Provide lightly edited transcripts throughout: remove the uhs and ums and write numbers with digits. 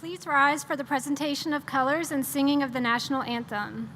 Please rise for the presentation of colors and singing of the national anthem.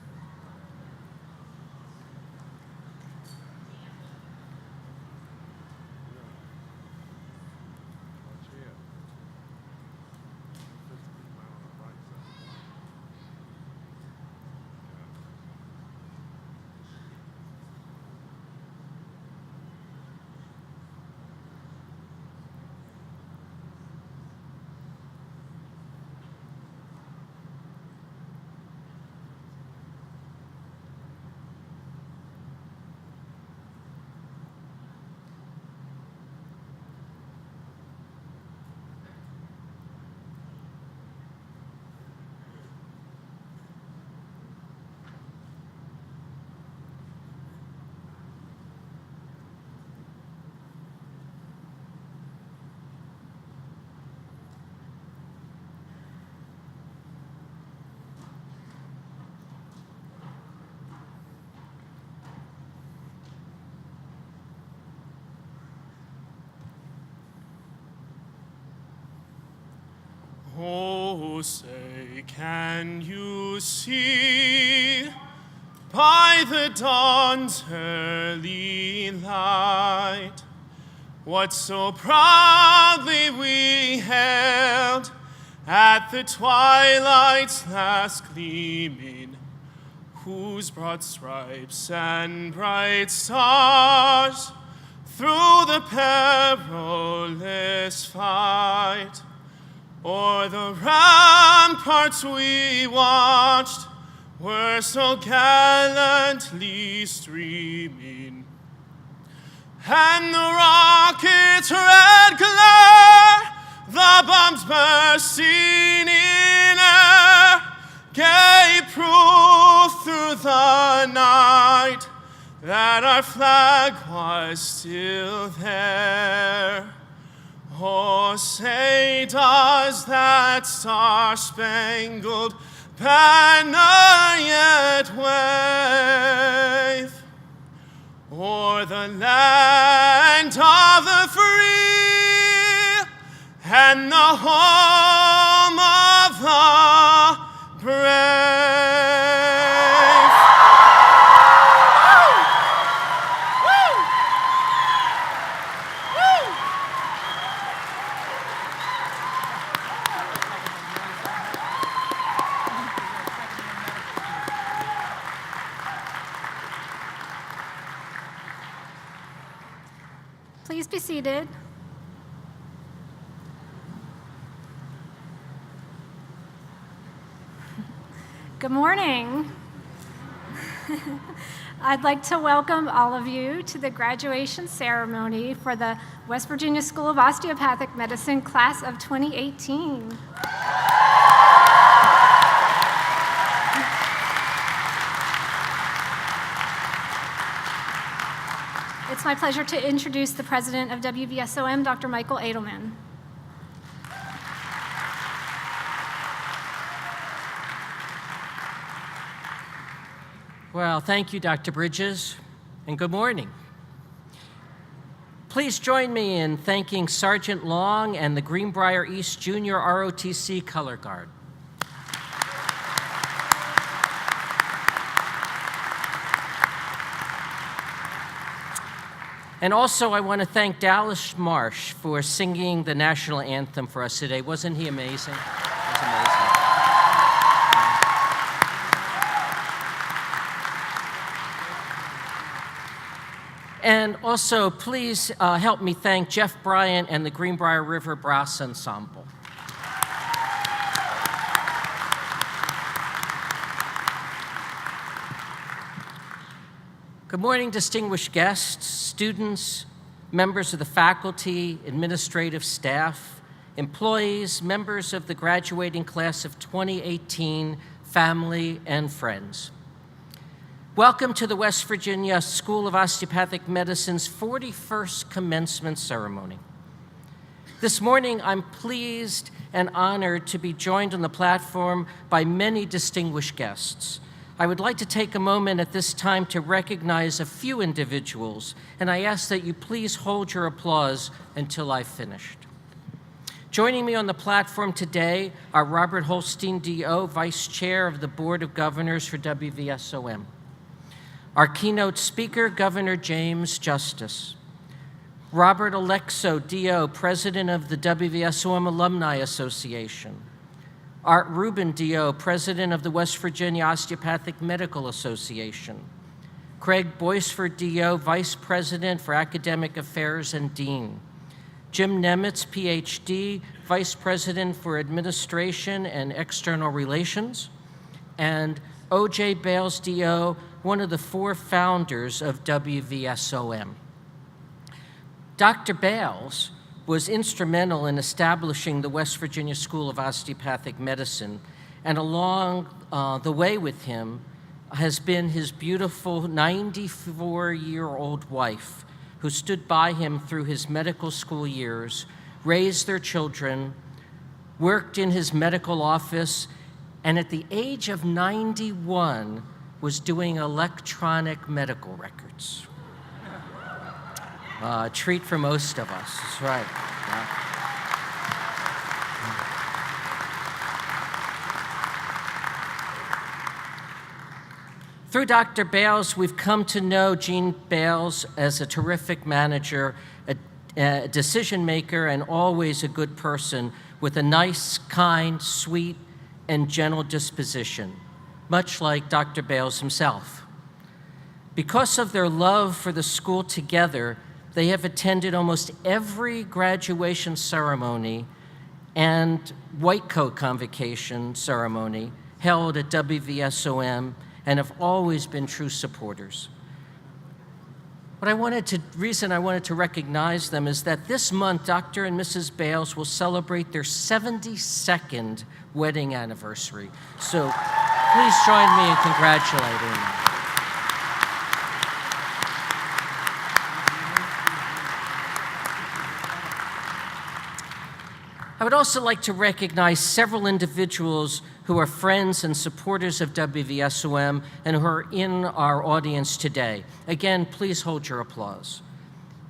Oh, say, can you see by the dawn's early light what so proudly we hailed at the twilight's last gleaming, whose broad stripes and bright stars through the perilous fight o'er the ramparts we watched were so gallantly streaming, and the rocket's red glare, the bombs bursting in air, gave proof through the night that our flag was still there. Oh, say, does that star-spangled banner yet wave o'er the land of the free and the home of the brave? Please be seated. Good morning. I'd like to welcome all of you to the graduation ceremony for the West Virginia School of Osteopathic Medicine class of 2018. It's my pleasure to introduce the president of WVSOM, Dr. Michael Edelman. Well, thank you, Dr. Bridges, and good morning. Please join me in thanking Sergeant Long and the Greenbrier East Junior ROTC Color Guard. And also, I want to thank Dallas Marsh for singing the national anthem for us today. Wasn't he amazing? It was amazing. And also, please help me thank Jeff Bryant and the Greenbrier River Brass Ensemble. Good morning, distinguished guests, students, members of the faculty, administrative staff, employees, members of the graduating class of 2018, family, and friends. Welcome to the West Virginia School of Osteopathic Medicine's 41st commencement ceremony. This morning, I'm pleased and honored to be joined on the platform by many distinguished guests. I would like to take a moment at this time to recognize a few individuals, and I ask that you please hold your applause until I've finished. Joining me on the platform today are Robert Holstein, DO, Vice Chair of the Board of Governors for WVSOM. Our keynote speaker, Governor James Justice. Robert Alexo, DO, President of the WVSOM Alumni Association. Art Rubin, DO, President of the West Virginia Osteopathic Medical Association. Craig Boisford, DO, Vice President for Academic Affairs and Dean. Jim Nemitz, PhD, Vice President for Administration and External Relations. And O.J. Bales, DO, one of the 4 founders of WVSOM. Dr. Bales was instrumental in establishing the West Virginia School of Osteopathic Medicine, and along the way with him has been his beautiful 94-year-old wife, who stood by him through his medical school years, raised their children, worked in his medical office, and at the age of 91 was doing electronic medical records. A treat for most of us, that's right. Yeah. Through Dr. Bales, we've come to know Gene Bales as a terrific manager, a decision maker, and always a good person with a nice, kind, sweet, and gentle disposition, much like Dr. Bales himself. Because of their love for the school together, they have attended almost every graduation ceremony and white coat convocation ceremony held at WVSOM and have always been true supporters. Reason I wanted to recognize them is that this month, Dr. and Mrs. Bales will celebrate their 72nd wedding anniversary. So please join me in congratulating them. I would also like to recognize several individuals who are friends and supporters of WVSOM and who are in our audience today. Again, please hold your applause.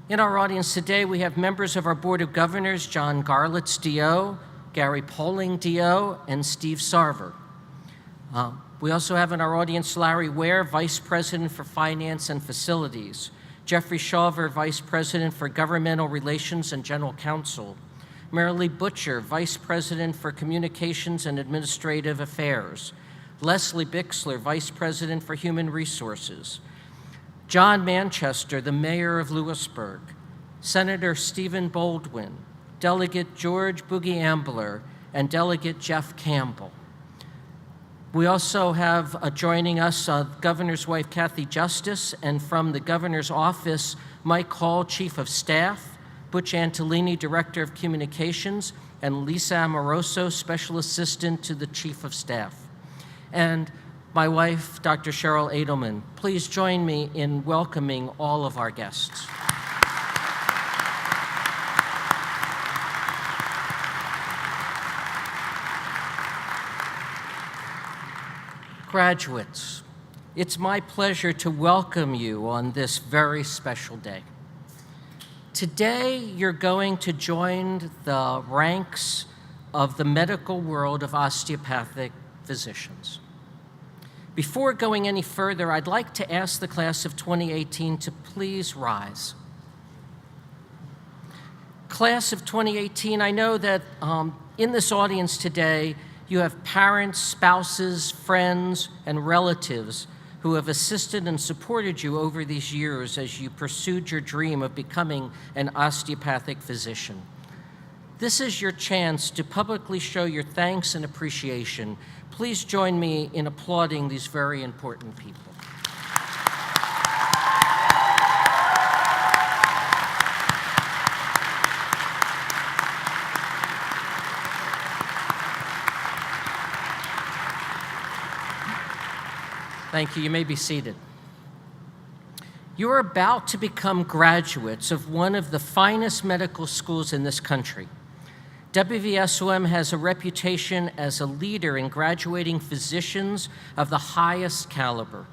In our audience today, we have members of our Board of Governors, John Garlitz, DO, Gary Poling, DO, and Steve Sarver. We also have in our audience Larry Ware, Vice President for Finance and Facilities, Jeffrey Shawver, Vice President for Governmental Relations and General Counsel, Marilee Butcher, Vice President for Communications and Administrative Affairs, Leslie Bixler, Vice President for Human Resources, John Manchester, the Mayor of Lewisburg, Senator Stephen Baldwin, Delegate George Boogie Ambler, and Delegate Jeff Campbell. We also have joining us Governor's wife, Kathy Justice, and from the Governor's office, Mike Hall, Chief of Staff, Butch Antolini, Director of Communications, and Lisa Amoroso, Special Assistant to the Chief of Staff. And my wife, Dr. Cheryl Edelman. Please join me in welcoming all of our guests. Graduates, it's my pleasure to welcome you on this very special day. Today, you're going to join the ranks of the medical world of osteopathic physicians. Before going any further, I'd like to ask the class of 2018 to please rise. Class of 2018, I know that in this audience today, you have parents, spouses, friends, and relatives who have assisted and supported you over these years as you pursued your dream of becoming an osteopathic physician. This is your chance to publicly show your thanks and appreciation. Please join me in applauding these very important people. Thank you. You may be seated. You are about to become graduates of one of the finest medical schools in this country. WVSOM has a reputation as a leader in graduating physicians of the highest caliber.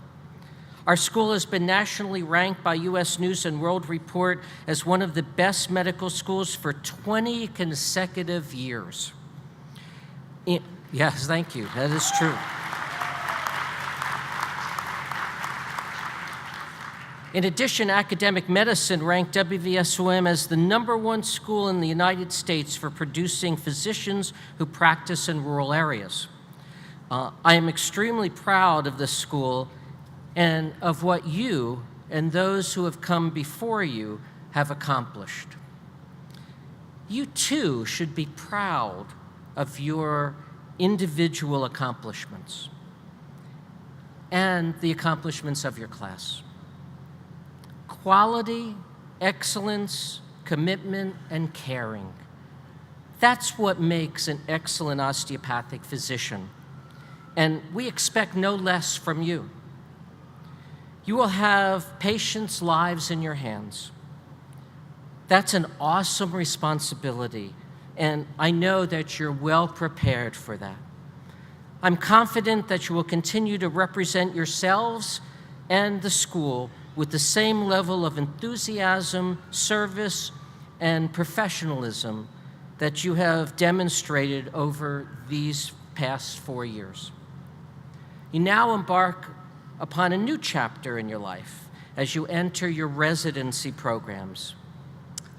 Our school has been nationally ranked by U.S. News and World Report as one of the best medical schools for 20 consecutive years. Yes, thank you. That is true. In addition, academic medicine ranked WVSOM as the #1 school in the United States for producing physicians who practice in rural areas. I am extremely proud of this school and of what you and those who have come before you have accomplished. You too should be proud of your individual accomplishments and the accomplishments of your class. Quality, excellence, commitment, and caring. That's what makes an excellent osteopathic physician. And we expect no less from you. You will have patients' lives in your hands. That's an awesome responsibility, and I know that you're well prepared for that. I'm confident that you will continue to represent yourselves and the school with the same level of enthusiasm, service, and professionalism that you have demonstrated over these past 4 years. You now embark upon a new chapter in your life as you enter your residency programs.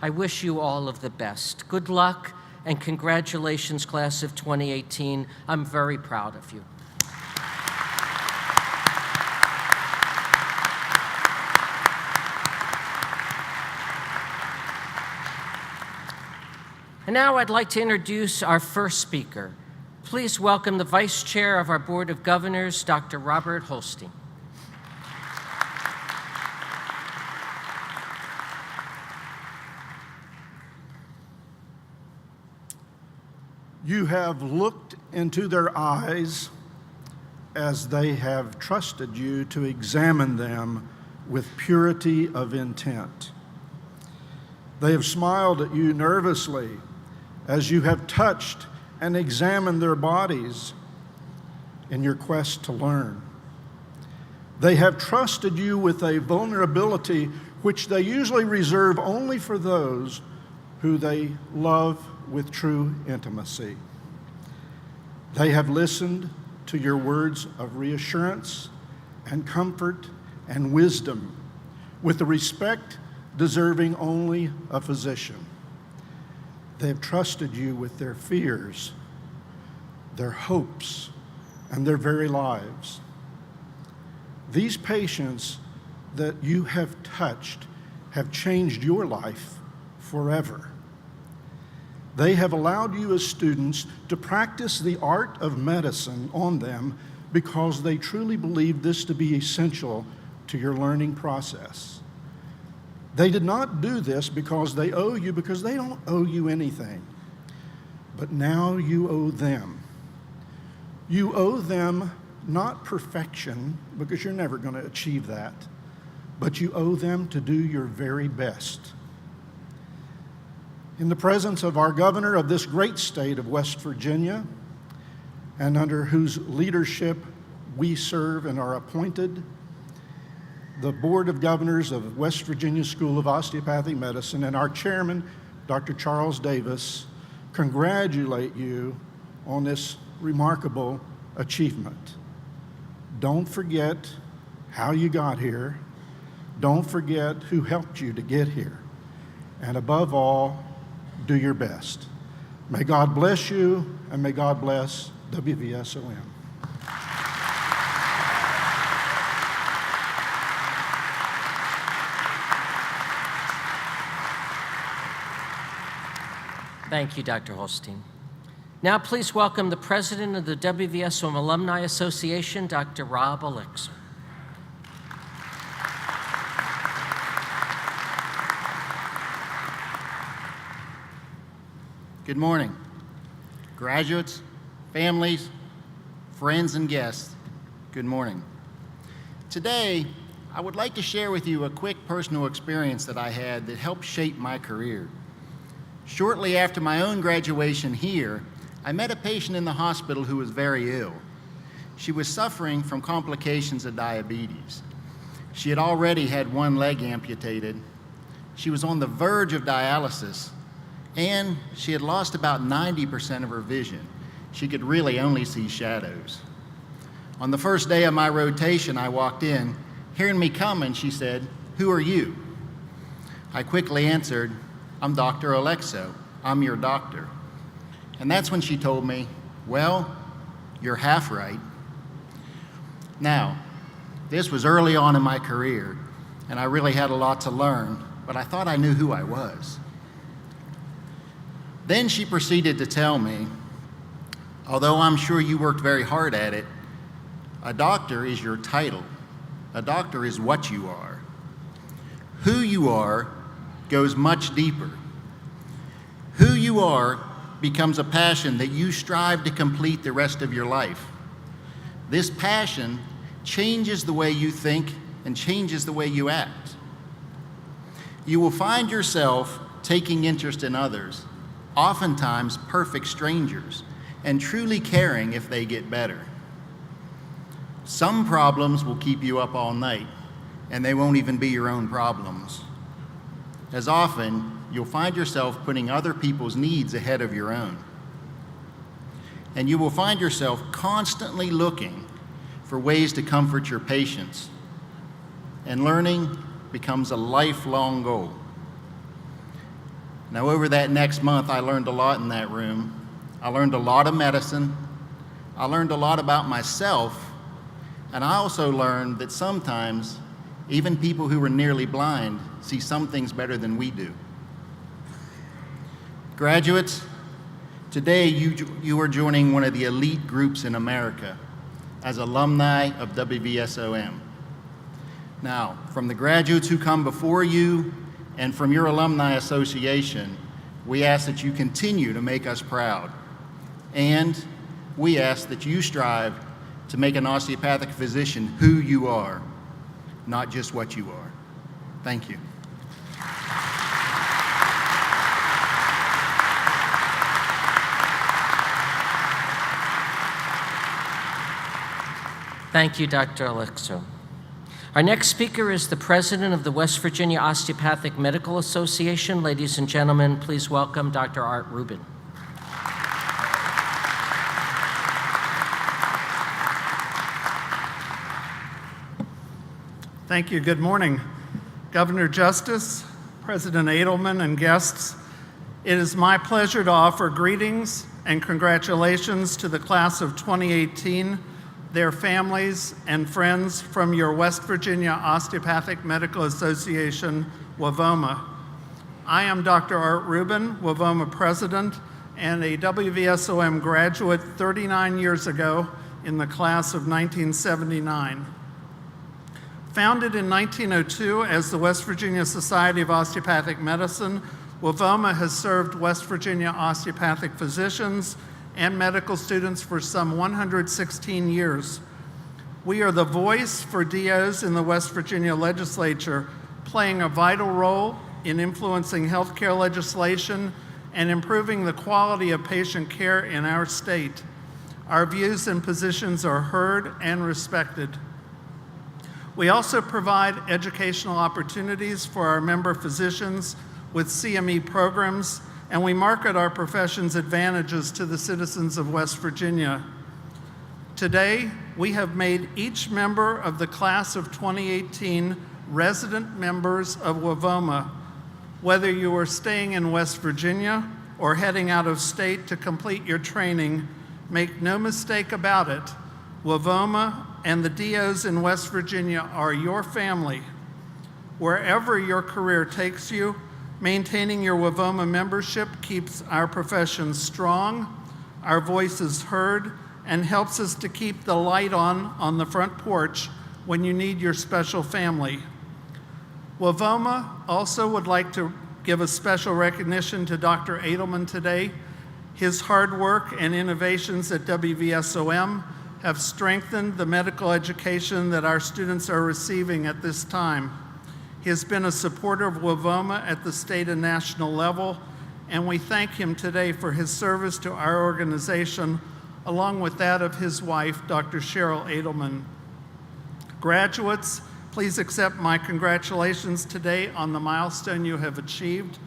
I wish you all of the best. Good luck and congratulations, class of 2018. I'm very proud of you. And now I'd like to introduce our first speaker. Please welcome the Vice Chair of our Board of Governors, Dr. Robert Holstein. You have looked into their eyes as they have trusted you to examine them with purity of intent. They have smiled at you nervously as you have touched and examined their bodies in your quest to learn. They have trusted you with a vulnerability which they usually reserve only for those who they love with true intimacy. They have listened to your words of reassurance and comfort and wisdom with the respect deserving only a physician. They have trusted you with their fears, their hopes, and their very lives. These patients that you have touched have changed your life forever. They have allowed you as students to practice the art of medicine on them because they truly believe this to be essential to your learning process. They did not do this because they owe you, because they don't owe you anything. But now you owe them. You owe them not perfection, because you're never going to achieve that, but you owe them to do your very best. In the presence of our governor of this great state of West Virginia, and under whose leadership we serve and are appointed, the Board of Governors of West Virginia School of Osteopathic Medicine and our chairman, Dr. Charles Davis, congratulate you on this remarkable achievement. Don't forget how you got here. Don't forget who helped you to get here. And above all, do your best. May God bless you, and may God bless WVSOM. Thank you, Dr. Holstein. Now please welcome the president of the WVSOM Alumni Association, Dr. Rob Elixir. Good morning, graduates, families, friends, and guests. Good morning. Today, I would like to share with you a quick personal experience that I had that helped shape my career. Shortly after my own graduation here, I met a patient in the hospital who was very ill. She was suffering from complications of diabetes. She had already had one leg amputated. She was on the verge of dialysis, and she had lost about 90% of her vision. She could really only see shadows. On the first day of my rotation, I walked in. Hearing me coming, she said, "Who are you?" I quickly answered, "I'm Dr. Alexo. I'm your doctor." And that's when she told me, "Well, you're half right." Now, this was early on in my career, and I really had a lot to learn, but I thought I knew who I was. Then she proceeded to tell me, "Although I'm sure you worked very hard at it, a doctor is your title. A doctor is what you are. Who you are goes much deeper. Who you are becomes a passion that you strive to complete the rest of your life. This passion changes the way you think and changes the way you act. You will find yourself taking interest in others, oftentimes perfect strangers, and truly caring if they get better. Some problems will keep you up all night, and they won't even be your own problems. As often, you'll find yourself putting other people's needs ahead of your own. And you will find yourself constantly looking for ways to comfort your patients. And learning becomes a lifelong goal. Now, over that next month, I learned a lot in that room. I learned a lot of medicine. I learned a lot about myself. And I also learned that sometimes even people who were nearly blind see some things better than we do. Graduates, today you are joining one of the elite groups in America as alumni of WVSOM. Now, from the graduates who come before you and from your alumni association, we ask that you continue to make us proud. And we ask that you strive to make an osteopathic physician who you are, not just what you are. Thank you. Thank you, Dr. Alexo. Our next speaker is the president of the West Virginia Osteopathic Medical Association. Ladies and gentlemen, please welcome Dr. Art Rubin. Thank you. Good morning, Governor Justice, President Edelman, and guests. It is my pleasure to offer greetings and congratulations to the class of 2018, their families and friends from your West Virginia Osteopathic Medical Association, WVOMA. I am Dr. Art Rubin, WVOMA president, and a WVSOM graduate 39 years ago in the class of 1979. Founded in 1902 as the West Virginia Society of Osteopathic Medicine, WVSOM has served West Virginia osteopathic physicians and medical students for some 116 years. We are the voice for DOs in the West Virginia legislature, playing a vital role in influencing healthcare legislation and improving the quality of patient care in our state. Our views and positions are heard and respected. We also provide educational opportunities for our member physicians with CME programs, and we market our profession's advantages to the citizens of West Virginia. Today, we have made each member of the class of 2018 resident members of WVSOM. Whether you are staying in West Virginia or heading out of state to complete your training, make no mistake about it, WVSOM and the DOs in West Virginia are your family. Wherever your career takes you, maintaining your WVSOM membership keeps our profession strong, our voices heard, and helps us to keep the light on the front porch when you need your special family. WVSOM also would like to give a special recognition to Dr. Edelman today. His hard work and innovations at WVSOM have strengthened the medical education that our students are receiving at this time. He has been a supporter of WVSOM at the state and national level, and we thank him today for his service to our organization, along with that of his wife, Dr. Cheryl Edelman. Graduates, please accept my congratulations today on the milestone you have achieved.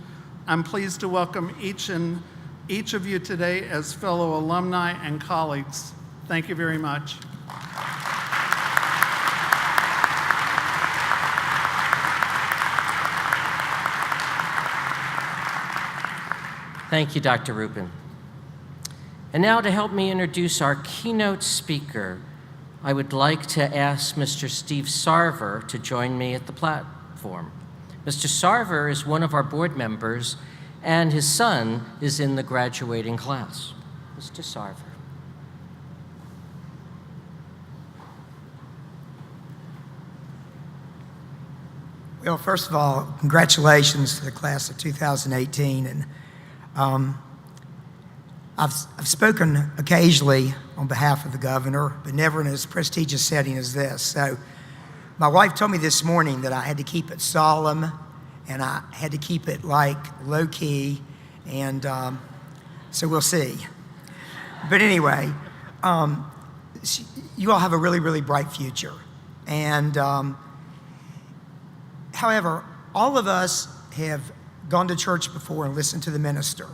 I'm pleased to welcome each of you today as fellow alumni and colleagues. Thank you very much. Thank you, Dr. Rubin. And now to help me introduce our keynote speaker, I would like to ask Mr. Steve Sarver to join me at the platform. Mr. Sarver is one of our board members, and his son is in the graduating class. Mr. Sarver. Well, first of all, congratulations to the class of 2018. And I've spoken occasionally on behalf of the governor, but never in as prestigious setting as this. So my wife told me this morning that I had to keep it solemn and I had to keep it like low key, and so we'll see. But anyway, you all have a really, really bright future. And however, all of us have gone to church before and listened to the minister.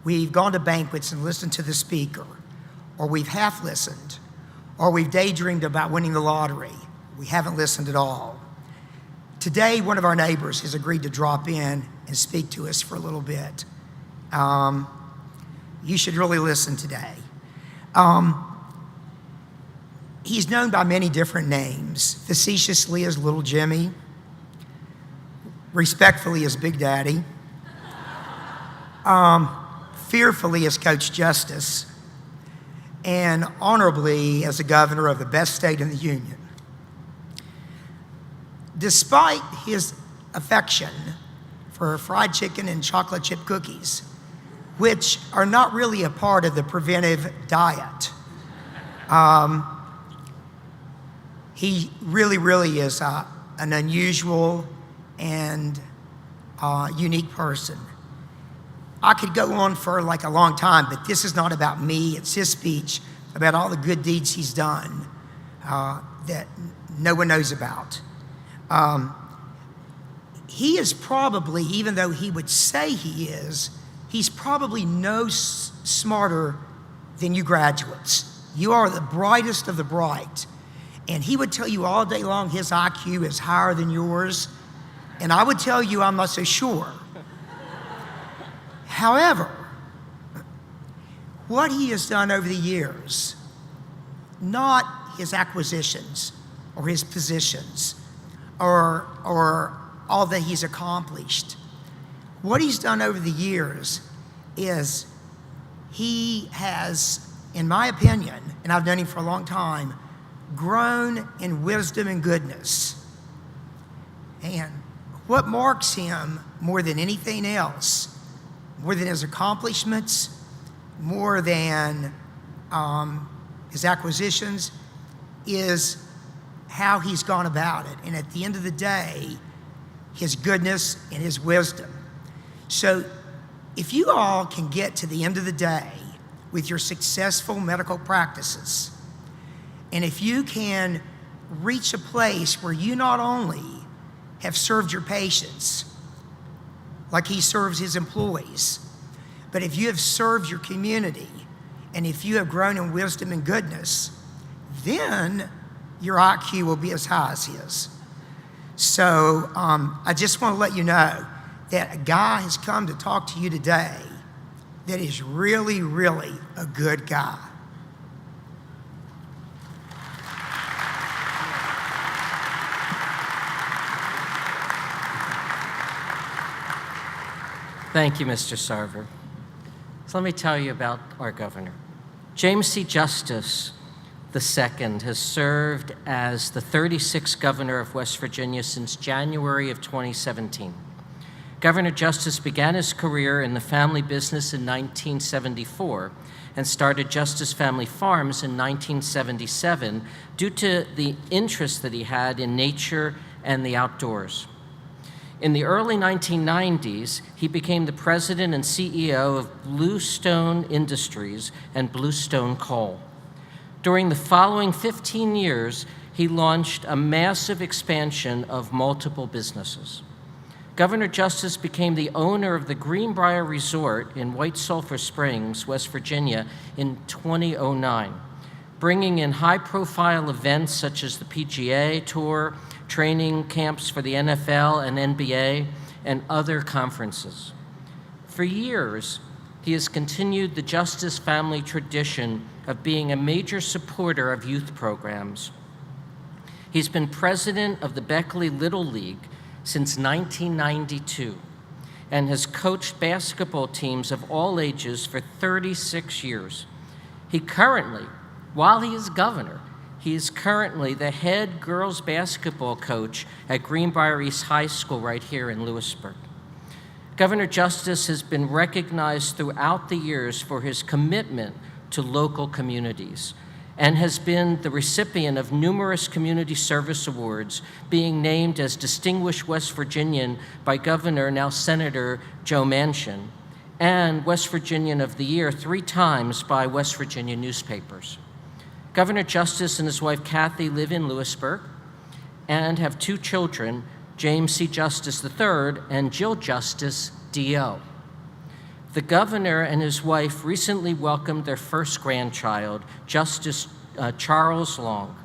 We've gone to banquets and listened to the speaker, or we've half listened, or we've daydreamed about winning the lottery. We haven't listened at all. Today, one of our neighbors has agreed to drop in and speak to us for a little bit. You should really listen today. He's known by many different names, facetiously as Little Jimmy, respectfully as Big Daddy, fearfully as Coach Justice, and honorably as the governor of the best state in the union. Despite his affection for fried chicken and chocolate chip cookies, which are not really a part of the preventive diet, he really, really is an unusual and unique person. I could go on for like a long time, but this is not about me. It's his speech about all the good deeds he's done that no one knows about. He is probably, even though he would say he is, he's probably no smarter than you graduates. You are the brightest of the bright. And he would tell you all day long his IQ is higher than yours. And I would tell you I'm not so sure. However, what he has done over the years, not his acquisitions or his positions or all that he's accomplished, what he's done over the years is he has in my opinion, and I've known him for a long time, grown in wisdom and goodness. And what marks him more than anything else, more than his accomplishments, more than his acquisitions, is how he's gone about it. And at the end of the day, his goodness and his wisdom. So if you all can get to the end of the day with your successful medical practices, and if you can reach a place where you not only have served your patients like he serves his employees, but if you have served your community, and if you have grown in wisdom and goodness, then your IQ will be as high as his. So I just want to let you know that a guy has come to talk to you today that is really, really a good guy. Thank you, Mr. Sarver. So let me tell you about our governor. James C. Justice II has served as the 36th governor of West Virginia since January of 2017. Governor Justice began his career in the family business in 1974 and started Justice Family Farms in 1977 due to the interest that he had in nature and the outdoors. In the early 1990s, he became the president and CEO of Bluestone Industries and Bluestone Coal. During the following 15 years, he launched a massive expansion of multiple businesses. Governor Justice became the owner of the Greenbrier Resort in White Sulphur Springs, West Virginia, in 2009, bringing in high-profile events such as the PGA Tour, training camps for the NFL and NBA, and other conferences. For years, he has continued the Justice family tradition of being a major supporter of youth programs. He's been president of the Beckley Little League since 1992 and has coached basketball teams of all ages for 36 years. He currently, while he is governor, he is currently the head girls basketball coach at Greenbrier East High School right here in Lewisburg. Governor Justice has been recognized throughout the years for his commitment to local communities and has been the recipient of numerous community service awards, being named as Distinguished West Virginian by Governor, now Senator, Joe Manchin, and West Virginian of the Year 3 times by West Virginia newspapers. Governor Justice and his wife Kathy live in Lewisburg and have 2 children, James C. Justice III and Jill Justice, D.O. The governor and his wife recently welcomed their first grandchild, Justice Charles Long.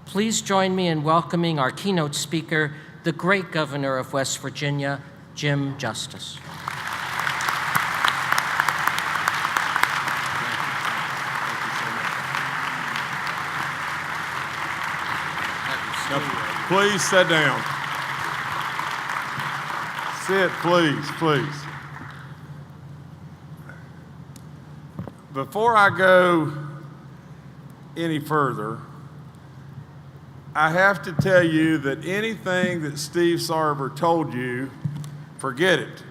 Please join me in welcoming our keynote speaker, the great governor of West Virginia, Jim Justice. Now, please sit down. Sit, please, please. Before I go any further, I have to tell you that anything that Steve Sarver told you, forget it.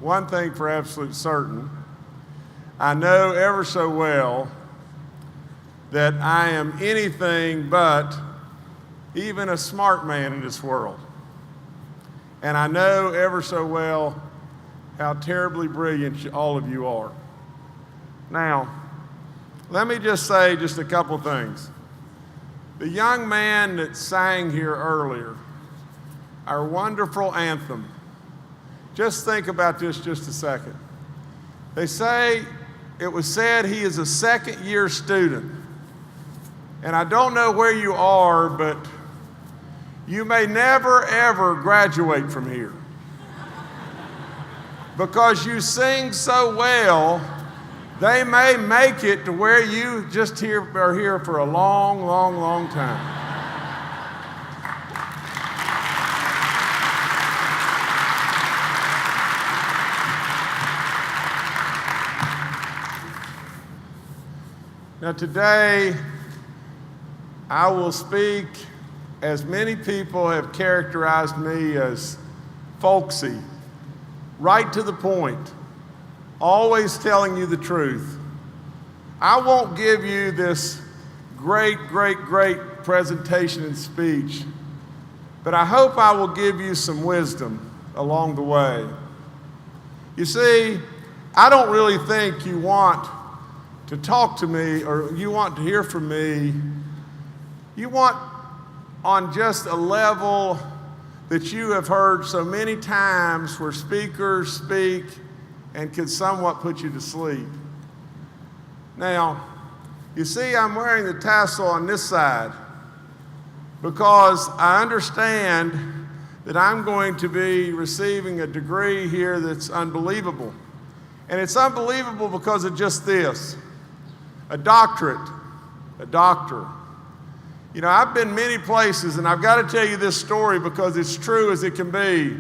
One thing for absolute certain, I know ever so well that I am anything but even a smart man in this world. And I know ever so well how terribly brilliant all of you are. Now, let me just say just a couple things. The young man that sang here earlier, our wonderful anthem, just think about this just a second. They say, it was said he is a second-year student. And I don't know where you are, but you may never, ever graduate from here. Because you sing so well, they may make it to where you just are here for a long, long, long time. Now today, I will speak as many people have characterized me as folksy, right to the point, always telling you the truth. I won't give you this great presentation and speech, but I hope I will give you some wisdom along the way. You see, I don't really think you want to talk to me or you want to hear from me. You want on just a level that you have heard so many times where speakers speak and can somewhat put you to sleep. Now, you see, I'm wearing the tassel on this side because I understand that I'm going to be receiving a degree here that's unbelievable. And it's unbelievable because of just this, a doctorate, a doctor. You know, I've been many places, and I've got to tell you this story because it's true as it can be.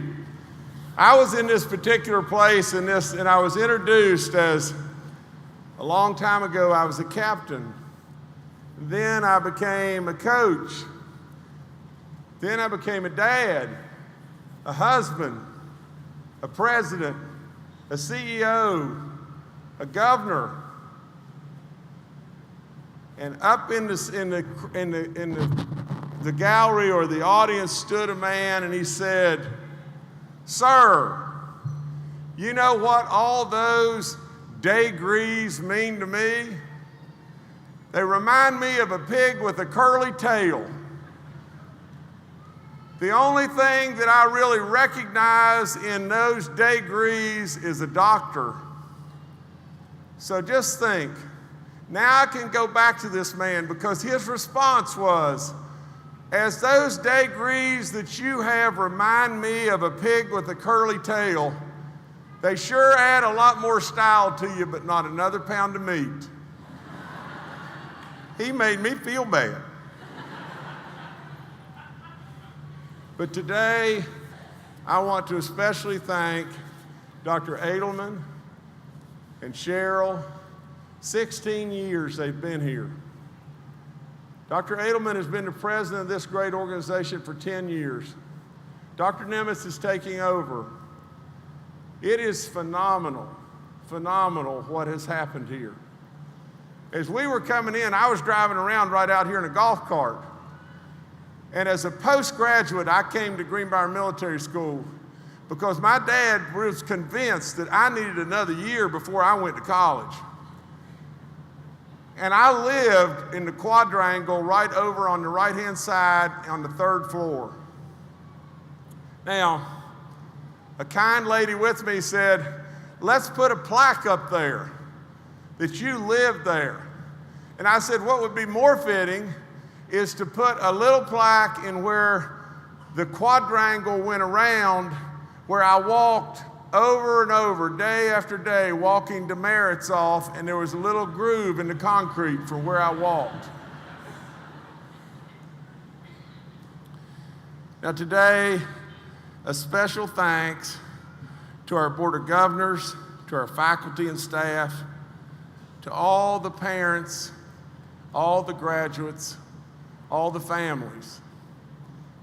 I was in this particular place and I was introduced as, a long time ago, I was a captain. Then I became a coach. Then I became a dad, a husband, a president, a CEO, a governor. And up in the gallery or the audience stood a man and he said, "Sir, you know what all those degrees mean to me? They remind me of a pig with a curly tail. The only thing that I really recognize in those degrees is a doctor." So just think. Now I can go back to this man because his response was, "As those degrees that you have remind me of a pig with a curly tail, they sure add a lot more style to you, but not another pound of meat." He made me feel bad. But today, I want to especially thank Dr. Edelman and Cheryl. 16 years they've been here. Dr. Edelman has been the president of this great organization for 10 years. Dr. Nimitz is taking over. It is phenomenal what has happened here. As we were coming in, I was driving around right out here in a golf cart. And as a postgraduate, I came to Greenbrier Military School because my dad was convinced that I needed another year before I went to college. And I lived in the quadrangle right over on the right-hand side on the 3rd floor. Now, a kind lady with me said, "Let's put a plaque up there that you lived there." And I said, what would be more fitting is to put a little plaque in where the quadrangle went around, where I walked over and over, day after day, walking demerits off, and there was a little groove in the concrete from where I walked. Now today, a special thanks to our Board of Governors, to our faculty and staff, to all the parents, all the graduates, all the families.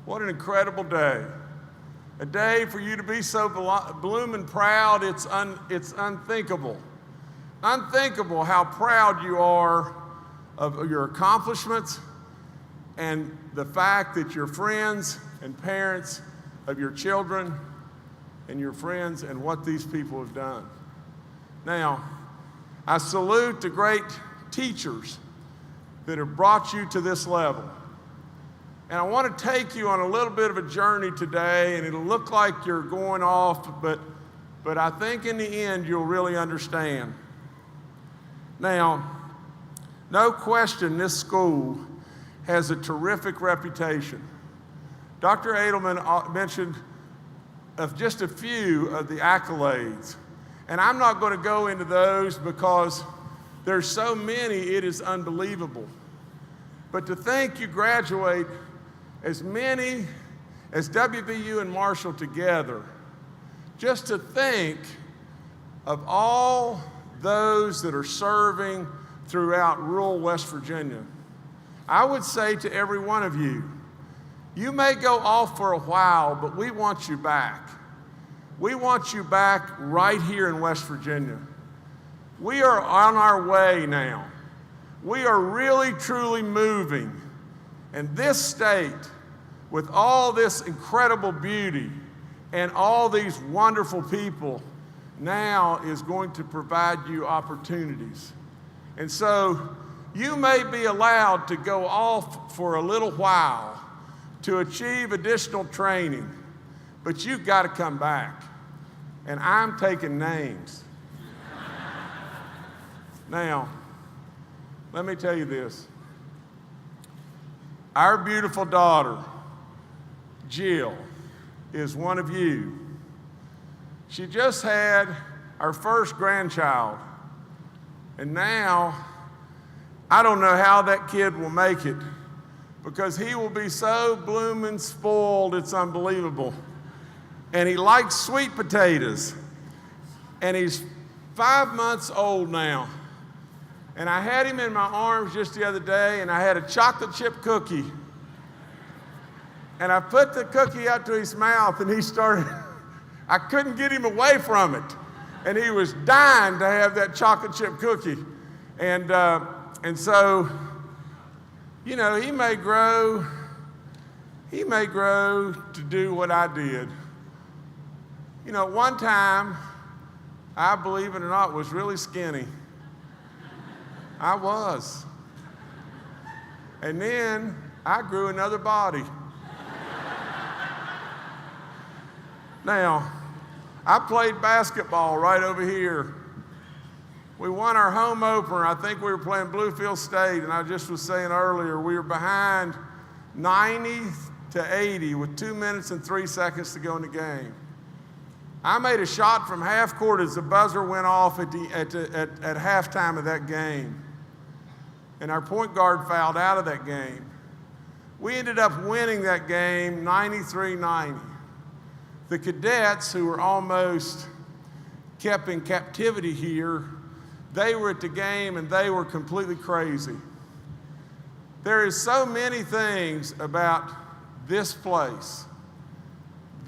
What an incredible day. A day for you to be so blooming proud, it's unthinkable. Unthinkable how proud you are of your accomplishments and the fact that your friends and parents of your children and your friends and what these people have done. Now, I salute the great teachers that have brought you to this level. And I want to take you on a little bit of a journey today, and it'll look like you're going off, but I think in the end you'll really understand. Now, no question this school has a terrific reputation. Dr. Edelman mentioned of just a few of the accolades, and I'm not going to go into those because there's so many, it is unbelievable. But to think you graduate as many as WVU and Marshall together, just to think of all those that are serving throughout rural West Virginia. I would say to every one of you, you may go off for a while, but we want you back. We want you back right here in West Virginia. We are on our way now. We are really, truly moving. And this state, with all this incredible beauty and all these wonderful people, now is going to provide you opportunities. And so you may be allowed to go off for a little while to achieve additional training, but you've got to come back. And I'm taking names. Now, let me tell you this. Our beautiful daughter, Jill, is one of you. She just had our first grandchild. And now, I don't know how that kid will make it, because he will be so bloomin' spoiled, it's unbelievable. And he likes sweet potatoes. And he's 5 months old now. And I had him in my arms just the other day, and I had a chocolate chip cookie. And I put the cookie up to his mouth, and he started, I couldn't get him away from it. And he was dying to have that chocolate chip cookie. And so, you know, he may grow to do what I did. You know, one time, I, believe it or not, was really skinny. I was. And then I grew another body. Now, I played basketball right over here. We won our home opener. I think we were playing Bluefield State, and I just was saying earlier, we were behind 90-80 with 2 minutes and 3 seconds to go in the game. I made a shot from half court as the buzzer went off at halftime of that game. And our point guard fouled out of that game. We ended up winning that game 93-90. The cadets, who were almost kept in captivity here, they were at the game and they were completely crazy. There is so many things about this place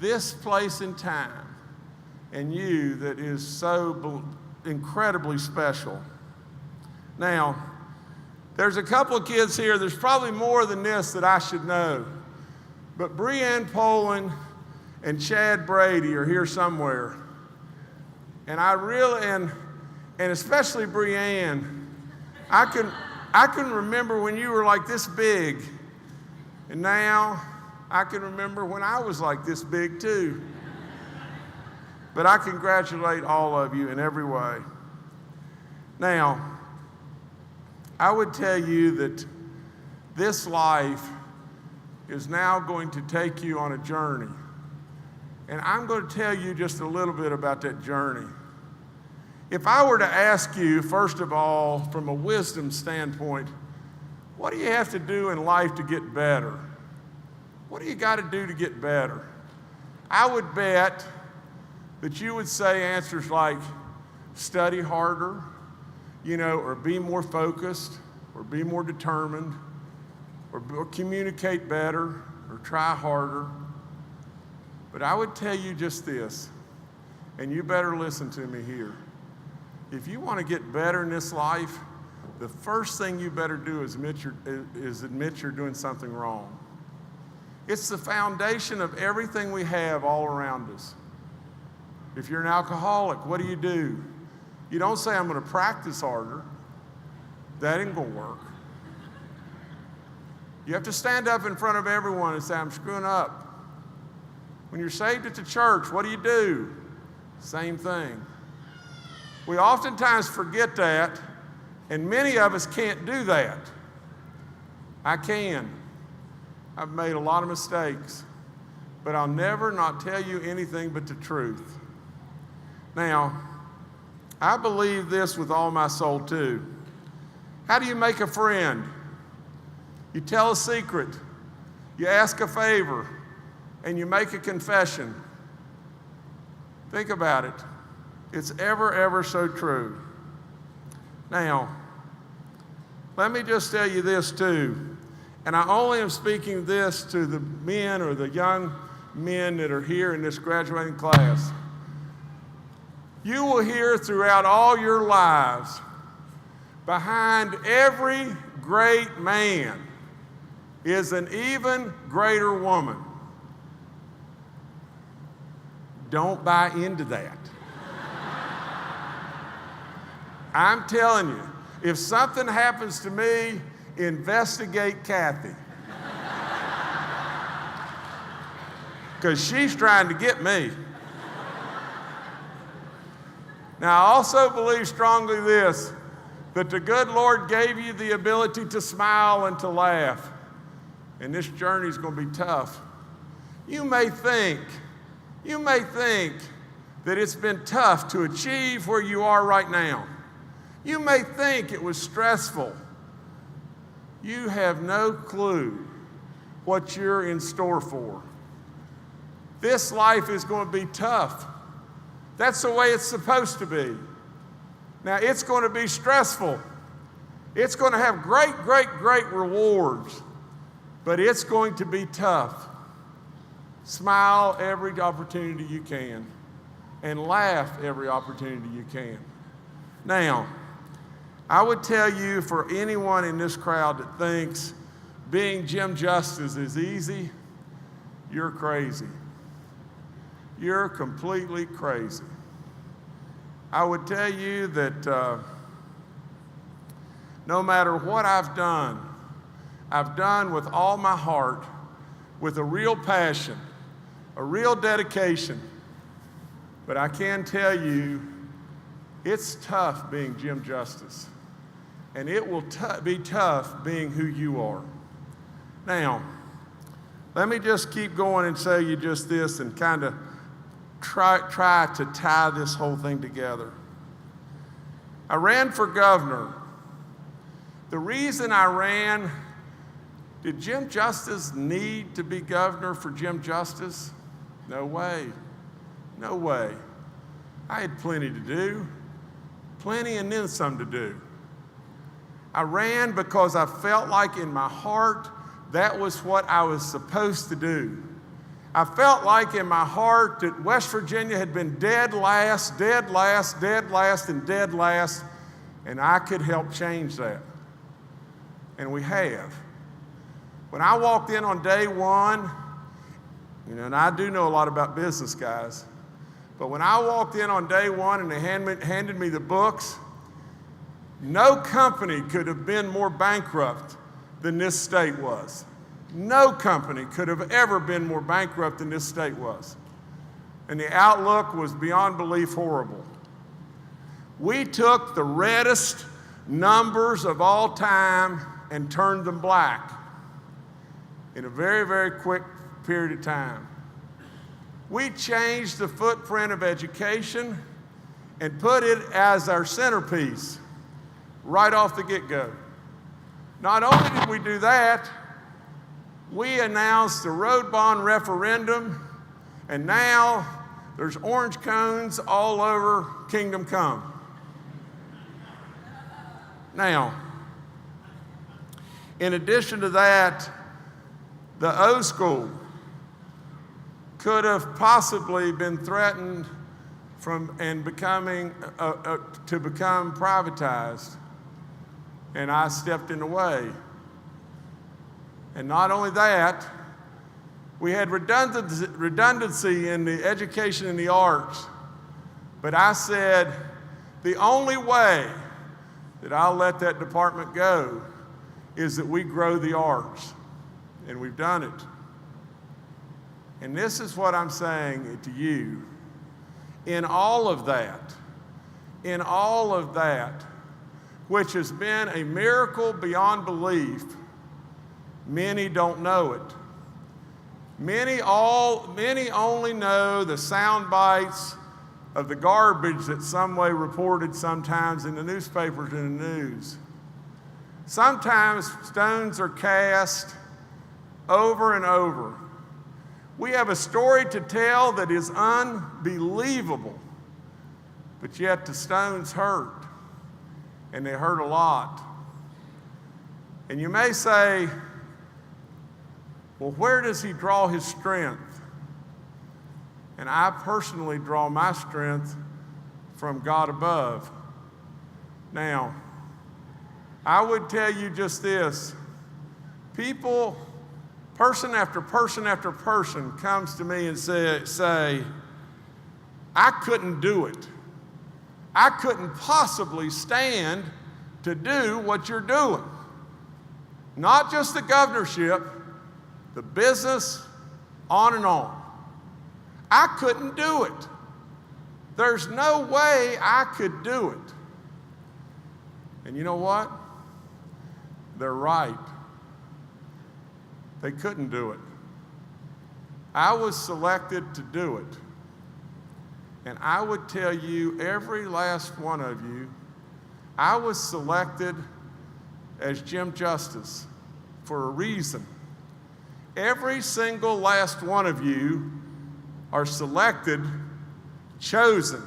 in time, and you, that is so incredibly special. Now, there's a couple of kids here, there's probably more than this that I should know, but Breanne Poland and Chad Brady are here somewhere. And I really, and especially Breanne, I can remember when you were like this big, and now I can remember when I was like this big too. But I congratulate all of you in every way. Now, I would tell you that this life is now going to take you on a journey. And I'm going to tell you just a little bit about that journey. If I were to ask you, first of all, from a wisdom standpoint, what do you have to do in life to get better? What do you got to do to get better? I would bet that you would say answers like study harder, you know, or be more focused, or be more determined, or communicate better, or try harder. But I would tell you just this, and you better listen to me here. If you want to get better in this life, the first thing you better do is admit you're doing something wrong. It's the foundation of everything we have all around us. If you're an alcoholic, what do? You don't say, I'm going to practice harder. That ain't going to work. You have to stand up in front of everyone and say, I'm screwing up. When you're saved at the church, what do? Same thing. We oftentimes forget that, and many of us can't do that. I can. I've made a lot of mistakes, but I'll never not tell you anything but the truth. Now, I believe this with all my soul too. How do you make a friend? You tell a secret, you ask a favor, and you make a confession. Think about it. It's ever, ever so true. Now, Let me just tell you this too, and I only am speaking this to the men or the young men that are here in this graduating class. You will hear throughout all your lives, behind every great man is an even greater woman. Don't buy into that. I'm telling you, if something happens to me, investigate Kathy. Because she's trying to get me. Now, I also believe strongly this, that the good Lord gave you the ability to smile and to laugh. And this journey is going to be tough. You may think that it's been tough to achieve where you are right now. You may think it was stressful. You have no clue what you're in store for. This life is going to be tough. That's the way it's supposed to be. Now, it's going to be stressful. It's going to have great, great, great rewards, but it's going to be tough. Smile every opportunity you can and laugh every opportunity you can. Now, I would tell you, for anyone in this crowd that thinks being Jim Justice is easy, you're crazy. You're completely crazy. I would tell you that no matter what I've done with all my heart, with a real passion, a real dedication. But I can tell you, it's tough being Jim Justice. And it will be tough being who you are. Now, let me just keep going and say you just this and kind of try to tie this whole thing together. I ran for governor. The reason I ran, did Jim Justice need to be governor for Jim Justice? No way. No way. I had plenty to do, plenty and then some to do. I ran because I felt like in my heart that was what I was supposed to do. I felt like in my heart that West Virginia had been dead last, dead last, dead last, and dead last, and I could help change that. And we have. When I walked in on day one, and I do know a lot about business, guys, but when I walked in on day one and they handed me the books, no company could have been more bankrupt than this state was. No company could have ever been more bankrupt than this state was. And the outlook was beyond belief horrible. We took the reddest numbers of all time and turned them black in a very, very quick period of time. We changed the footprint of education and put it as our centerpiece right off the get-go. Not only did we do that, we announced the road bond referendum, and now there's orange cones all over Kingdom Come. Now, in addition to that, the O School could have possibly been threatened to become privatized, and I stepped in the way. And not only that, we had redundancy in the education and the arts. But I said, the only way that I'll let that department go is that we grow the arts. And we've done it. And this is what I'm saying to you. In all of that, which has been a miracle beyond belief, many don't know it. Many only know the sound bites of the garbage that some way reported sometimes in the newspapers and the news. Sometimes stones are cast over and over. We have a story to tell that is unbelievable, but yet the stones hurt, and they hurt a lot. And you may say, well, where does he draw his strength? And I personally draw my strength from God above. Now, I would tell you just this. People, person after person after person comes to me and say, I couldn't do it. I couldn't possibly stand to do what you're doing. Not just the governorship, the business, on and on. I couldn't do it. There's no way I could do it. And you know what? They're right. They couldn't do it. I was selected to do it. And I would tell you, every last one of you, I was selected as Jim Justice for a reason. Every single last one of you are selected, chosen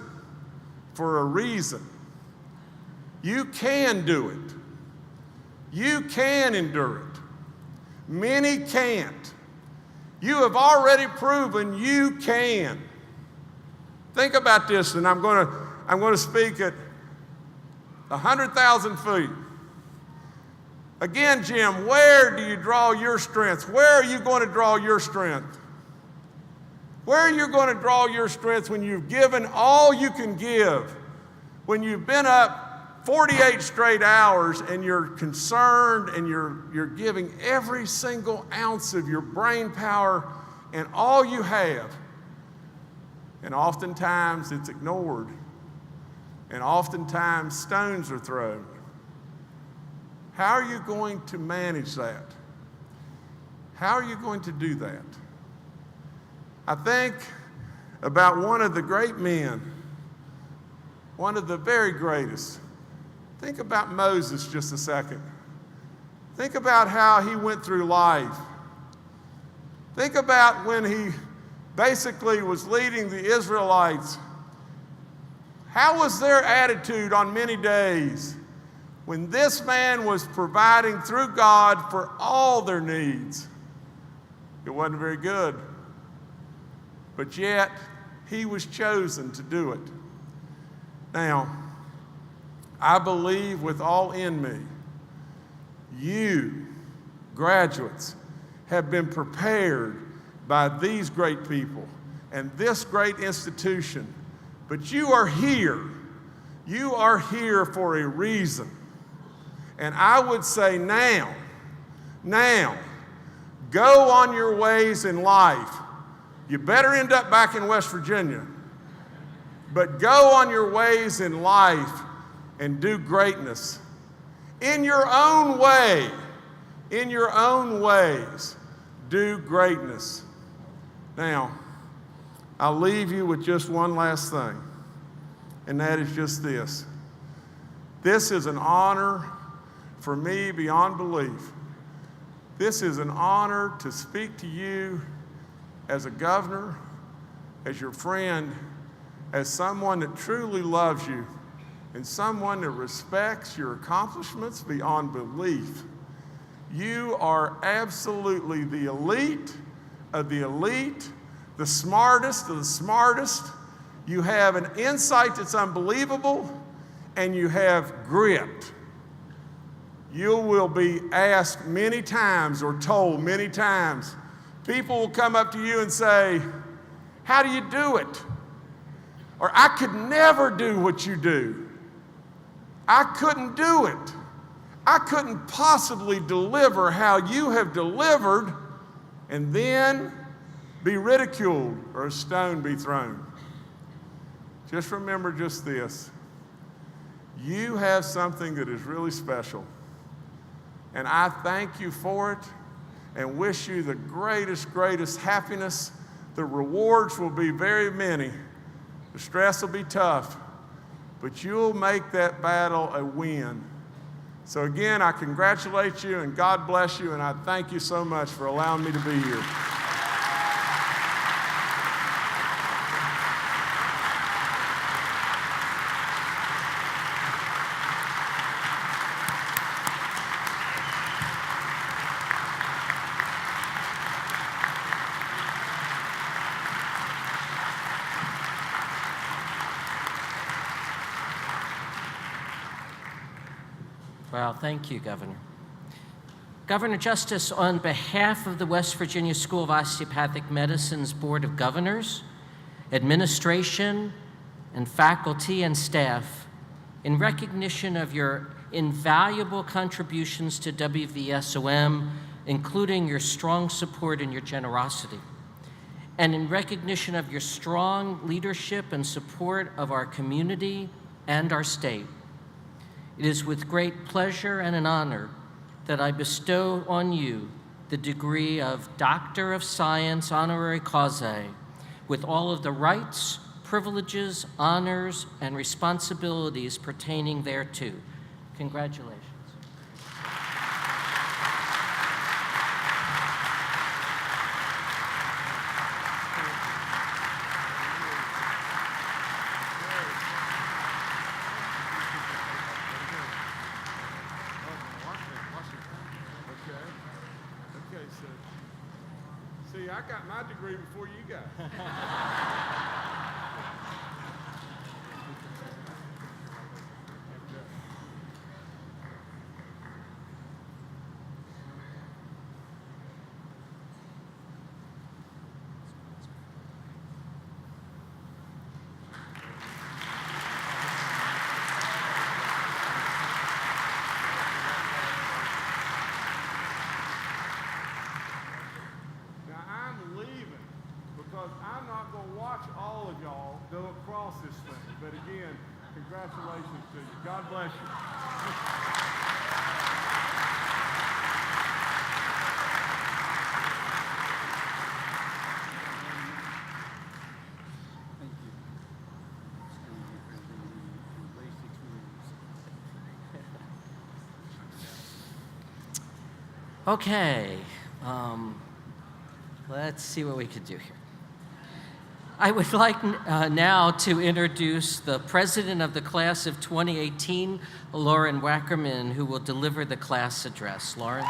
for a reason. You can do it. You can endure it. Many can't. You have already proven you can. Think about this, and I'm going to speak at 100,000 feet. Again, Jim, where do you draw your strength? Where are you going to draw your strength? Where are you going to draw your strength when you've given all you can give? When you've been up 48 straight hours and you're concerned and you're giving every single ounce of your brain power and all you have. And oftentimes it's ignored. And oftentimes stones are thrown. How are you going to manage that? How are you going to do that? I think about one of the great men, one of the very greatest. Think about Moses just a second. Think about how he went through life. Think about when he basically was leading the Israelites. How was their attitude on many days when this man was providing through God for all their needs? It wasn't very good. But yet, he was chosen to do it. Now, I believe with all in me, you, graduates, have been prepared by these great people and this great institution. But you are here. You are here for a reason. And I would say now, go on your ways in life. You better end up back in West Virginia. But go on your ways in life and do greatness. In your own way, in your own ways, do greatness. Now, I'll leave you with just one last thing, and that is just this. This is an honor for me beyond belief. This is an honor to speak to you as a governor, as your friend, as someone that truly loves you, and someone that respects your accomplishments beyond belief. You are absolutely the elite of the elite, the smartest of the smartest. You have an insight that's unbelievable, and you have grit. You will be asked many times or told many times. People will come up to you and say, how do you do it? Or I could never do what you do. I couldn't do it. I couldn't possibly deliver how you have delivered, and then be ridiculed or a stone be thrown. Just remember just this. You have something that is really special. And I thank you for it and wish you the greatest, greatest happiness. The rewards will be very many. The stress will be tough, but you'll make that battle a win. So again, I congratulate you and God bless you, and I thank you so much for allowing me to be here. Well, thank you, Governor. Governor Justice, on behalf of the West Virginia School of Osteopathic Medicine's Board of Governors, administration, and faculty and staff, in recognition of your invaluable contributions to WVSOM, including your strong support and your generosity, and in recognition of your strong leadership and support of our community and our state, it is with great pleasure and an honor that I bestow on you the degree of Doctor of Science honorary causa, with all of the rights, privileges, honors, and responsibilities pertaining thereto. Congratulations. Okay, so, see, I got my degree before you got it. Now, I'm leaving because I'm not going to watch all of y'all go across this thing. But again, congratulations to you. God bless you. Okay, let's see what we could do here. I would like now to introduce the president of the class of 2018, Lauren Wackerman, who will deliver the class address. Lauren?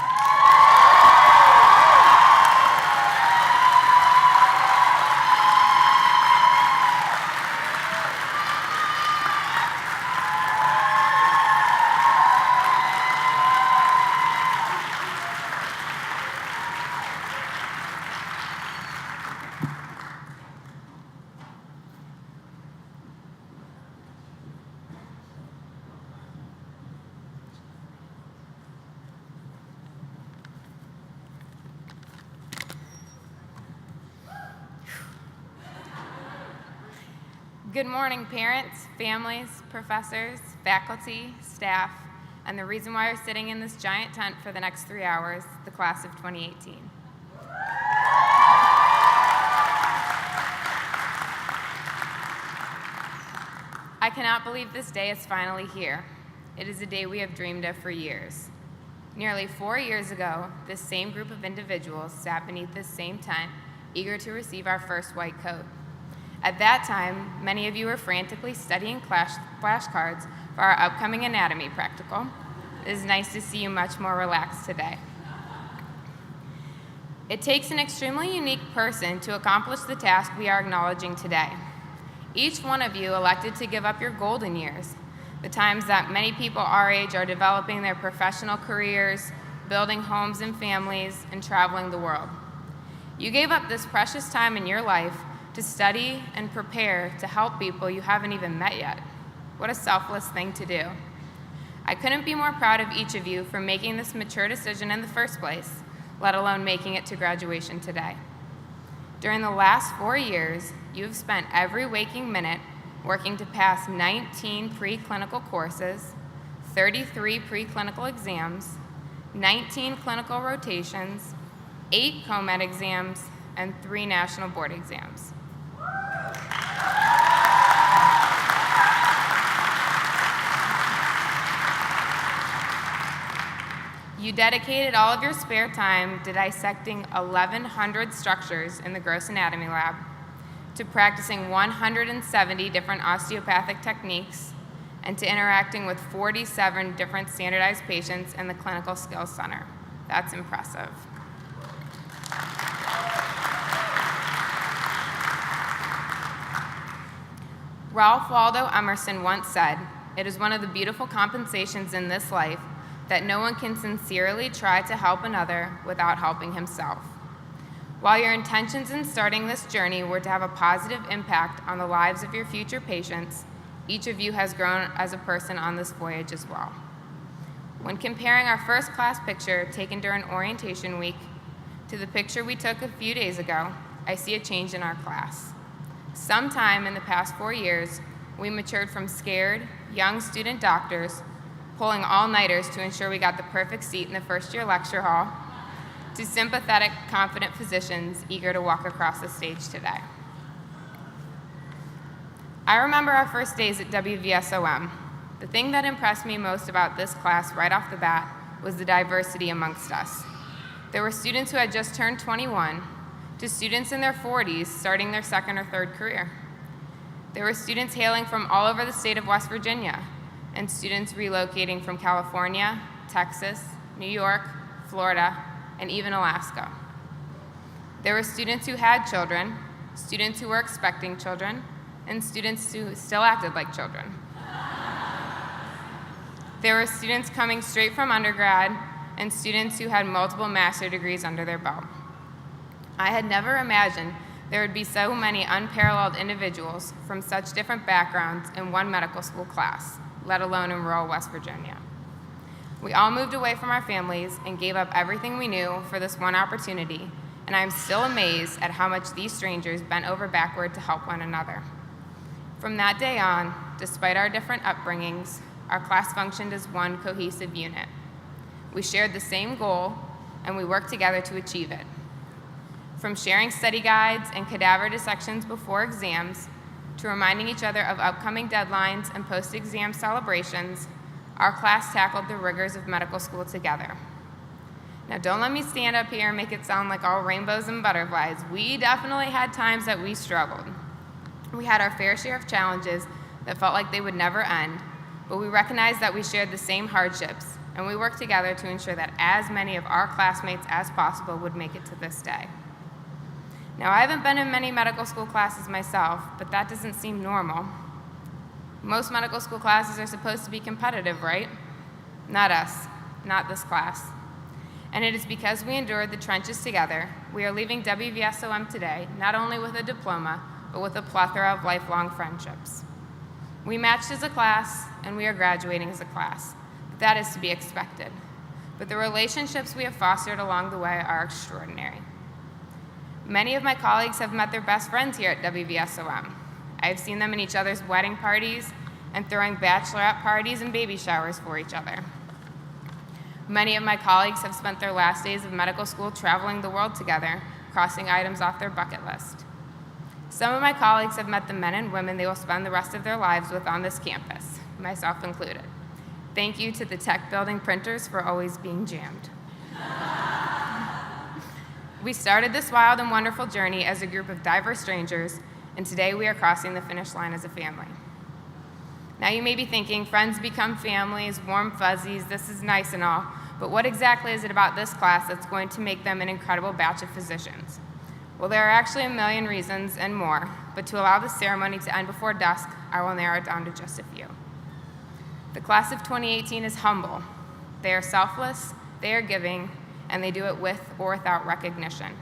Good morning, parents, families, professors, faculty, staff, and the reason why you're sitting in this giant tent for the next 3 hours, the class of 2018. I cannot believe this day is finally here. It is a day we have dreamed of for years. Nearly 4 years ago, this same group of individuals sat beneath this same tent, eager to receive our first white coat. At that time, many of you were frantically studying flashcards for our upcoming anatomy practical. It is nice to see you much more relaxed today. It takes an extremely unique person to accomplish the task we are acknowledging today. Each one of you elected to give up your golden years, the times that many people our age are developing their professional careers, building homes and families, and traveling the world. You gave up this precious time in your life to study and prepare to help people you haven't even met yet. What a selfless thing to do. I couldn't be more proud of each of you for making this mature decision in the first place, let alone making it to graduation today. During the last 4 years, you have spent every waking minute working to pass 19 preclinical courses, 33 preclinical exams, 19 clinical rotations, 8 COMED exams, and 3 national board exams. You dedicated all of your spare time to dissecting 1,100 structures in the gross anatomy lab, to practicing 170 different osteopathic techniques, and to interacting with 47 different standardized patients in the Clinical Skills Center. That's impressive. Ralph Waldo Emerson once said, "It is one of the beautiful compensations in this life that no one can sincerely try to help another without helping himself. While your intentions in starting this journey were to have a positive impact on the lives of your future patients, each of you has grown as a person on this voyage as well. When comparing our first class picture taken during orientation week to the picture we took a few days ago, I see a change in our class. Sometime in the past 4 years, we matured from scared, young student doctors pulling all-nighters to ensure we got the perfect seat in the first-year lecture hall, to sympathetic, confident physicians eager to walk across the stage today. I remember our first days at WVSOM. The thing that impressed me most about this class right off the bat was the diversity amongst us. There were students who had just turned 21, to students in their 40s starting their second or third career. There were students hailing from all over the state of West Virginia, and students relocating from California, Texas, New York, Florida, and even Alaska. There were students who had children, students who were expecting children, and students who still acted like children. There were students coming straight from undergrad and students who had multiple master's degrees under their belt. I had never imagined there would be so many unparalleled individuals from such different backgrounds in one medical school class, let alone in rural West Virginia. We all moved away from our families and gave up everything we knew for this one opportunity, and I'm still amazed at how much these strangers bent over backward to help one another. From that day on, despite our different upbringings, our class functioned as one cohesive unit. We shared the same goal, and we worked together to achieve it. From sharing study guides and cadaver dissections before exams, to reminding each other of upcoming deadlines and post-exam celebrations, our class tackled the rigors of medical school together. Now, don't let me stand up here and make it sound like all rainbows and butterflies. We definitely had times that we struggled. We had our fair share of challenges that felt like they would never end, but we recognized that we shared the same hardships, and we worked together to ensure that as many of our classmates as possible would make it to this day. Now, I haven't been in many medical school classes myself, but that doesn't seem normal. Most medical school classes are supposed to be competitive, right? Not us, not this class. And it is because we endured the trenches together, we are leaving WVSOM today not only with a diploma, but with a plethora of lifelong friendships. We matched as a class, and we are graduating as a class. That is to be expected. But the relationships we have fostered along the way are extraordinary. Many of my colleagues have met their best friends here at WVSOM. I've seen them in each other's wedding parties and throwing bachelorette parties and baby showers for each other. Many of my colleagues have spent their last days of medical school traveling the world together, crossing items off their bucket list. Some of my colleagues have met the men and women they will spend the rest of their lives with on this campus, myself included. Thank you to the tech building printers for always being jammed. We started this wild and wonderful journey as a group of diverse strangers, and today we are crossing the finish line as a family. Now you may be thinking, friends become families, warm fuzzies, this is nice and all, but what exactly is it about this class that's going to make them an incredible batch of physicians? Well, there are actually a million reasons and more, but to allow the ceremony to end before dusk, I will narrow it down to just a few. The class of 2018 is humble. They are selfless, they are giving, and they do it with or without recognition.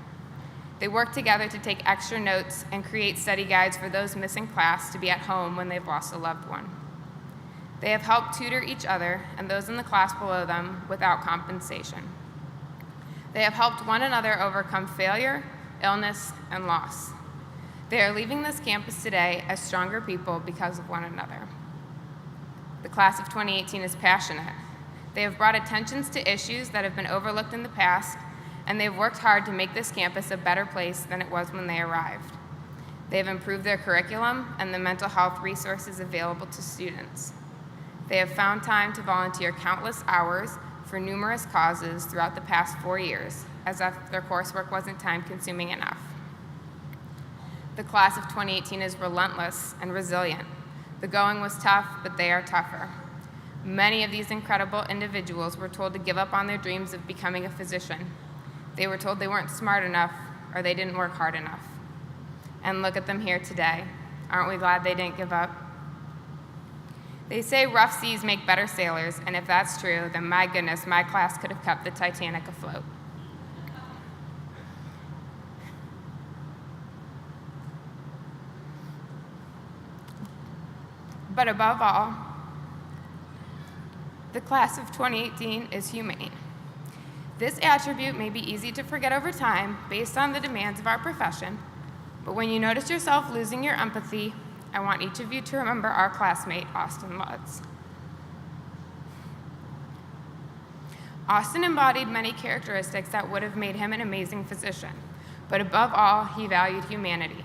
They work together to take extra notes and create study guides for those missing class to be at home when they've lost a loved one. They have helped tutor each other and those in the class below them without compensation. They have helped one another overcome failure, illness, and loss. They are leaving this campus today as stronger people because of one another. The class of 2018 is passionate. They have brought attentions to issues that have been overlooked in the past, and they've worked hard to make this campus a better place than it was when they arrived. They have improved their curriculum and the mental health resources available to students. They have found time to volunteer countless hours for numerous causes throughout the past 4 years, as if their coursework wasn't time-consuming enough. The class of 2018 is relentless and resilient. The going was tough, but they are tougher. Many of these incredible individuals were told to give up on their dreams of becoming a physician. They were told they weren't smart enough or they didn't work hard enough. And look at them here today. Aren't we glad they didn't give up? They say rough seas make better sailors, and if that's true, then my goodness, my class could have kept the Titanic afloat. But above all, the class of 2018 is humane. This attribute may be easy to forget over time based on the demands of our profession, but when you notice yourself losing your empathy, I want each of you to remember our classmate, Austin Lutz. Austin embodied many characteristics that would have made him an amazing physician, but above all, he valued humanity.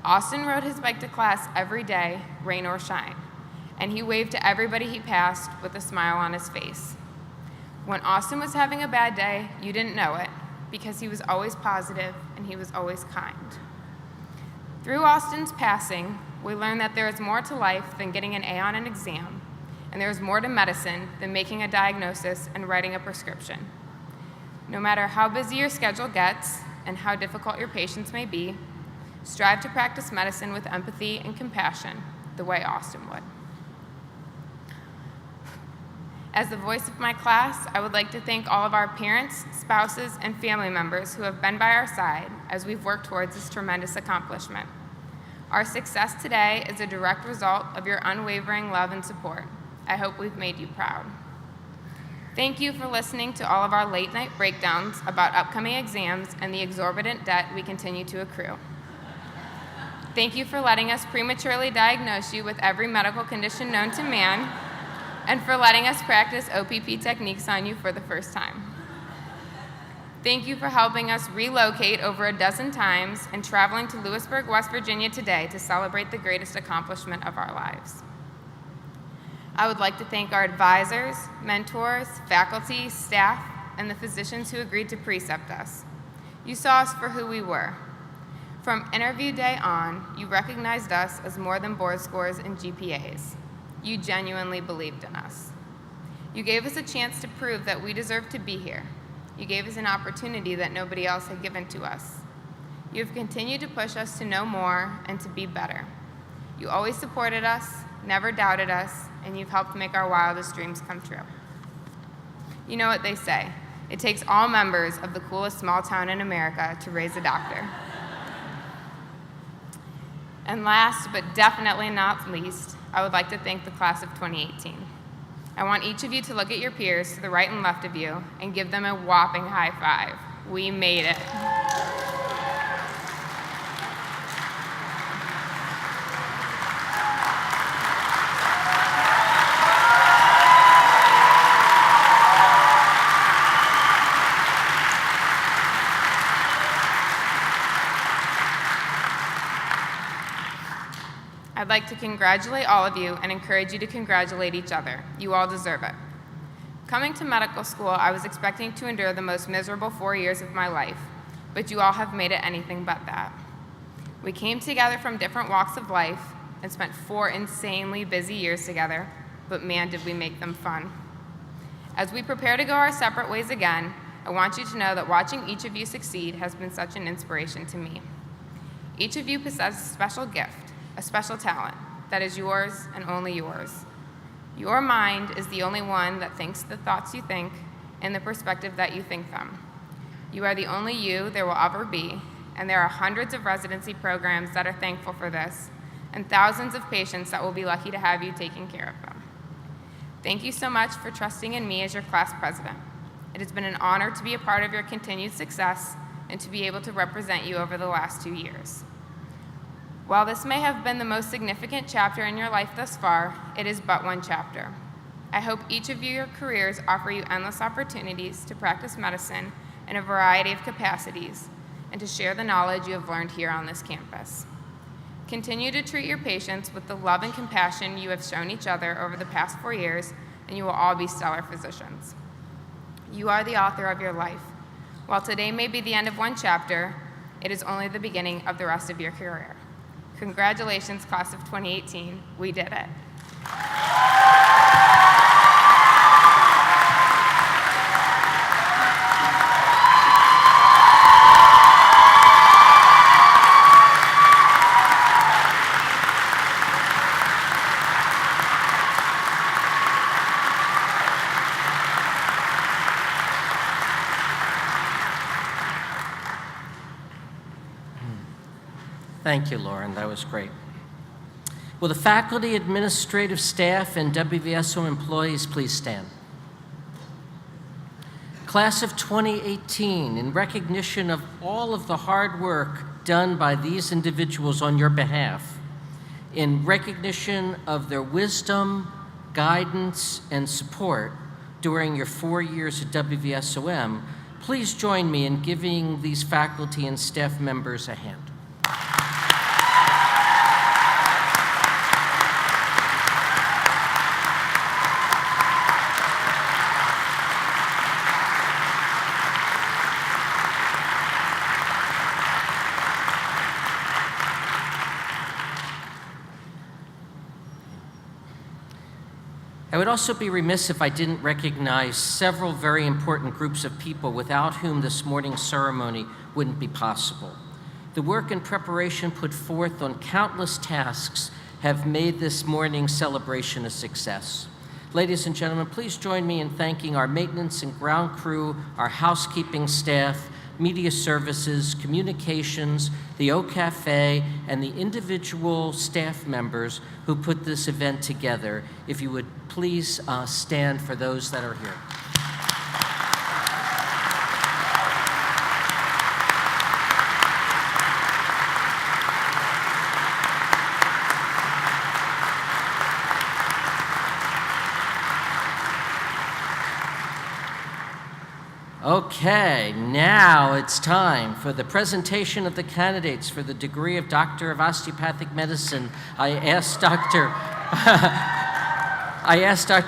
Austin rode his bike to class every day, rain or shine, and he waved to everybody he passed with a smile on his face. When Austin was having a bad day, you didn't know it, because he was always positive and he was always kind. Through Austin's passing, we learned that there is more to life than getting an A on an exam, and there is more to medicine than making a diagnosis and writing a prescription. No matter how busy your schedule gets and how difficult your patients may be, strive to practice medicine with empathy and compassion, the way Austin would. As the voice of my class, I would like to thank all of our parents, spouses, and family members who have been by our side as we've worked towards this tremendous accomplishment. Our success today is a direct result of your unwavering love and support. I hope we've made you proud. Thank you for listening to all of our late-night breakdowns about upcoming exams and the exorbitant debt we continue to accrue. Thank you for letting us prematurely diagnose you with every medical condition known to man, and for letting us practice OPP techniques on you for the first time. Thank you for helping us relocate over a dozen times and traveling to Lewisburg, West Virginia today to celebrate the greatest accomplishment of our lives. I would like to thank our advisors, mentors, faculty, staff, and the physicians who agreed to precept us. You saw us for who we were. From interview day on, you recognized us as more than board scores and GPAs. You genuinely believed in us. You gave us a chance to prove that we deserved to be here. You gave us an opportunity that nobody else had given to us. You have continued to push us to know more and to be better. You always supported us, never doubted us, and you've helped make our wildest dreams come true. You know what they say, it takes all members of the coolest small town in America to raise a doctor. And last, but definitely not least, I would like to thank the class of 2018. I want each of you to look at your peers to the right and left of you and give them a whopping high five. We made it. I'd like to congratulate all of you and encourage you to congratulate each other. You all deserve it. Coming to medical school, I was expecting to endure the most miserable 4 years of my life, but you all have made it anything but that. We came together from different walks of life and spent 4 insanely busy years together, but man, did we make them fun. As we prepare to go our separate ways again, I want you to know that watching each of you succeed has been such an inspiration to me. Each of you possesses a special gift, a special talent that is yours and only yours. Your mind is the only one that thinks the thoughts you think in the perspective that you think them. You are the only you there will ever be, and there are hundreds of residency programs that are thankful for this, and thousands of patients that will be lucky to have you taking care of them. Thank you so much for trusting in me as your class president. It has been an honor to be a part of your continued success and to be able to represent you over the last 2 years. While this may have been the most significant chapter in your life thus far, it is but one chapter. I hope each of your careers offer you endless opportunities to practice medicine in a variety of capacities and to share the knowledge you have learned here on this campus. Continue to treat your patients with the love and compassion you have shown each other over the past 4 years, and you will all be stellar physicians. You are the author of your life. While today may be the end of one chapter, it is only the beginning of the rest of your career. Congratulations, class of 2018. We did it. Thank you, Lauren. That was great. Will the faculty, administrative staff, and WVSOM employees please stand? Class of 2018, in recognition of all of the hard work done by these individuals on your behalf, in recognition of their wisdom, guidance, and support during your 4 years at WVSOM, please join me in giving these faculty and staff members a hand. I would also be remiss if I didn't recognize several very important groups of people without whom this morning's ceremony wouldn't be possible. The work and preparation put forth on countless tasks have made this morning's celebration a success. Ladies and gentlemen, please join me in thanking our maintenance and ground crew, our housekeeping staff, media services, communications, the O Cafe, and the individual staff members who put this event together. If you would please stand for those that are here. Okay, now it's time for the presentation of the candidates for the degree of Doctor of Osteopathic Medicine. I asked Dr.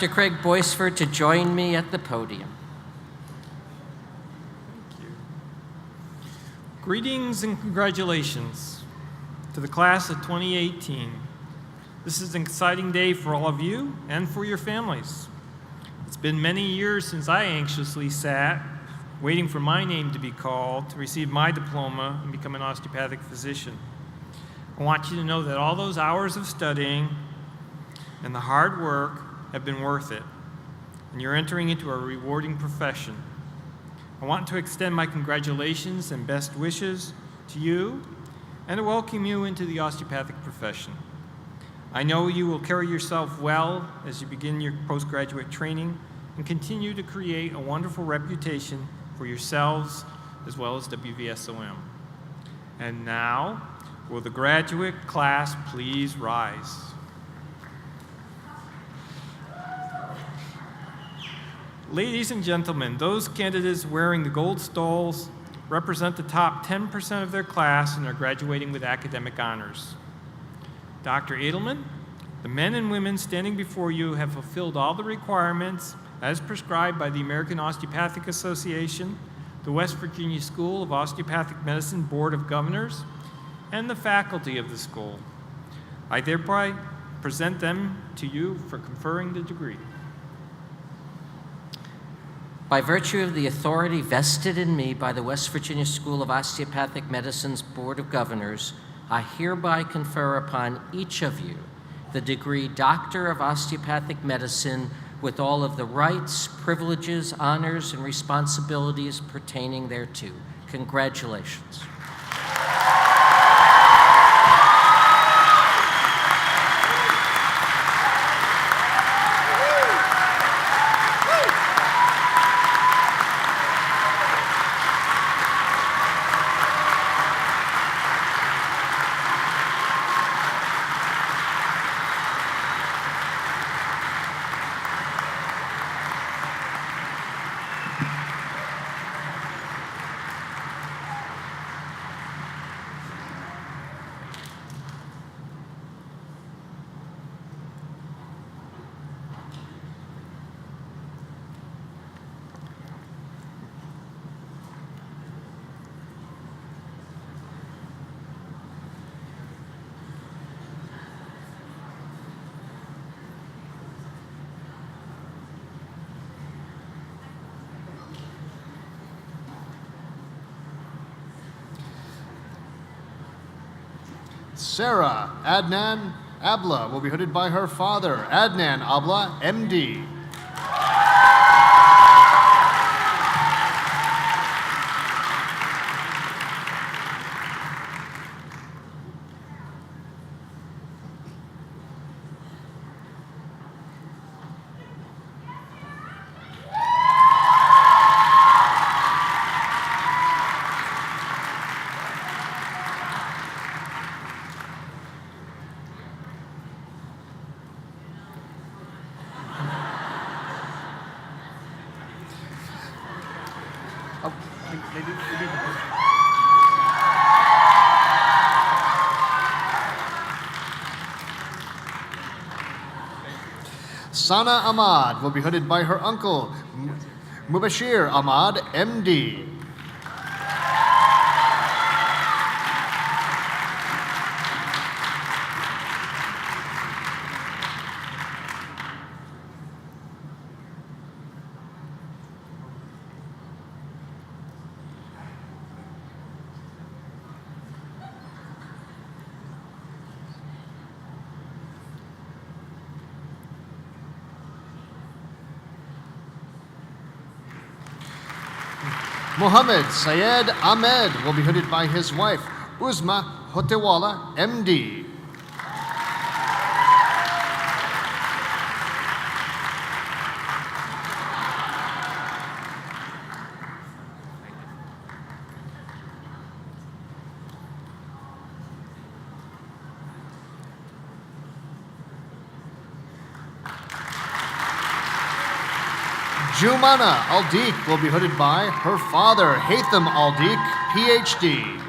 Craig Boisford to join me at the podium. Thank you. Greetings and congratulations to the class of 2018. This is an exciting day for all of you and for your families. It's been many years since I anxiously sat waiting for my name to be called to receive my diploma and become an osteopathic physician. I want you to know that all those hours of studying and the hard work have been worth it, and you're entering into a rewarding profession. I want to extend my congratulations and best wishes to you and to welcome you into the osteopathic profession. I know you will carry yourself well as you begin your postgraduate training and continue to create a wonderful reputation for yourselves as well as WVSOM. And now, will the graduate class please rise? Ladies and gentlemen, those candidates wearing the gold stoles represent the top 10% of their class and are graduating with academic honors. Dr. Edelman, the men and women standing before you have fulfilled all the requirements as prescribed by the American Osteopathic Association, the West Virginia School of Osteopathic Medicine Board of Governors, and the faculty of the school. I thereby present them to you for conferring the degree. By virtue of the authority vested in me by the West Virginia School of Osteopathic Medicine's Board of Governors, I hereby confer upon each of you the degree Doctor of Osteopathic Medicine with all of the rights, privileges, honors, and responsibilities pertaining thereto. Congratulations. Sarah Adnan Abla will be hooded by her father, Adnan Abla, MD. Oh, they do the Sana Ahmad will be hooded by her uncle, Mubashir Ahmad, MD. Mohammed Syed Ahmed will be hooded by his wife, Uzma Hotewala, MD. Jumana Aldik will be hooded by her father, Haitham Aldik, PhD.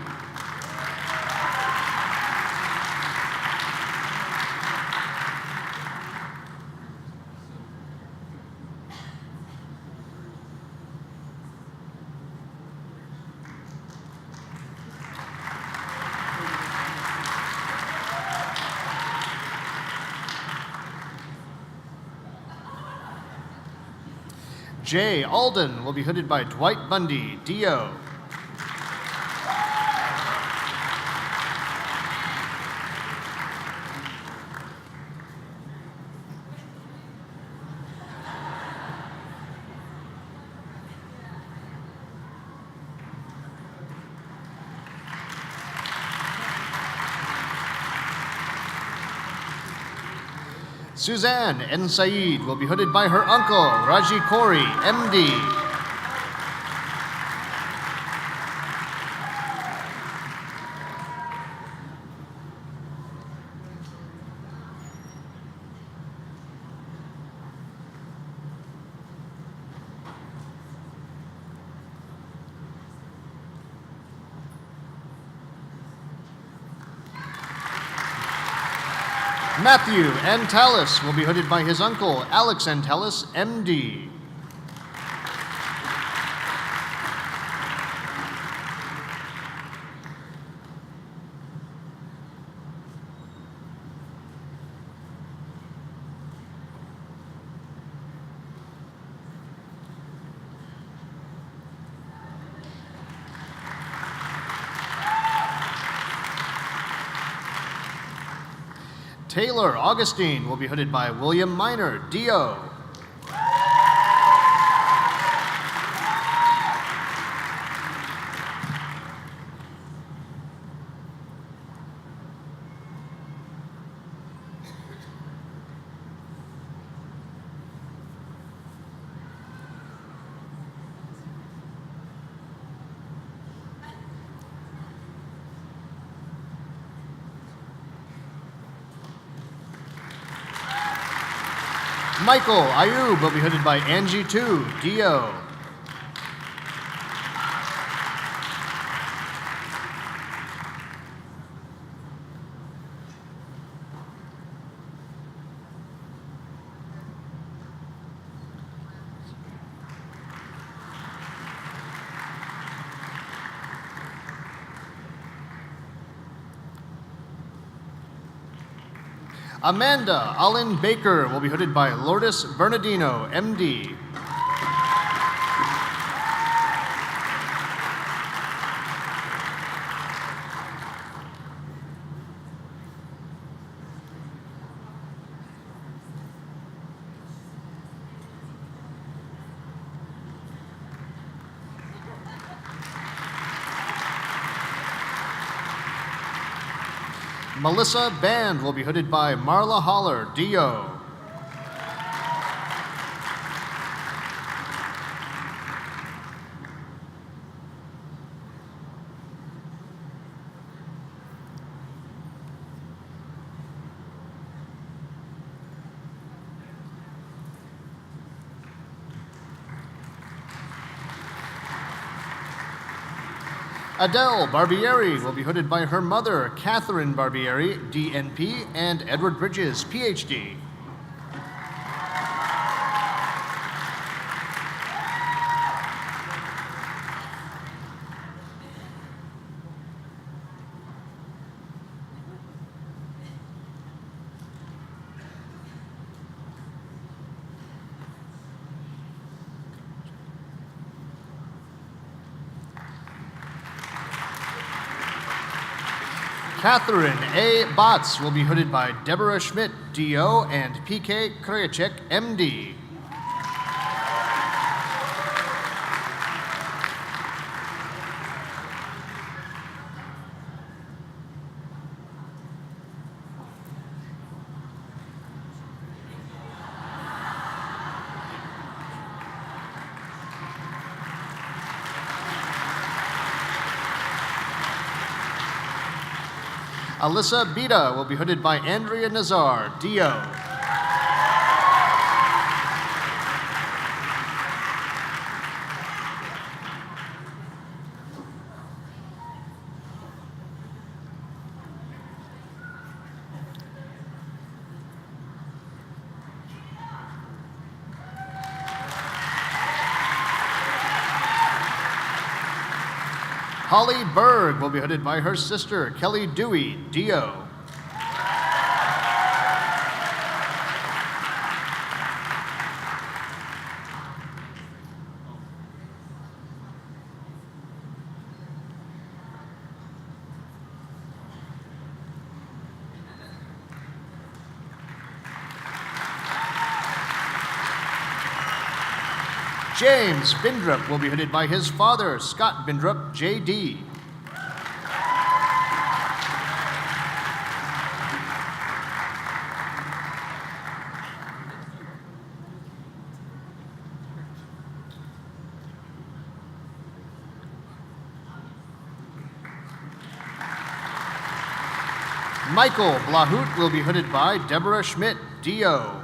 Jay Alden will be hooded by Dwight Bundy, DO. Suzanne N. Saeed will be hooded by her uncle, Raji Kori, MD. Matthew Antalis will be hooded by his uncle, Alex Antalis, MD. Taylor Augustine will be hooded by William Miner, DO. Michael Ayub will be hooded by Angie Tu, DO. Amanda Allen Baker will be hooded by Lourdes Bernardino, MD. Melissa Band will be hooded by Marla Holler, DO. Adele Barbieri will be hooded by her mother, Catherine Barbieri, DNP, and Edward Bridges, PhD. Catherine A. Botts will be hooded by Deborah Schmidt, DO, and PK Krajicek, MD. Alyssa Bida will be hooded by Andrea Nazar, DO. Holly Berg will be hooded by her sister, Kelly Dewey, DO. James Bindrup will be hooded by his father, Scott Bindrup, JD. Michael Blahut will be hooded by Deborah Schmidt, DO.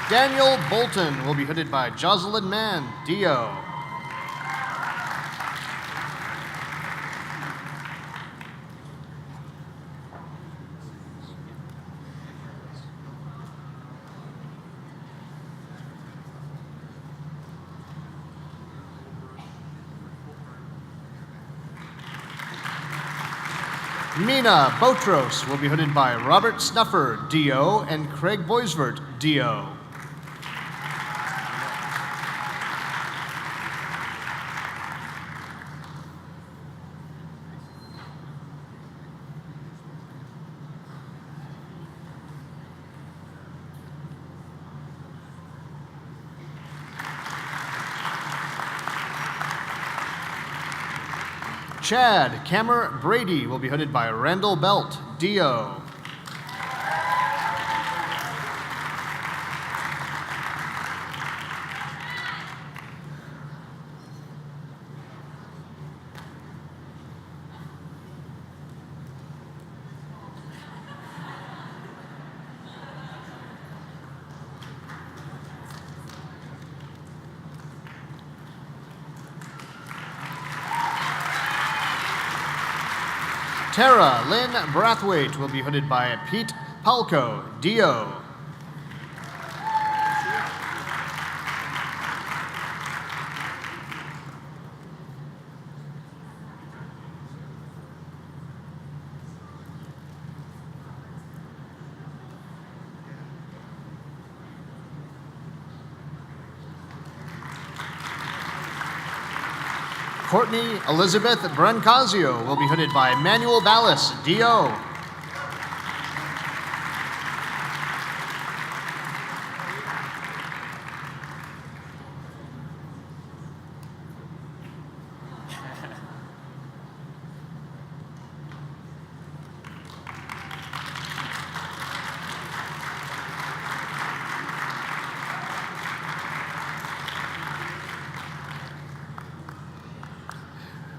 Daniel Bolton will be hooded by Jocelyn Mann, DO. Mina Botros will be hooded by Robert Snuffer, DO, and Craig Boisvert, DO. Chad Camer Brady will be hooded by Randall Belt, DO. Tara Lynn Brathwaite will be hooded by Pete Palco, DO. Courtney Elizabeth Brancazio will be hooded by Manuel Ballas, DO.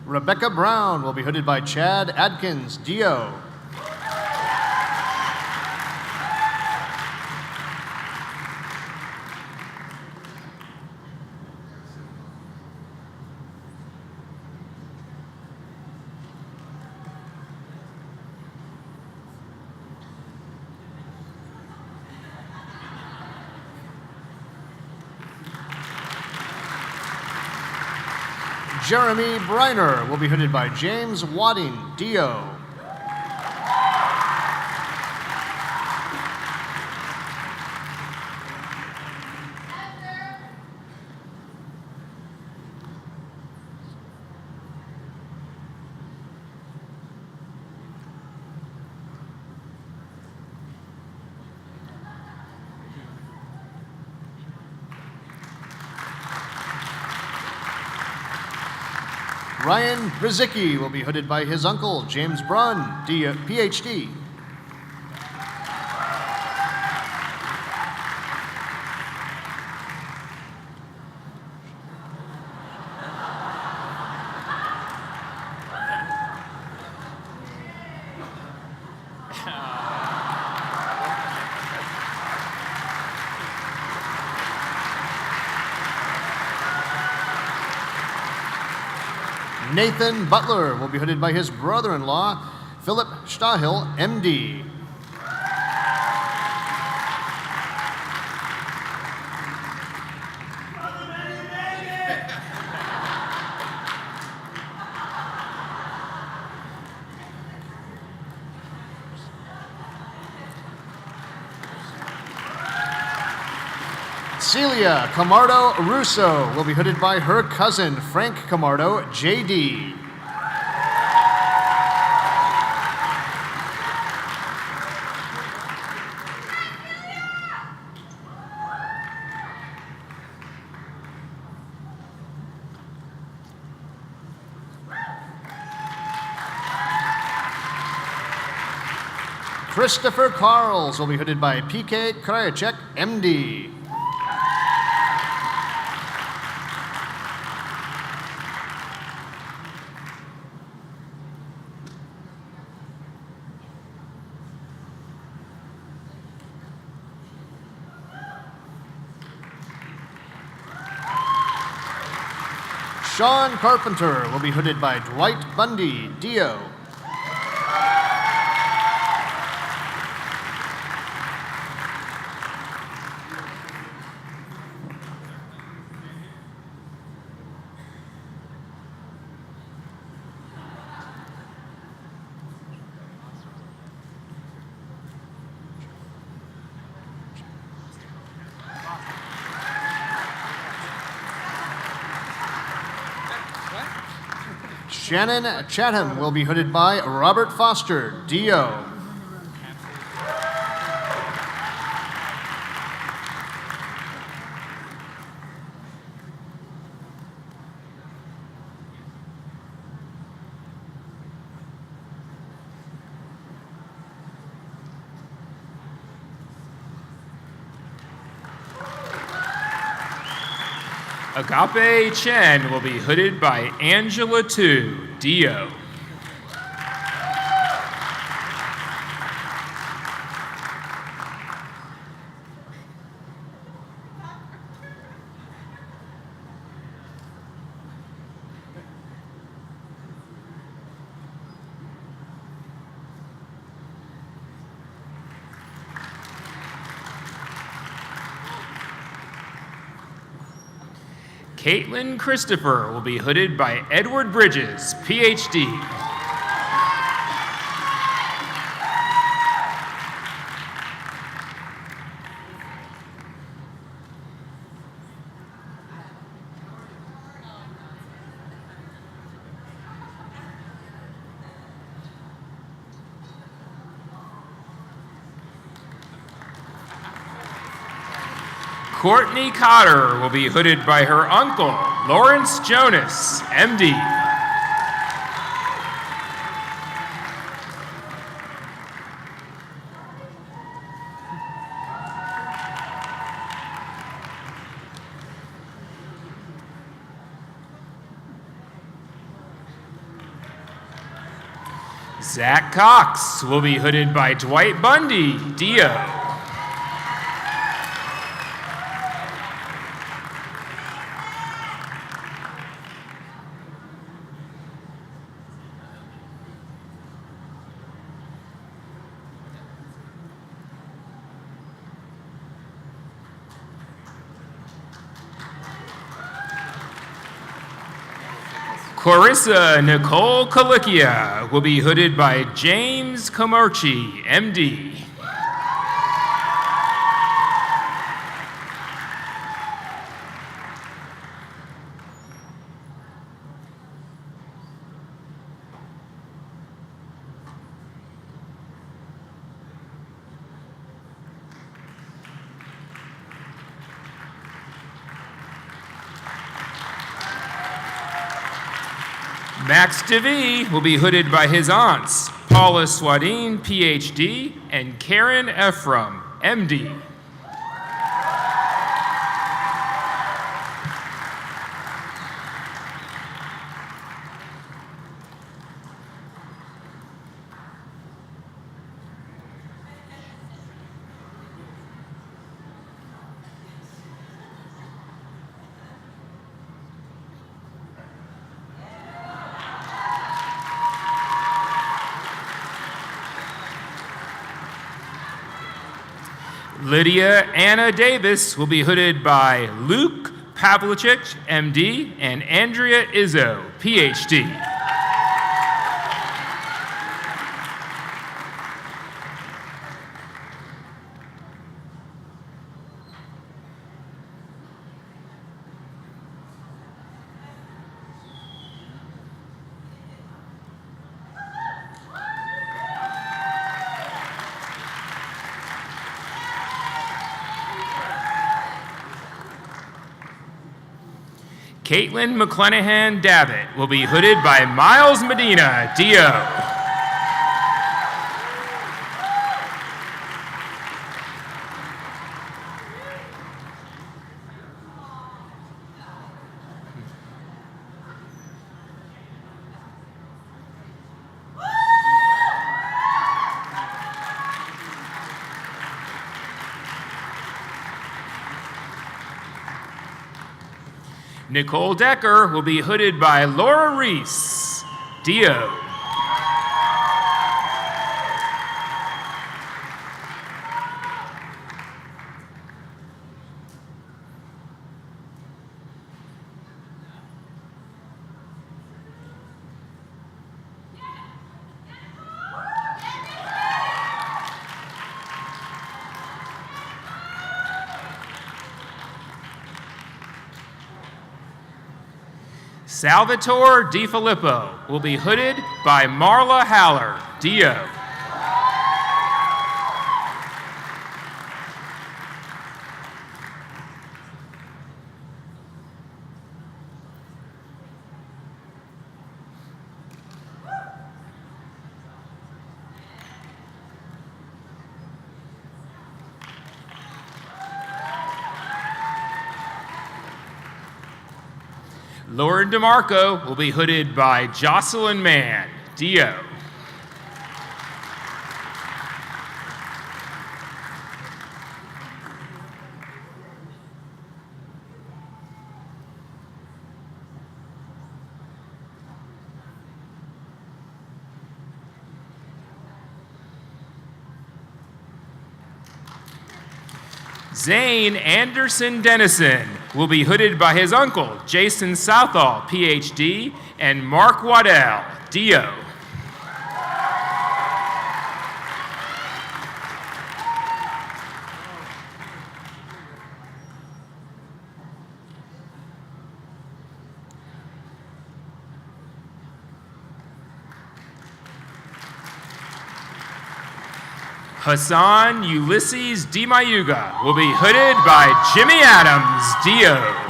Rebecca Brown will be hooded by Chad Adkins, DO. Jeremy Briner will be hooded by James Wadding, DO. Ryan Brzezicki will be hooded by his uncle, James Brunn, PhD. Nathan Butler will be hooded by his brother-in-law, Philip Stahill, MD. Celia Camardo Russo will be hooded by her cousin, Frank Camardo, JD. Christopher Carls will be hooded by PK Krajicek, MD. Sean Carpenter will be hooded by Dwight Bundy, DO. Shannon Chatham will be hooded by Robert Foster, DO. Agape Chen will be hooded by Angela Tu, DO. Caitlin Christopher will be hooded by Edward Bridges, PhD. Courtney Cotter will be hooded by her uncle, Lawrence Jonas, MD. Zach Cox will be hooded by Dwight Bundy, Dio. Clarissa Nicole Kalikia will be hooded by James Comarchi, MD. Max DeVee will be hooded by his aunts, Paula Swadine, PhD, and Karen Ephraim, MD. Lydia Anna Davis will be hooded by Luke Pavlicek, MD, and Andrea Izzo, PhD. Caitlin McClenahan Davitt will be hooded by Miles Medina, Dio. Nicole Decker will be hooded by Laura Reese, Dio. Salvatore DiFilippo will be hooded by Marla Haller, Dio. Lauren DeMarco will be hooded by Jocelyn Mann, Dio. Zane Anderson Dennison will be hooded by his uncle, Jason Southall, PhD, and Mark Waddell, Dio. Hassan Ulysses Dimayuga will be hooded by Jimmy Adams, Dio.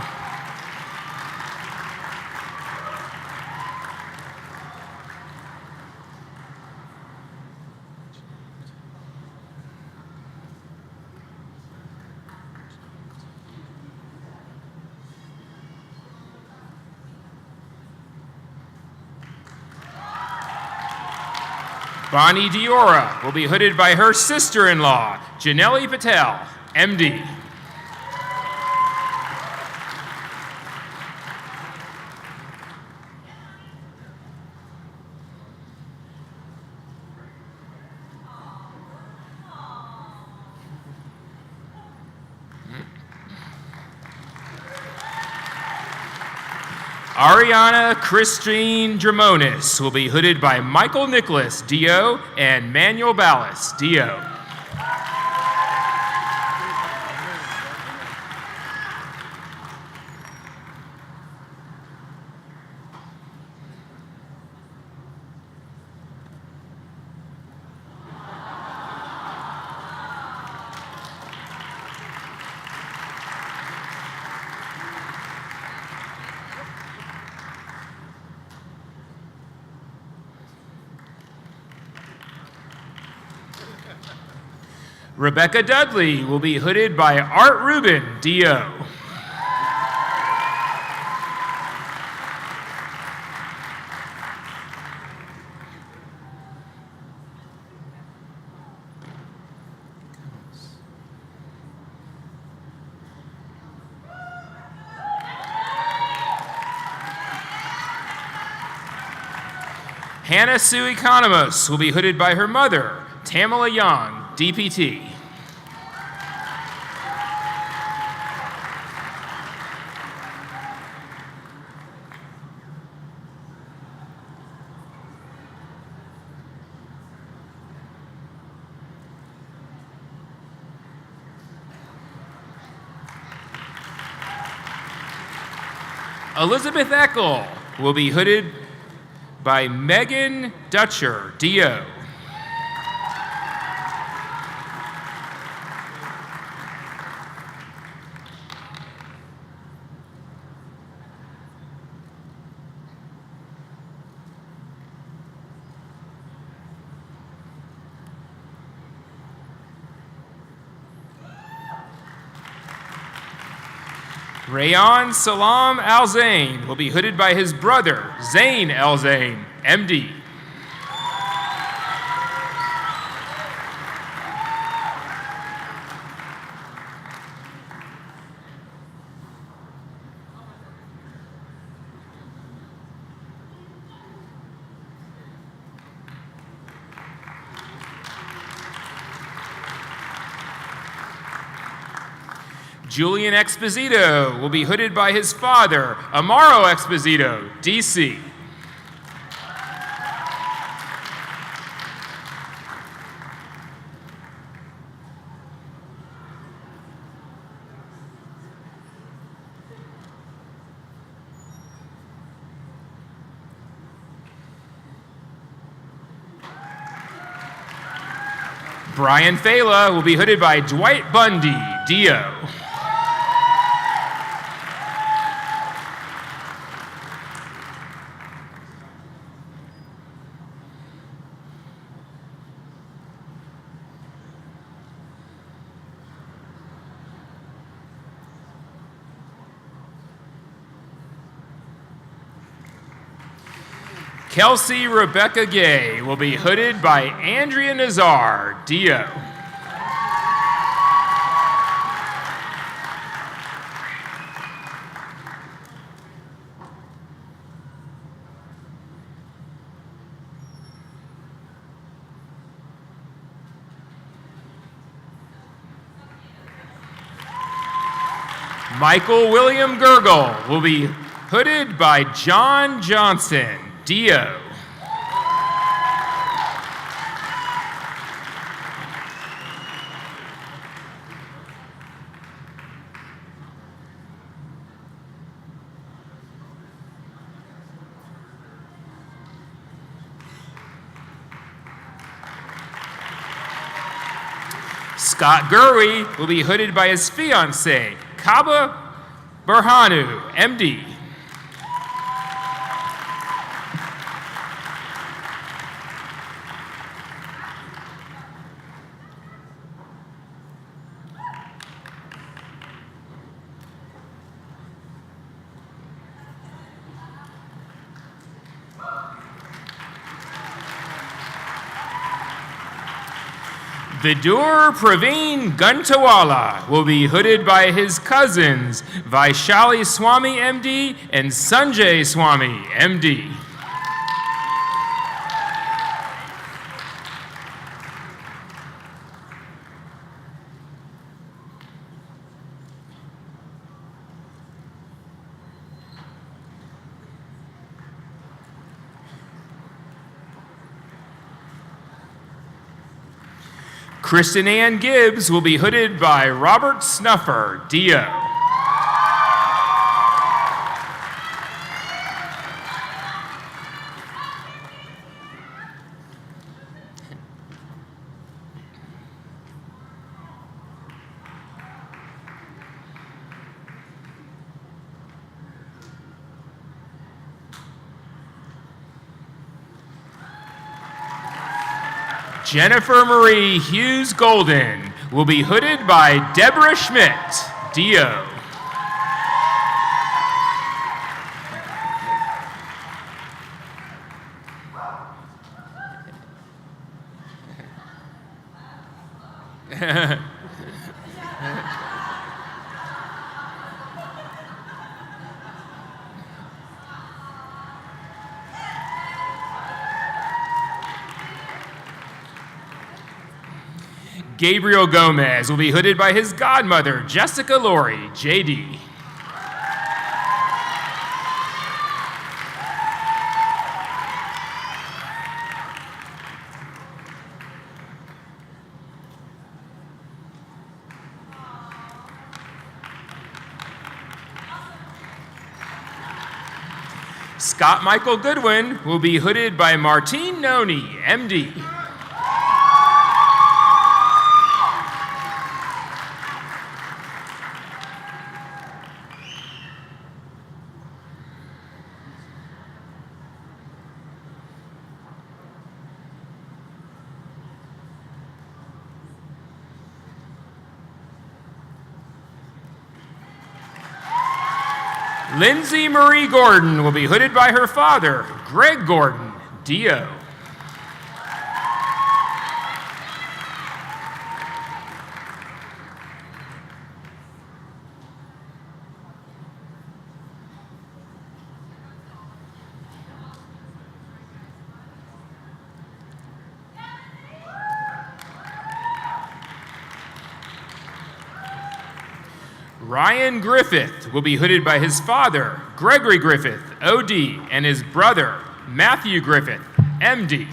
Bonnie Diora will be hooded by her sister-in-law, Janelle Patel, MD. Ariana Christine Dramonis will be hooded by Michael Nicholas, DO, and Manuel Ballas, DO. Rebecca Dudley will be hooded by Art Rubin, DO. Hannah Sue Economos will be hooded by her mother, Tamala Young, DPT. Elizabeth Eckel will be hooded by Megan Dutcher, DO. Rayon Salam Al-Zain will be hooded by his brother, Zain Al-Zain, MD. Julian Exposito will be hooded by his father, Amaro Exposito, DC. Brian Fela will be hooded by Dwight Bundy, DO. Kelsey Rebecca Gay will be hooded by Andrea Nazar, DO. Michael William Gurgle will be hooded by John Johnson, DO. Scott Gurley will be hooded by his fiancée, Kaba Burhanu, MD. Vidur Praveen Guntawala will be hooded by his cousins, Vaishali Swami, MD, and Sanjay Swami, MD. Kristen Ann Gibbs will be hooded by Robert Snuffer, DO. Jennifer Marie Hughes Golden will be hooded by Deborah Schmidt, DO. Gabriel Gomez will be hooded by his godmother, Jessica Laurie, JD. Scott Michael Goodwin will be hooded by Martine Noni, MD. Lindsay Marie Gordon will be hooded by her father, Greg Gordon, DO. Ryan Griffith will be hooded by his father, Gregory Griffith, OD, and his brother, Matthew Griffith, MD.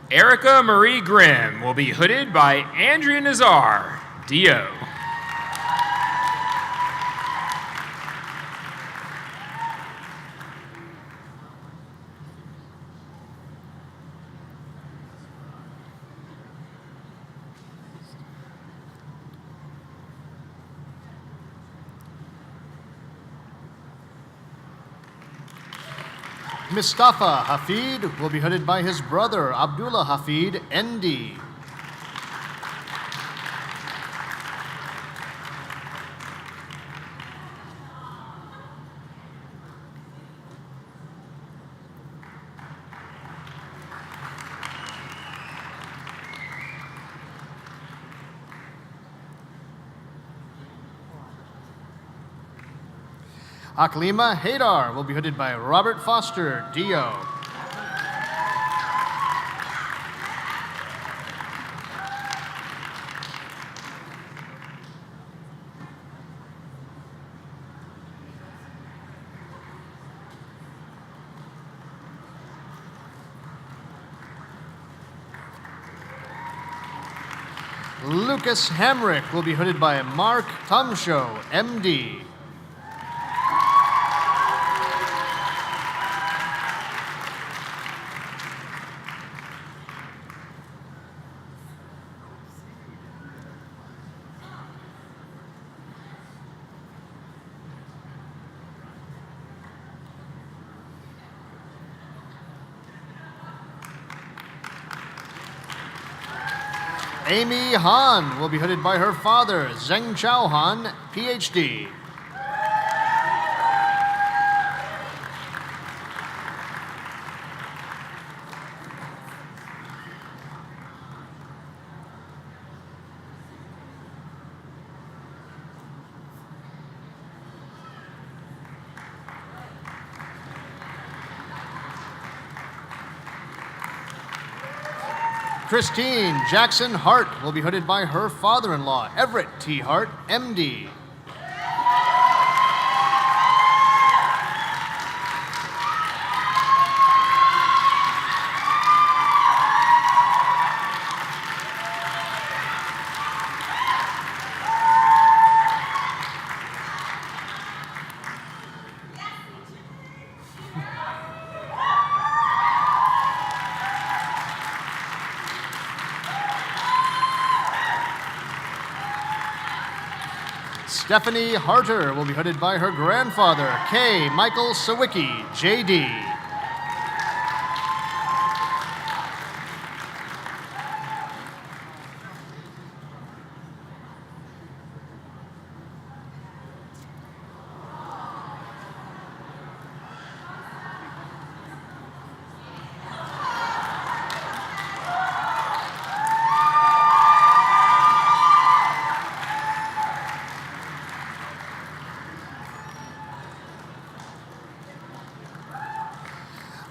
Erica Marie Grimm will be hooded by Andrea Nazar, DO. Mustafa Hafid will be hooded by his brother, Abdullah Hafid, ND. Aklima Haydar will be hooded by Robert Foster, DO. Lucas Hamrick will be hooded by Mark Tumshow, MD. Amy Han will be hooded by her father, Zheng Chao Han, PhD. Christine Jackson Hart will be hooded by her father-in-law, Everett T. Hart, MD. Stephanie Harter will be hooded by her grandfather, K. Michael Sawicki, JD.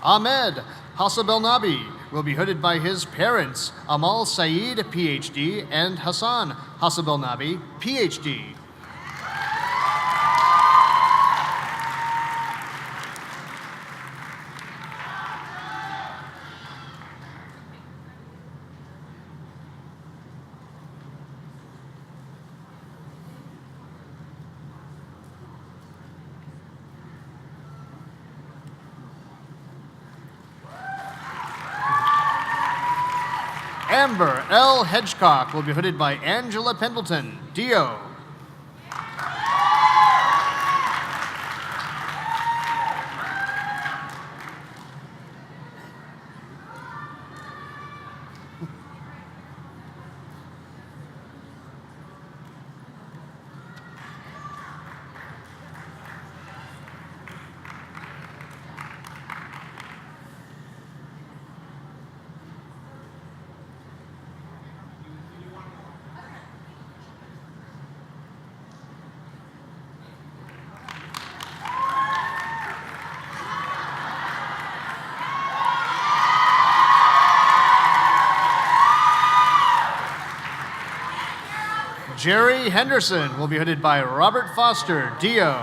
Ahmed Hasabelnabi will be hooded by his parents, Amal Saeed, PhD, and Hassan Hasabelnabi, PhD. Amber L. Hedgecock will be hooded by Angela Pendleton, DO. Jerry Henderson will be hooded by Robert Foster, DO.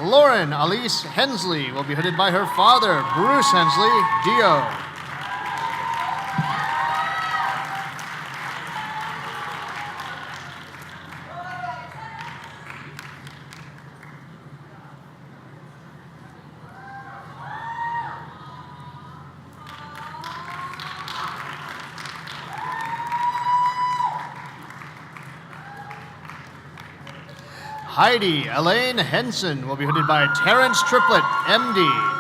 Lauren Elise Hensley will be hooded by her father, Bruce Hensley, DO. Heidi Elaine Henson will be hooded by Terrence Triplett, MD.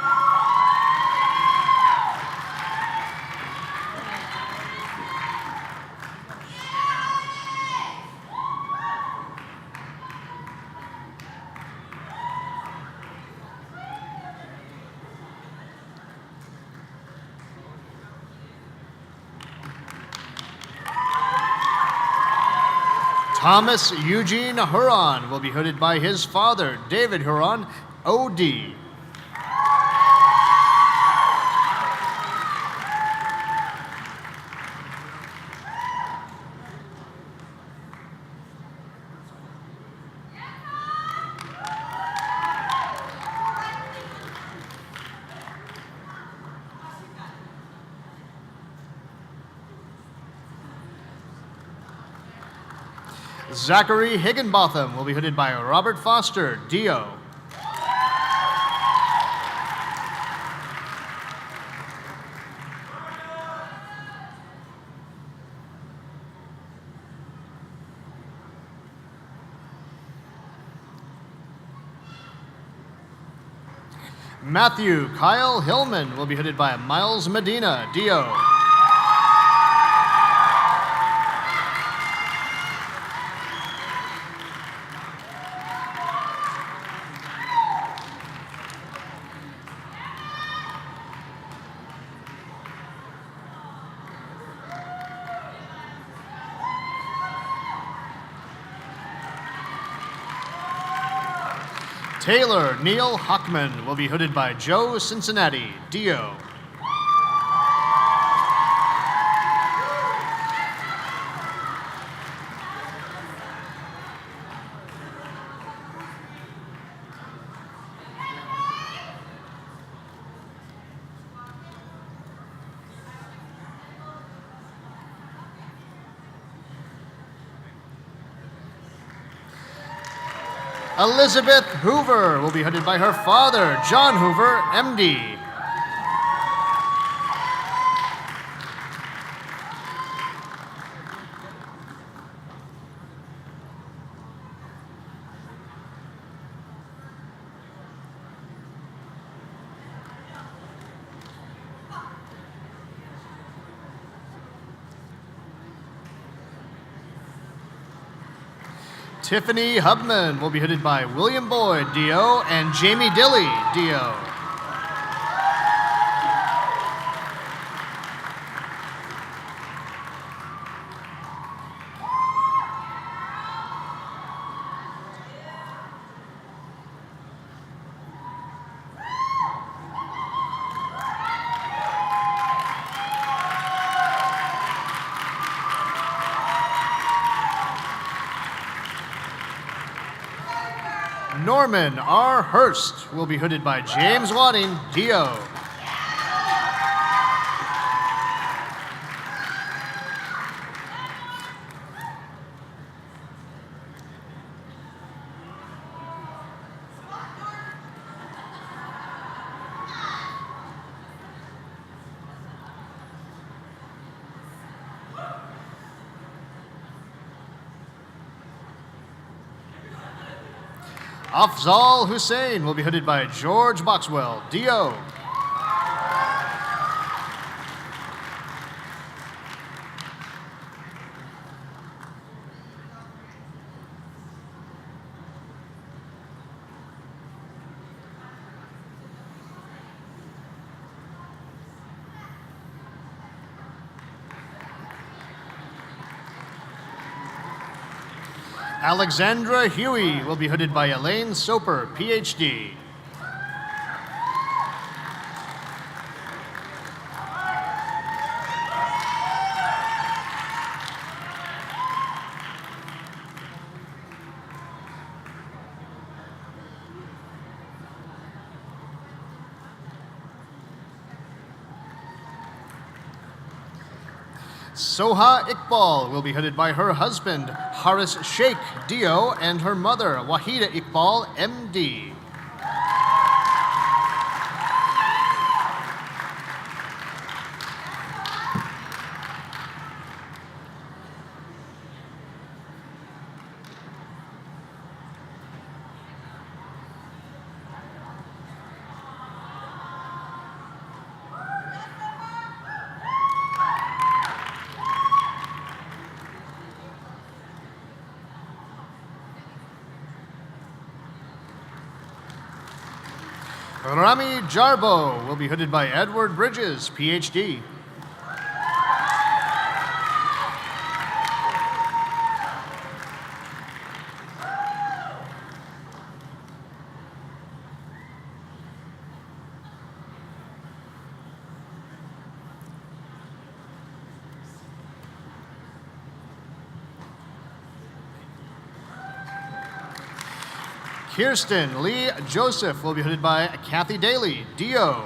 Thomas Eugene Huron will be hooded by his father, David Huron, OD. Zachary Higginbotham will be hooded by Robert Foster, DO. Matthew Kyle Hillman will be hooded by Miles Medina, DO. Taylor Neil Hockman will be hooded by Joe Cincinnati, DO. Elizabeth Hoover will be hooded by her father, John Hoover, MD. Tiffany Hubman will be hooded by William Boyd, DO, and Jamie Dilly, DO. Norman R. Hurst will be hooded by James Wadding, DO. Afzal Hussein will be hooded by George Boxwell, DO. Alexandra Huey will be hooded by Elaine Soper, PhD. Soha Iqbal will be hooded by her husband, Haris Sheikh, DO, and her mother, Wahida Iqbal, MD. Rami Jarbo will be hooded by Edward Bridges, PhD. Kirsten Lee Joseph will be hooded by Kathy Daly, DO.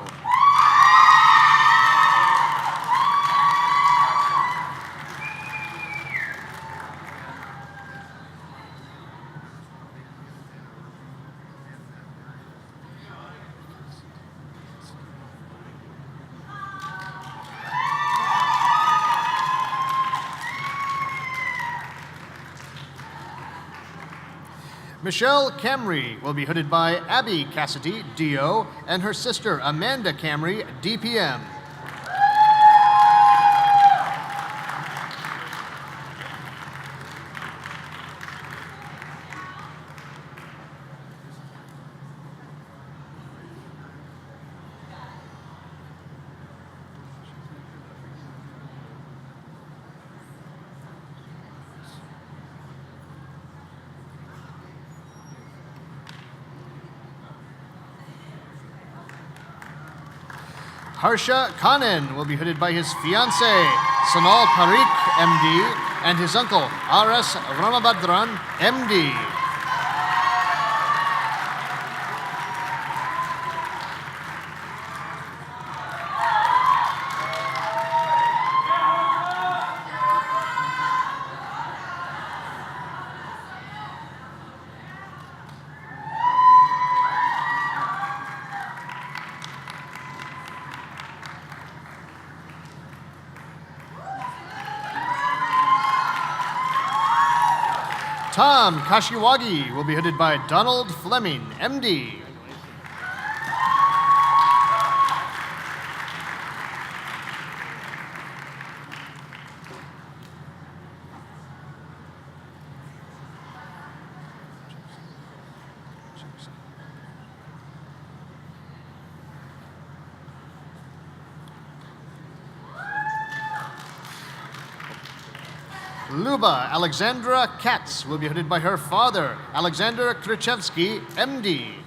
Michelle Camry will be hooded by Abby Cassidy, DO, and her sister Amanda Camry, DPM. Harsha Khannan will be hooded by his fiancée, Sonal Parikh, MD, and his uncle, R.S. Ramabhadran, MD. Tom Kashiwagi will be hooded by Donald Fleming, MD. Luba Alexandra Katz will be hooded by her father, Alexander Krichevsky, MD.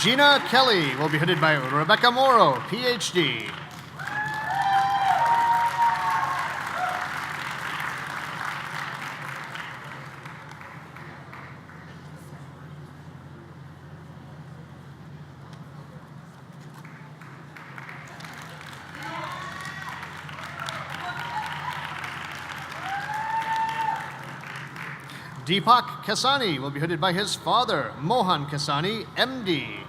Gina Kelly will be hooded by Rebecca Morrow, PhD. Deepak Kasani will be hooded by his father, Mohan Kasani, MD.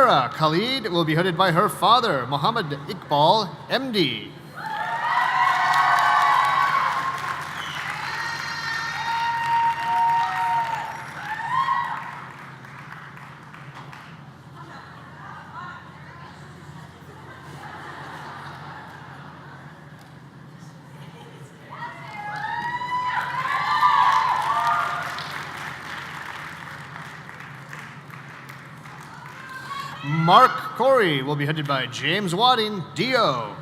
Farah Khalid will be hooded by her father, Muhammad Iqbal, MD. Mark Corey will be headed by James Wadding, DO.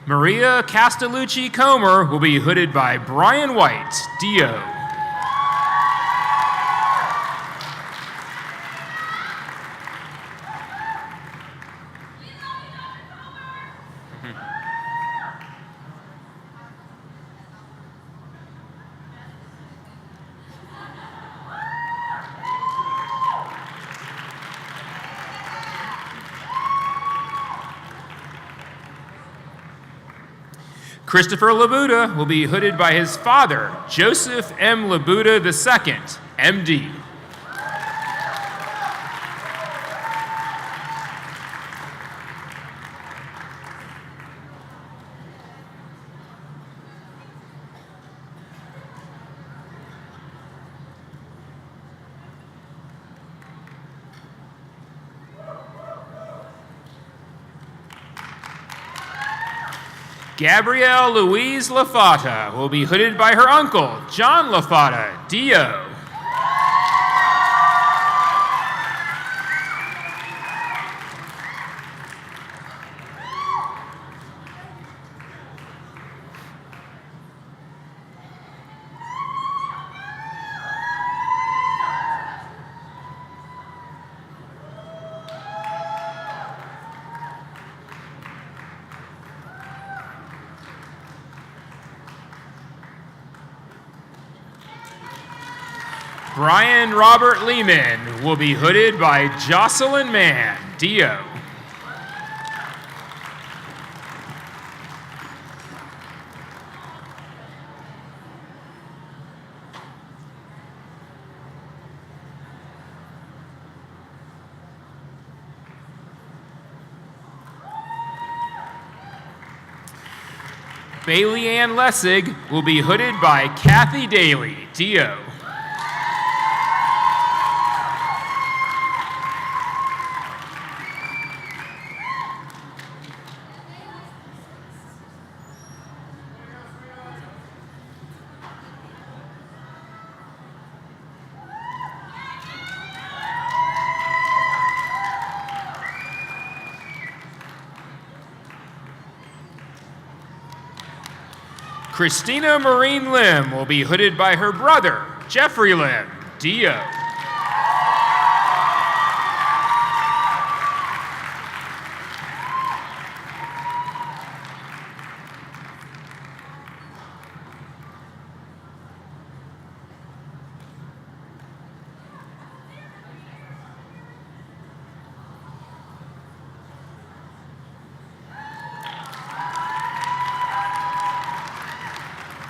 Maria Castellucci Comer will be hooded by Brian White, DO. Christopher Labuda will be hooded by his father, Joseph M. Labuda II, MD. Gabrielle Louise LaFata will be hooded by her uncle, John LaFata, Dio. Brian Robert Lehman will be hooded by Jocelyn Mann, Dio. Bailey Ann Lessig will be hooded by Kathy Daly, Dio. Christina Maureen Lim will be hooded by her brother, Jeffrey Lim, Dio.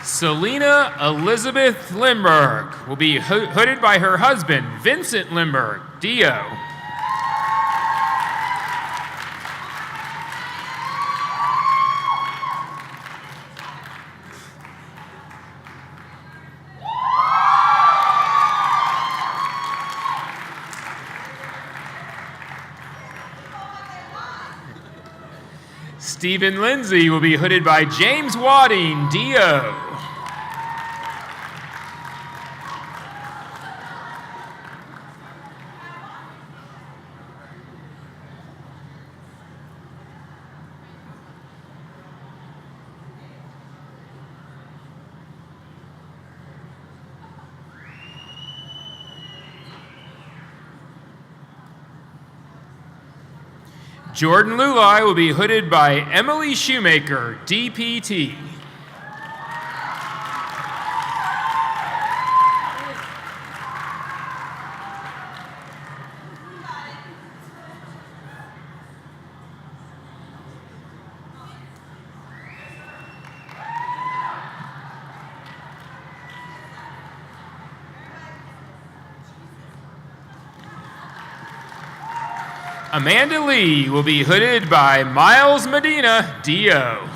Selena Elizabeth Limburg will be hooded by her husband, Vincent Limburg, Dio. Stephen Lindsay will be hooded by James Wadding, Dio. Jordan Lulai will be hooded by Emily Shoemaker, DPT. Amanda Lee will be hooded by Miles Medina, Dio.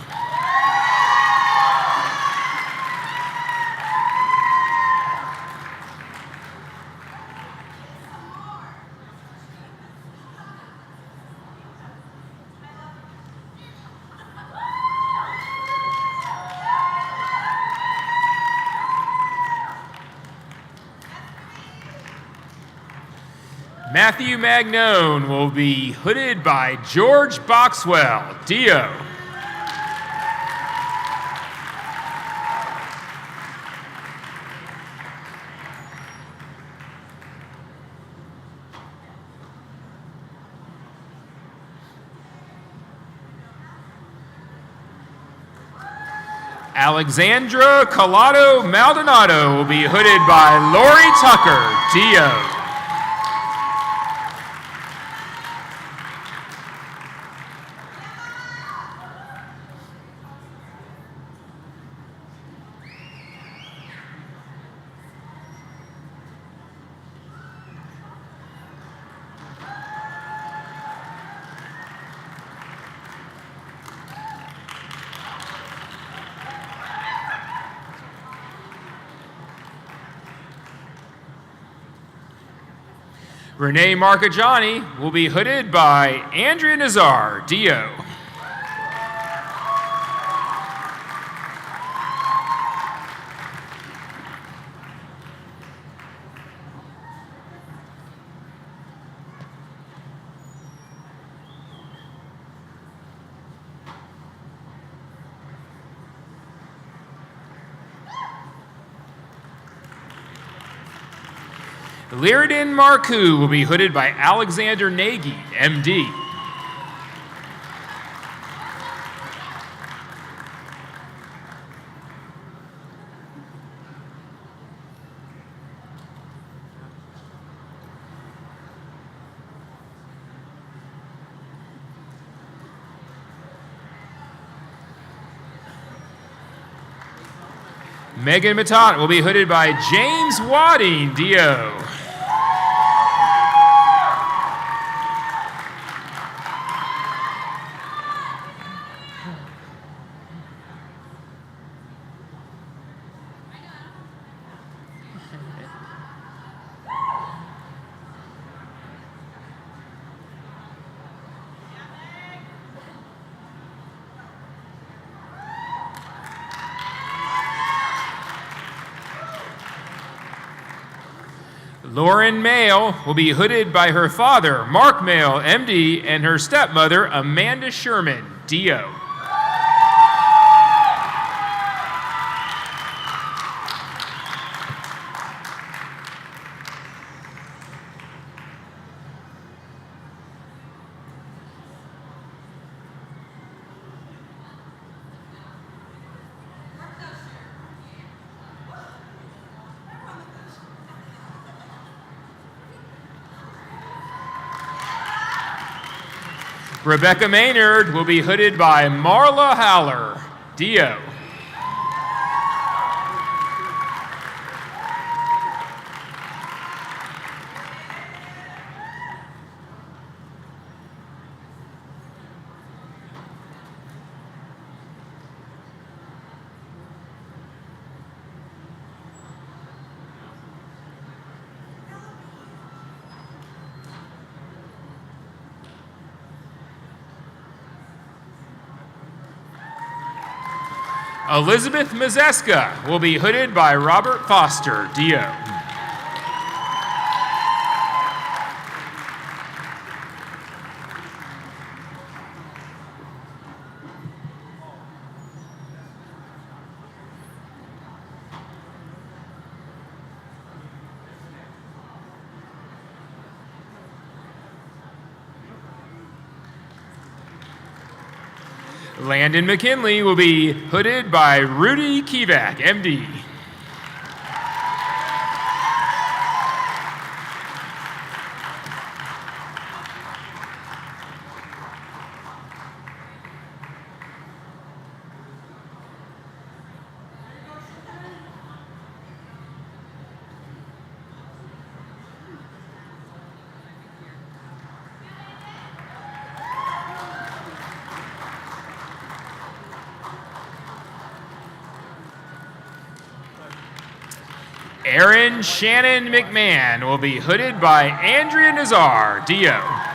Matthew Magnone will be hooded by George Boxwell, Dio. Alexandra Collado Maldonado will be hooded by Lori Tucker, Dio. Renee Marcagiani will be hooded by Andrea Nazar, Dio. Liridin Marcoux will be hooded by Alexander Nagy, MD. Megan Matot will be hooded by James Wadding, DO. Lauren Mayle will be hooded by her father, Mark Mayle, MD, and her stepmother, Amanda Sherman, DO. Rebecca Maynard will be hooded by Marla Haller, DO. Elizabeth Mazeska will be hooded by Robert Foster, DO. Landon McKinley will be hooded by Rudy Kivak, MD. Erin Shannon McMahon will be hooded by Andrea Nazar, DO.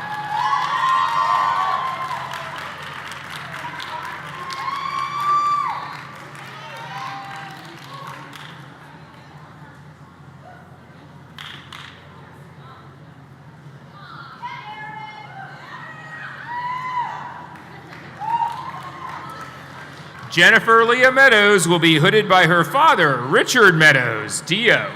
Jennifer Leah Meadows will be hooded by her father, Richard Meadows, DO.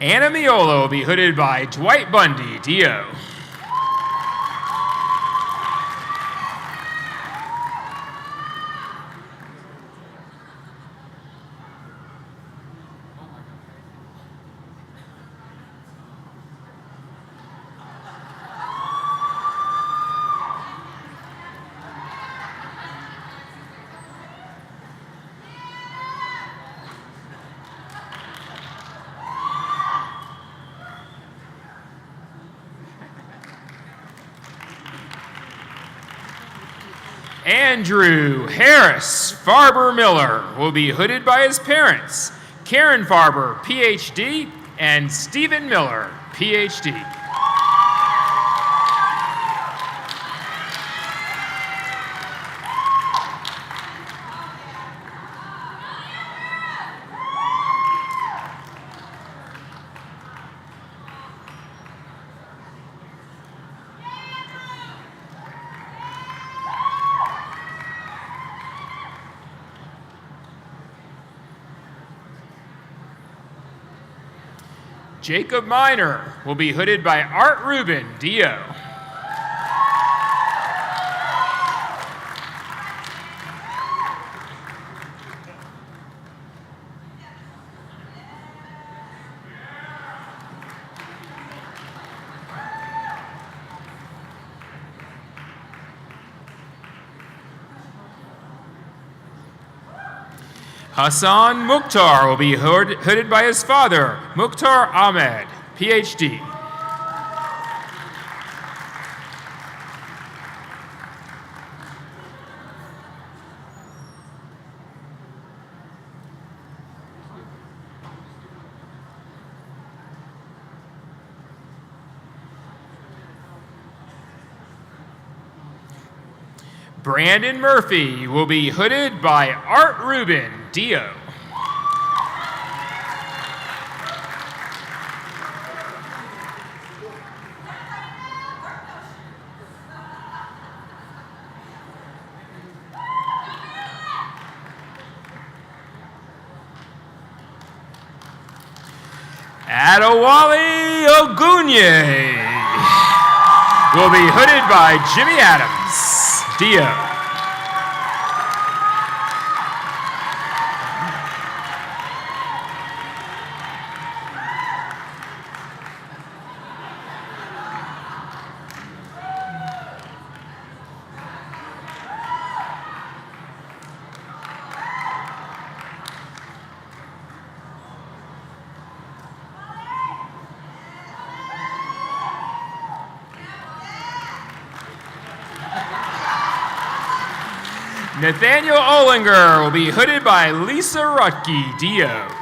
Anna Miola will be hooded by Dwight Bundy, DO. Andrew Harris Farber Miller will be hooded by his parents, Karen Farber, PhD, and Stephen Miller, PhD. Jacob Minor will be hooded by Art Rubin, DO. Hassan Mukhtar will be hooded by his father, Mukhtar Ahmed, PhD. Brandon Murphy will be hooded by Art Rubin, DO. Adewale Ogunye will be hooded by Jimmy Adams, DO. Nathaniel Olinger will be hooded by Lisa Rutke, DO.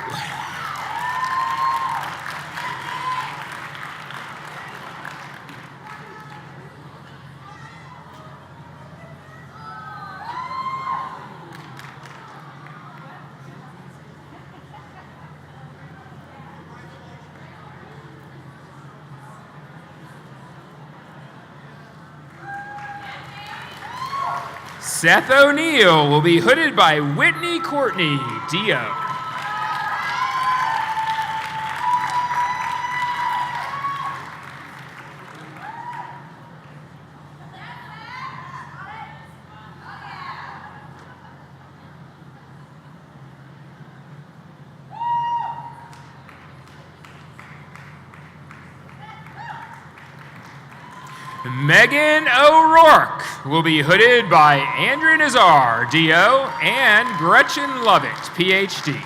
Seth O'Neill will be hooded by Whitney Courtney, DO. Megan O'Rourke will be hooded by Andrew Nazar, DO, and Gretchen Lovett, PhD.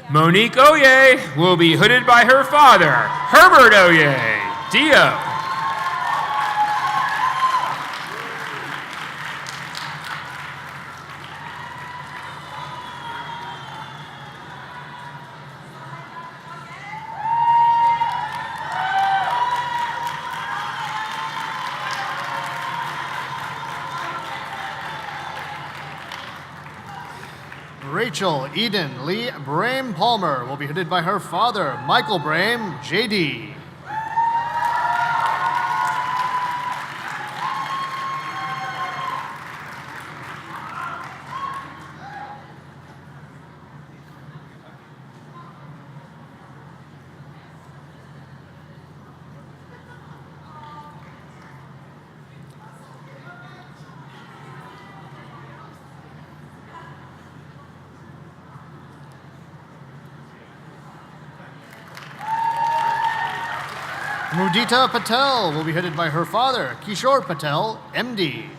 Monique Oye will be hooded by her father, Herbert Oye, DO. Rachel Eden Lee Brame Palmer will be hooded by her father, Michael Brame, JD. Mudita Patel will be headed by her father, Kishore Patel, MD.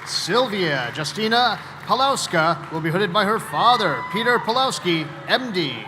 Sylvia Justina Palowska will be hooded by her father, Peter Palowski, MD.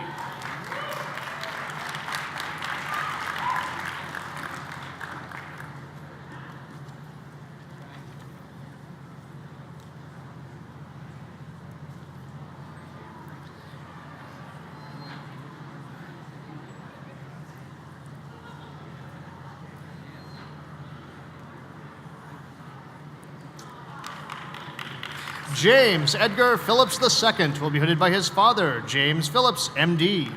James Edgar Phillips II will be hooded by his father, James Phillips, MD.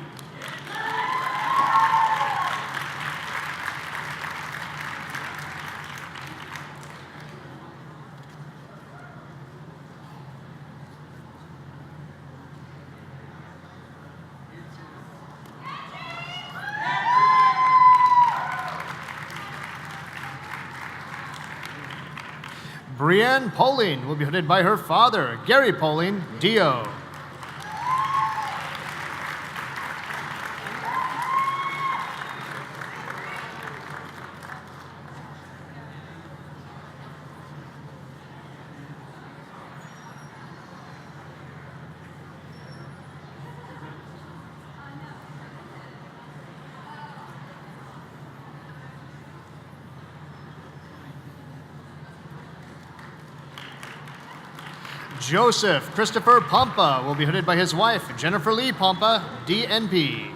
Brianne Poling will be hooded by her father, Gary Poling, DO. Joseph Christopher Pompa will be hooded by his wife, Jennifer Lee Pompa, DNP.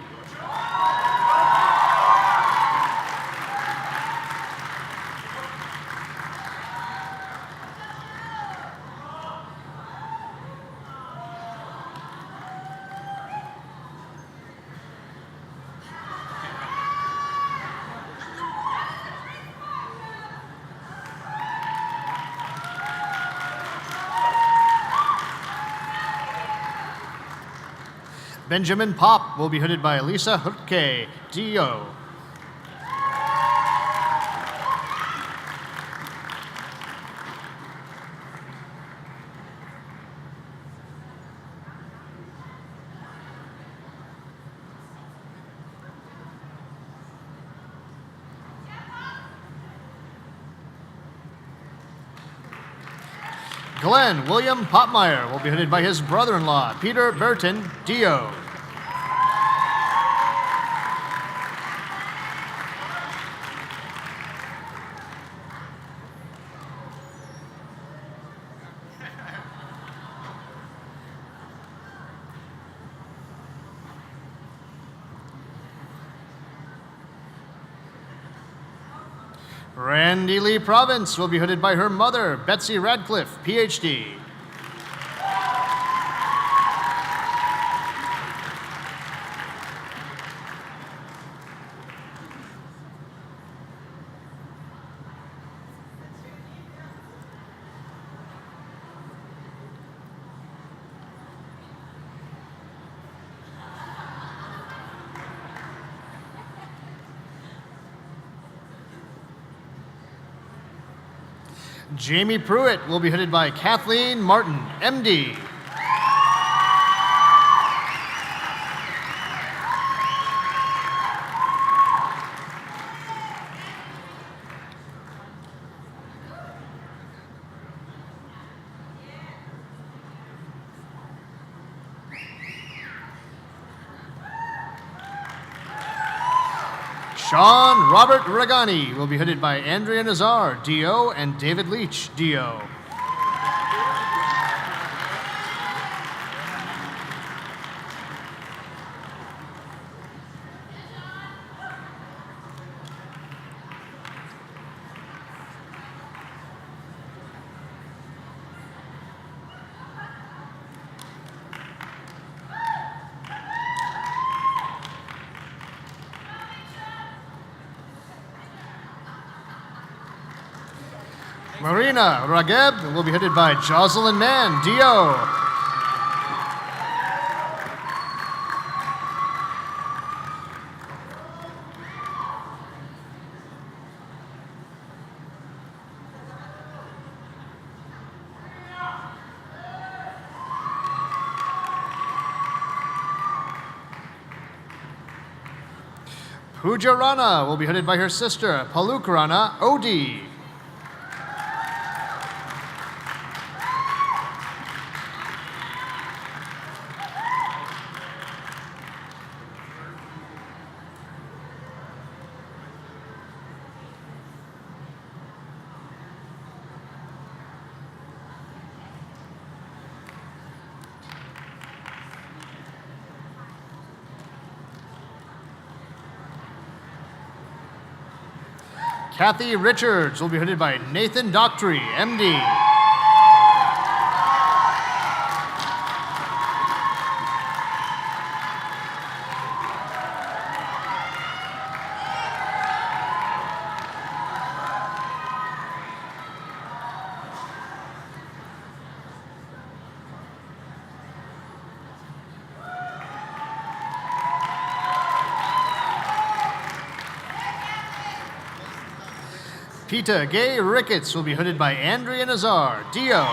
Benjamin Pop will be hooded by Lisa Hutke, DO. Glenn William Popmeyer will be hooded by his brother-in-law, Peter Burton, DO. Randy Lee Province will be hooded by her mother, Betsy Radcliffe, PhD. Jamie Pruitt will be hooded by Kathleen Martin, MD. Sean Robert Regani will be hooded by Andrea Nazar, DO, and David Leach, DO. Marina Rageb will be headed by Jocelyn Mann, DO. Pooja Rana will be headed by her sister, Paluk Rana, OD. Kathy Richards will be hooded by Nathan Doctry, MD. Pita Gay Ricketts will be hooded by Andrea Nazar, Dio.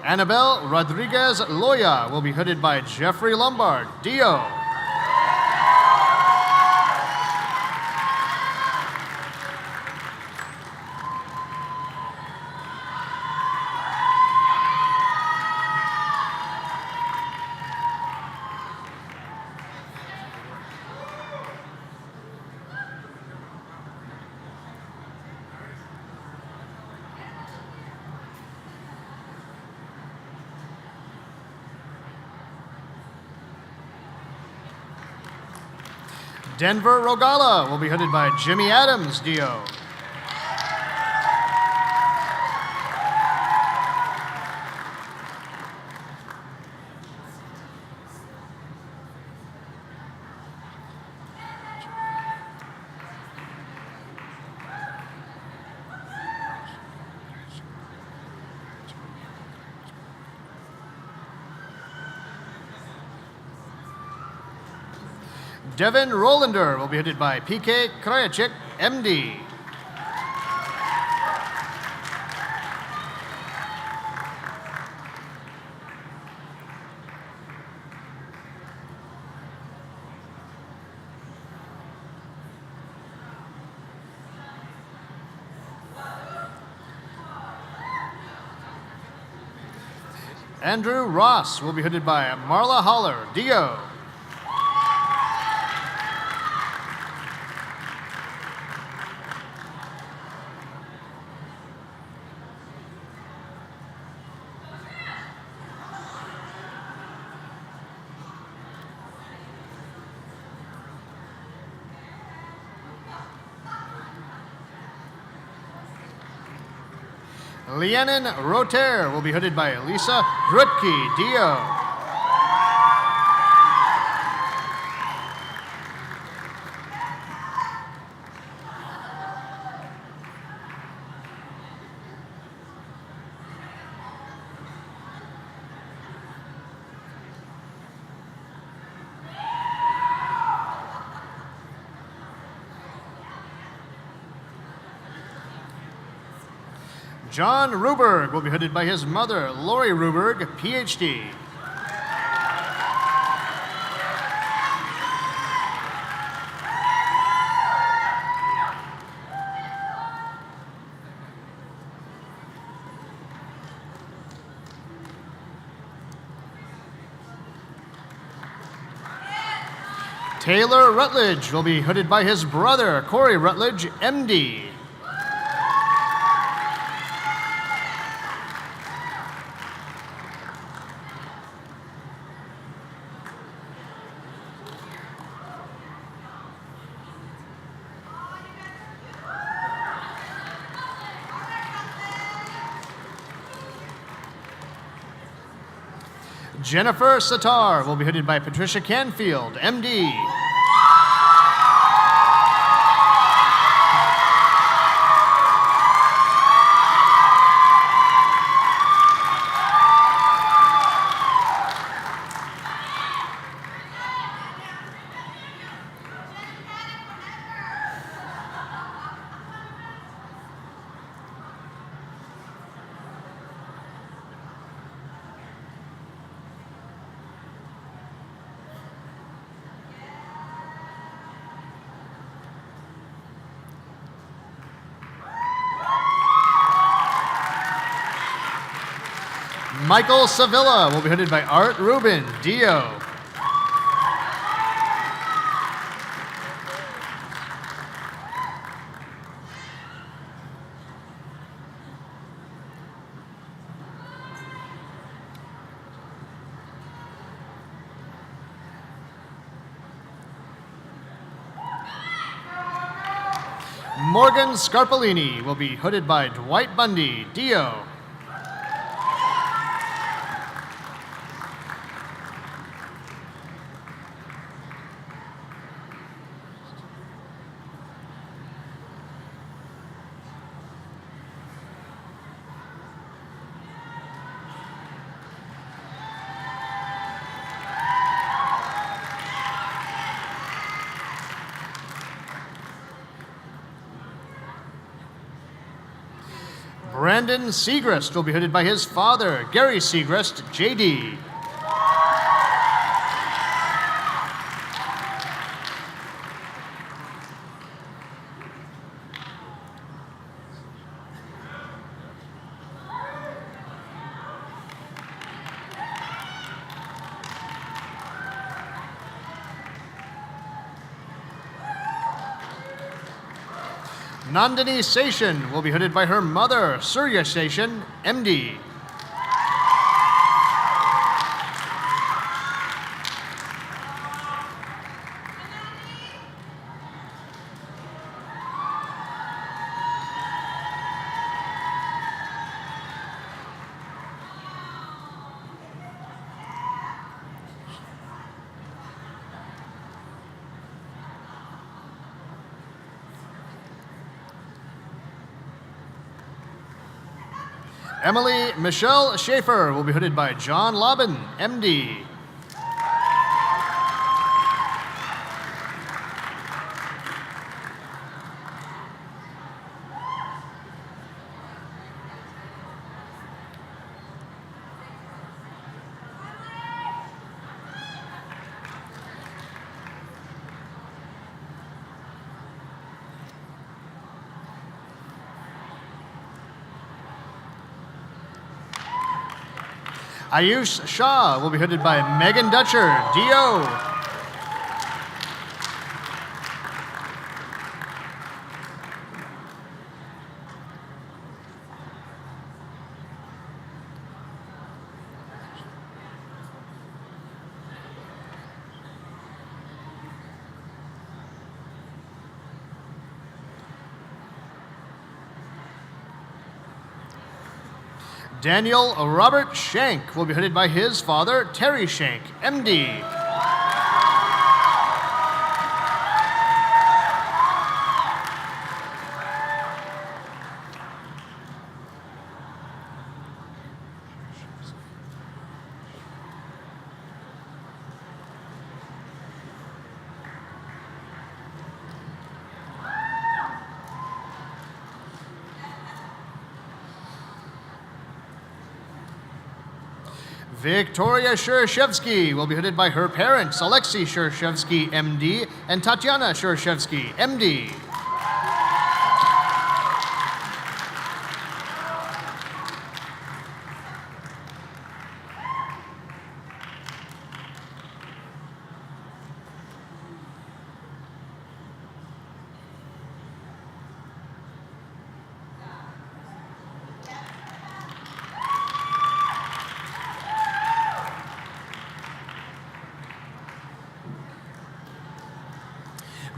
Annabelle Rodriguez Loya will be hooded by Jeffrey Lombard, Dio. Denver Rogala will be hooded by Jimmy Adams, Dio. Devin Rolander will be hooded by PK Krajicek, MD. Andrew Ross will be hooded by Marla Holler, Dio. Rhiannon Roter will be hooded by Lisa Grutke, Dio. John Ruberg will be hooded by his mother, Lori Ruberg, PhD. Taylor Rutledge will be hooded by his brother, Corey Rutledge, MD. Jennifer Satar will be hooded by Patricia Canfield, MD. Michael Sevilla will be hooded by Art Rubin, Dio. Morgan Scarpolini will be hooded by Dwight Bundy, DO. Brandon Segrist will be hooded by his father, Gary Segrist, JD. Nandini Seshan will be hooded by her mother, Surya Seshan, MD. Emily Michelle Schaefer will be hooded by John Lobbin, MD. Ayush Shah will be hooded by Megan Dutcher, DO. Daniel Robert Shank will be hooded by his father, Terry Shank, MD. Victoria Shershevsky will be hooded by her parents, Alexei Shershevsky, MD, and Tatiana Shershevsky, MD.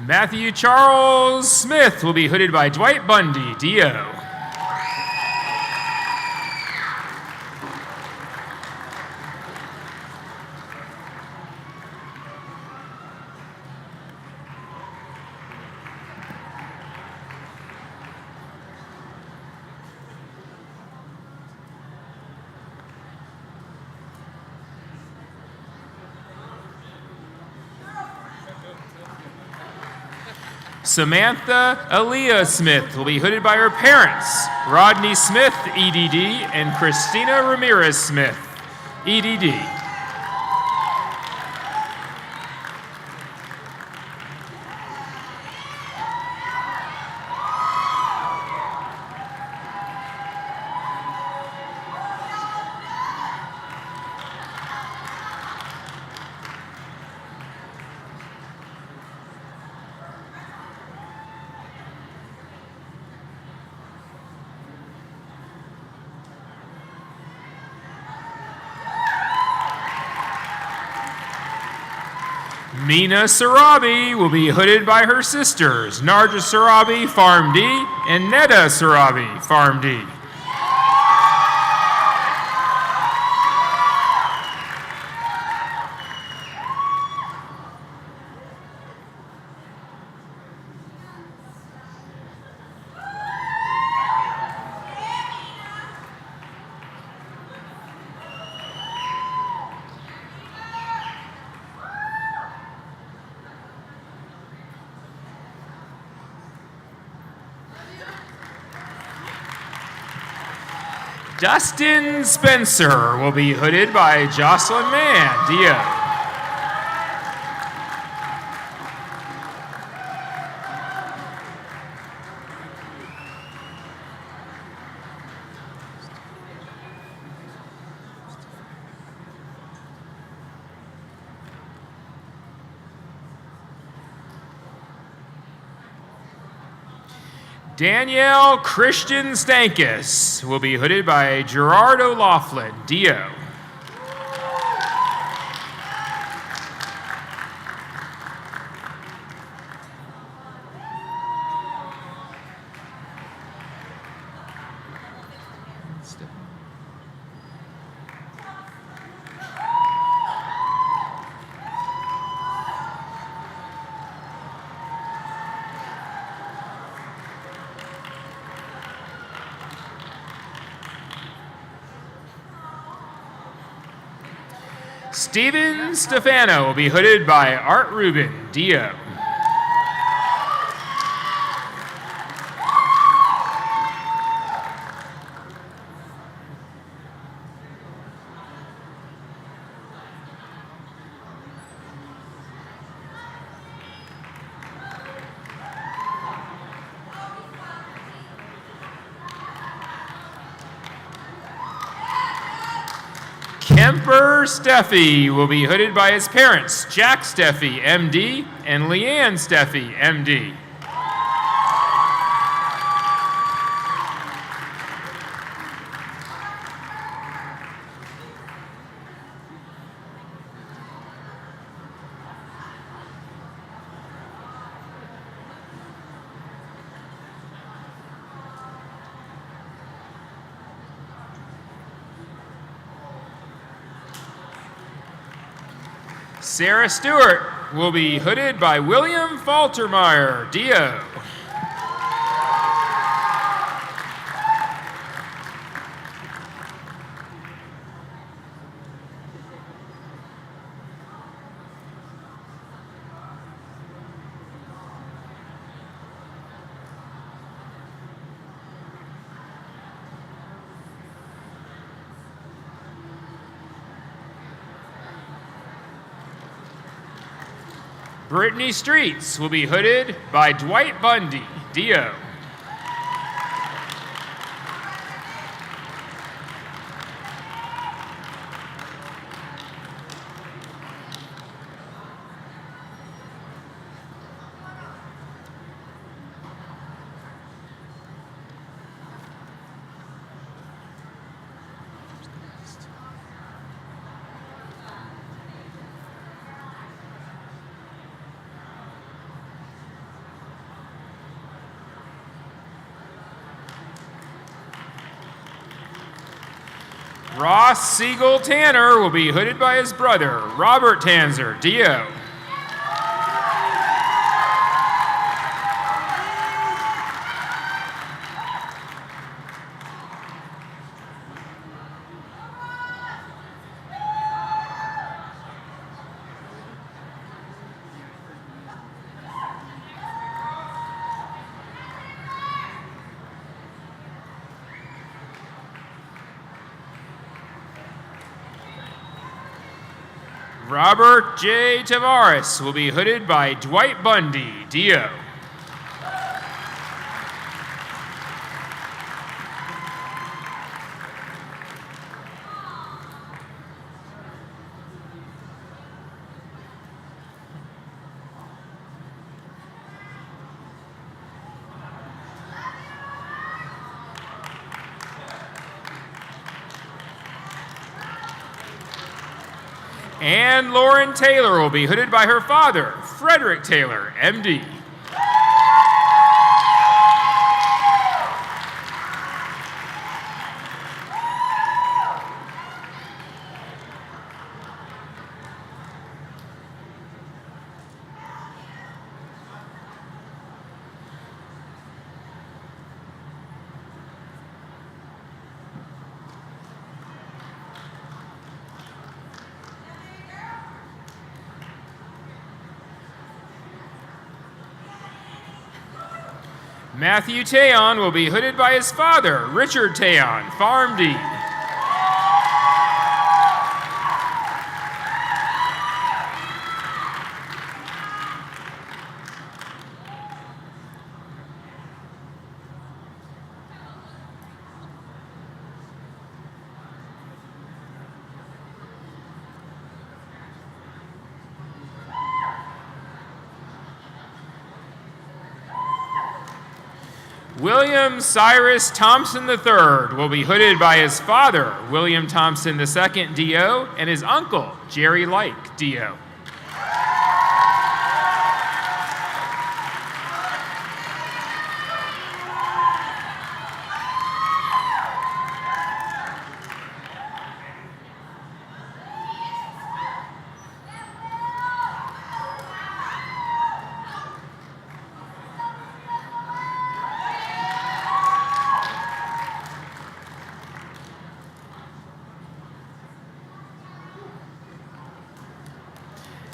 Matthew Charles Smith will be hooded by Dwight Bundy, DO. Samantha Aaliyah Smith will be hooded by her parents, Rodney Smith, EDD, and Christina Ramirez Smith, EDD. Mina Sarabi will be hooded by her sisters, Narja Sarabi, Farm D, and Neda Sarabi, Farm D. Dustin Spencer will be hooded by Jocelyn Mann, Dio. Danielle Christian Stankus will be hooded by Gerard O'Laughlin, Dio. Steven Stefano will be hooded by Art Rubin, Dio. Kemper Steffi will be hooded by his parents, Jack Steffi, MD, and Leanne Steffi, MD. Sarah Stewart will be hooded by William Faltermeyer, Dio. Brittany Streets will be hooded by Dwight Bundy, Dio. Ross Siegel Tanner will be hooded by his brother, Robert Tanzer, Dio. Robert J. Tavares will be hooded by Dwight Bundy, Dio. And Lauren Taylor will be hooded by her father, Frederick Taylor, MD. Matthew Tayon will be hooded by his father, Richard Tayon, PharmD. William Cyrus Thompson III will be hooded by his father, William Thompson II, DO, and his uncle, Jerry Like, DO.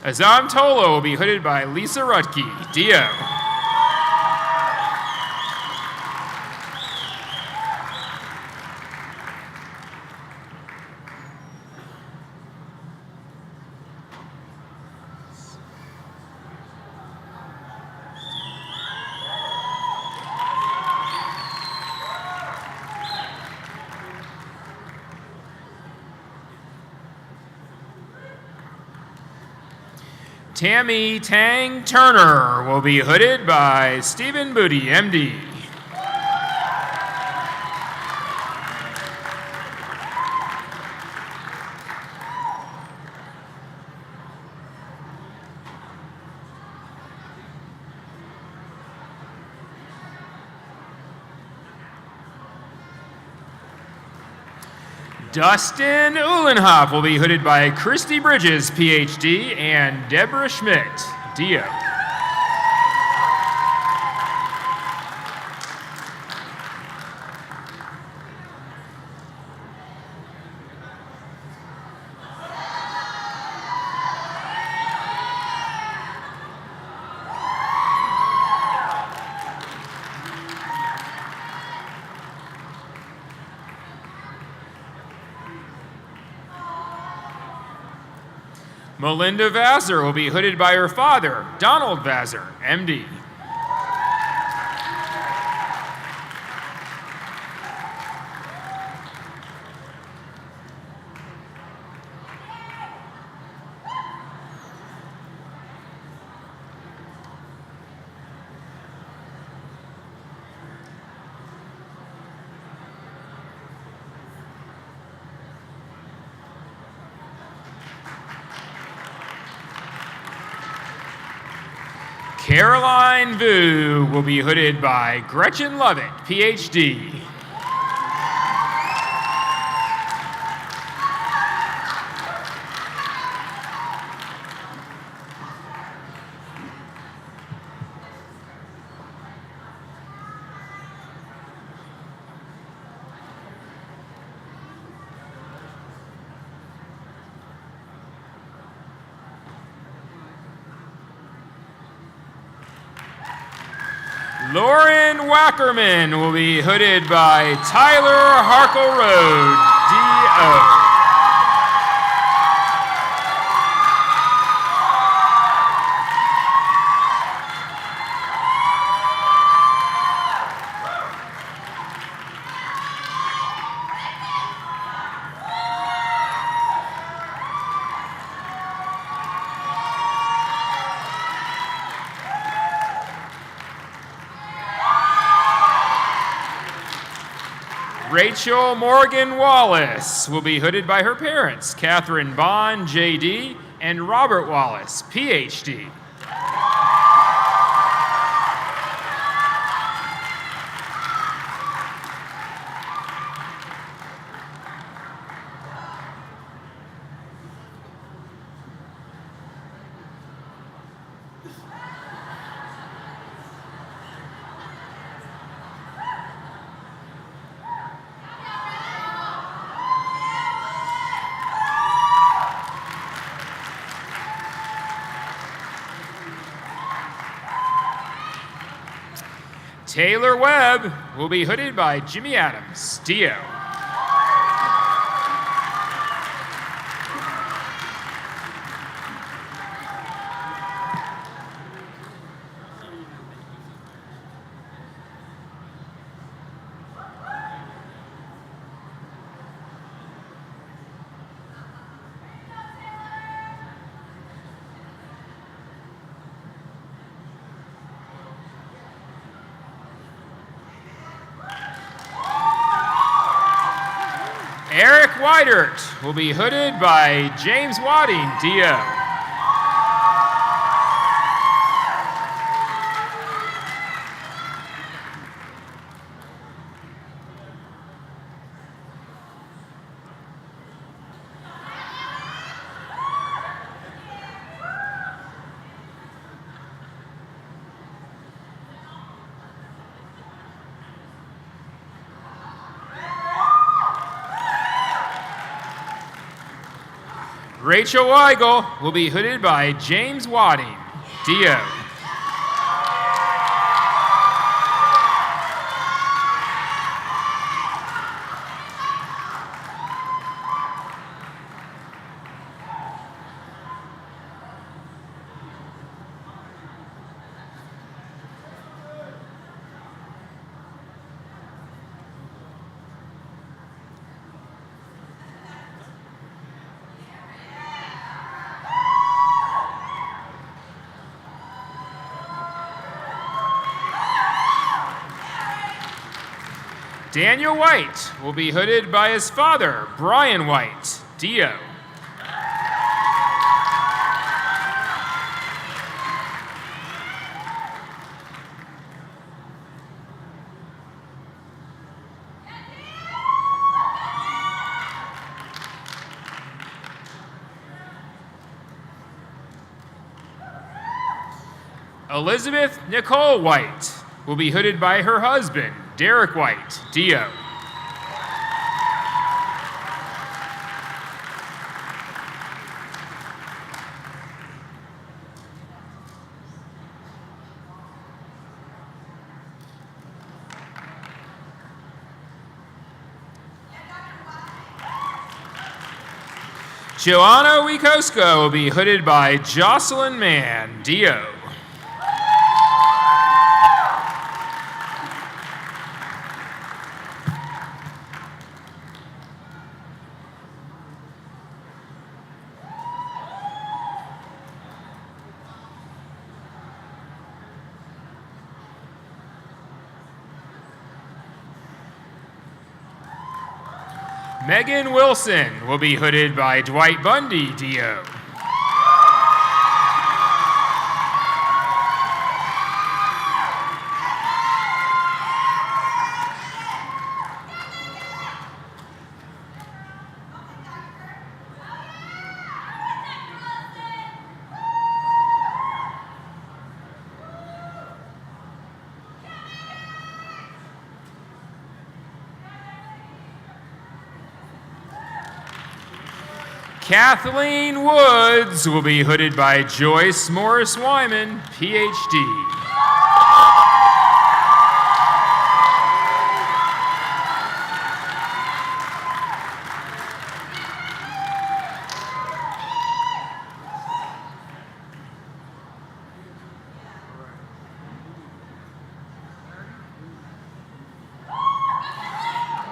Azam Tolo will be hooded by Lisa Rutke, DO. Tammy Tang Turner will be hooded by Stephen Booty, MD. Dustin Uhlenhop will be hooded by Christy Bridges, PhD, and Deborah Schmidt, DO. Melinda Vassar will be hooded by her father, Donald Vassar, MD. Caroline Vu will be hooded by Gretchen Lovett, PhD. Lauren Wackerman will be hooded by Tyler Harkle Road, DO. Rachel Morgan Wallace will be hooded by her parents, Catherine Bond, JD, and Robert Wallace, PhD. Taylor Webb will be hooded by Jimmy Adams, Dio. Eric Weidert will be hooded by James Wadding, Dio. Rachel Weigel will be hooded by James Wadding, Dio. Daniel White will be hooded by his father, Brian White, Dio. Elizabeth Nicole White will be hooded by her husband, Derek White, Dio. Joanna Wiekoska will be hooded by Jocelyn Mann, Dio. Megan Wilson will be hooded by Dwight Bundy, Dio. Kathleen Woods will be hooded by Joyce Morris Wyman, PhD.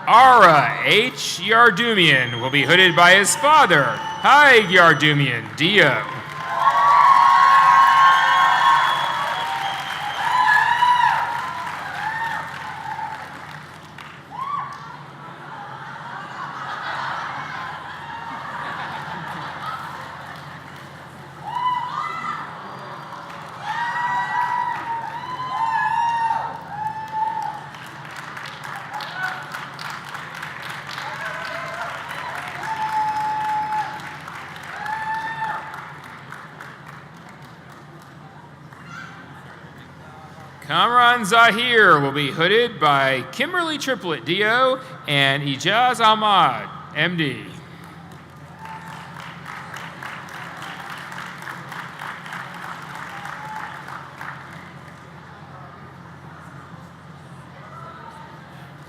Ara H. Yardumian will be hooded by his father, Haig Yardumian, Dio. Imran Zahir will be hooded by Kimberly Triplett, DO, and Ijaz Ahmad, MD.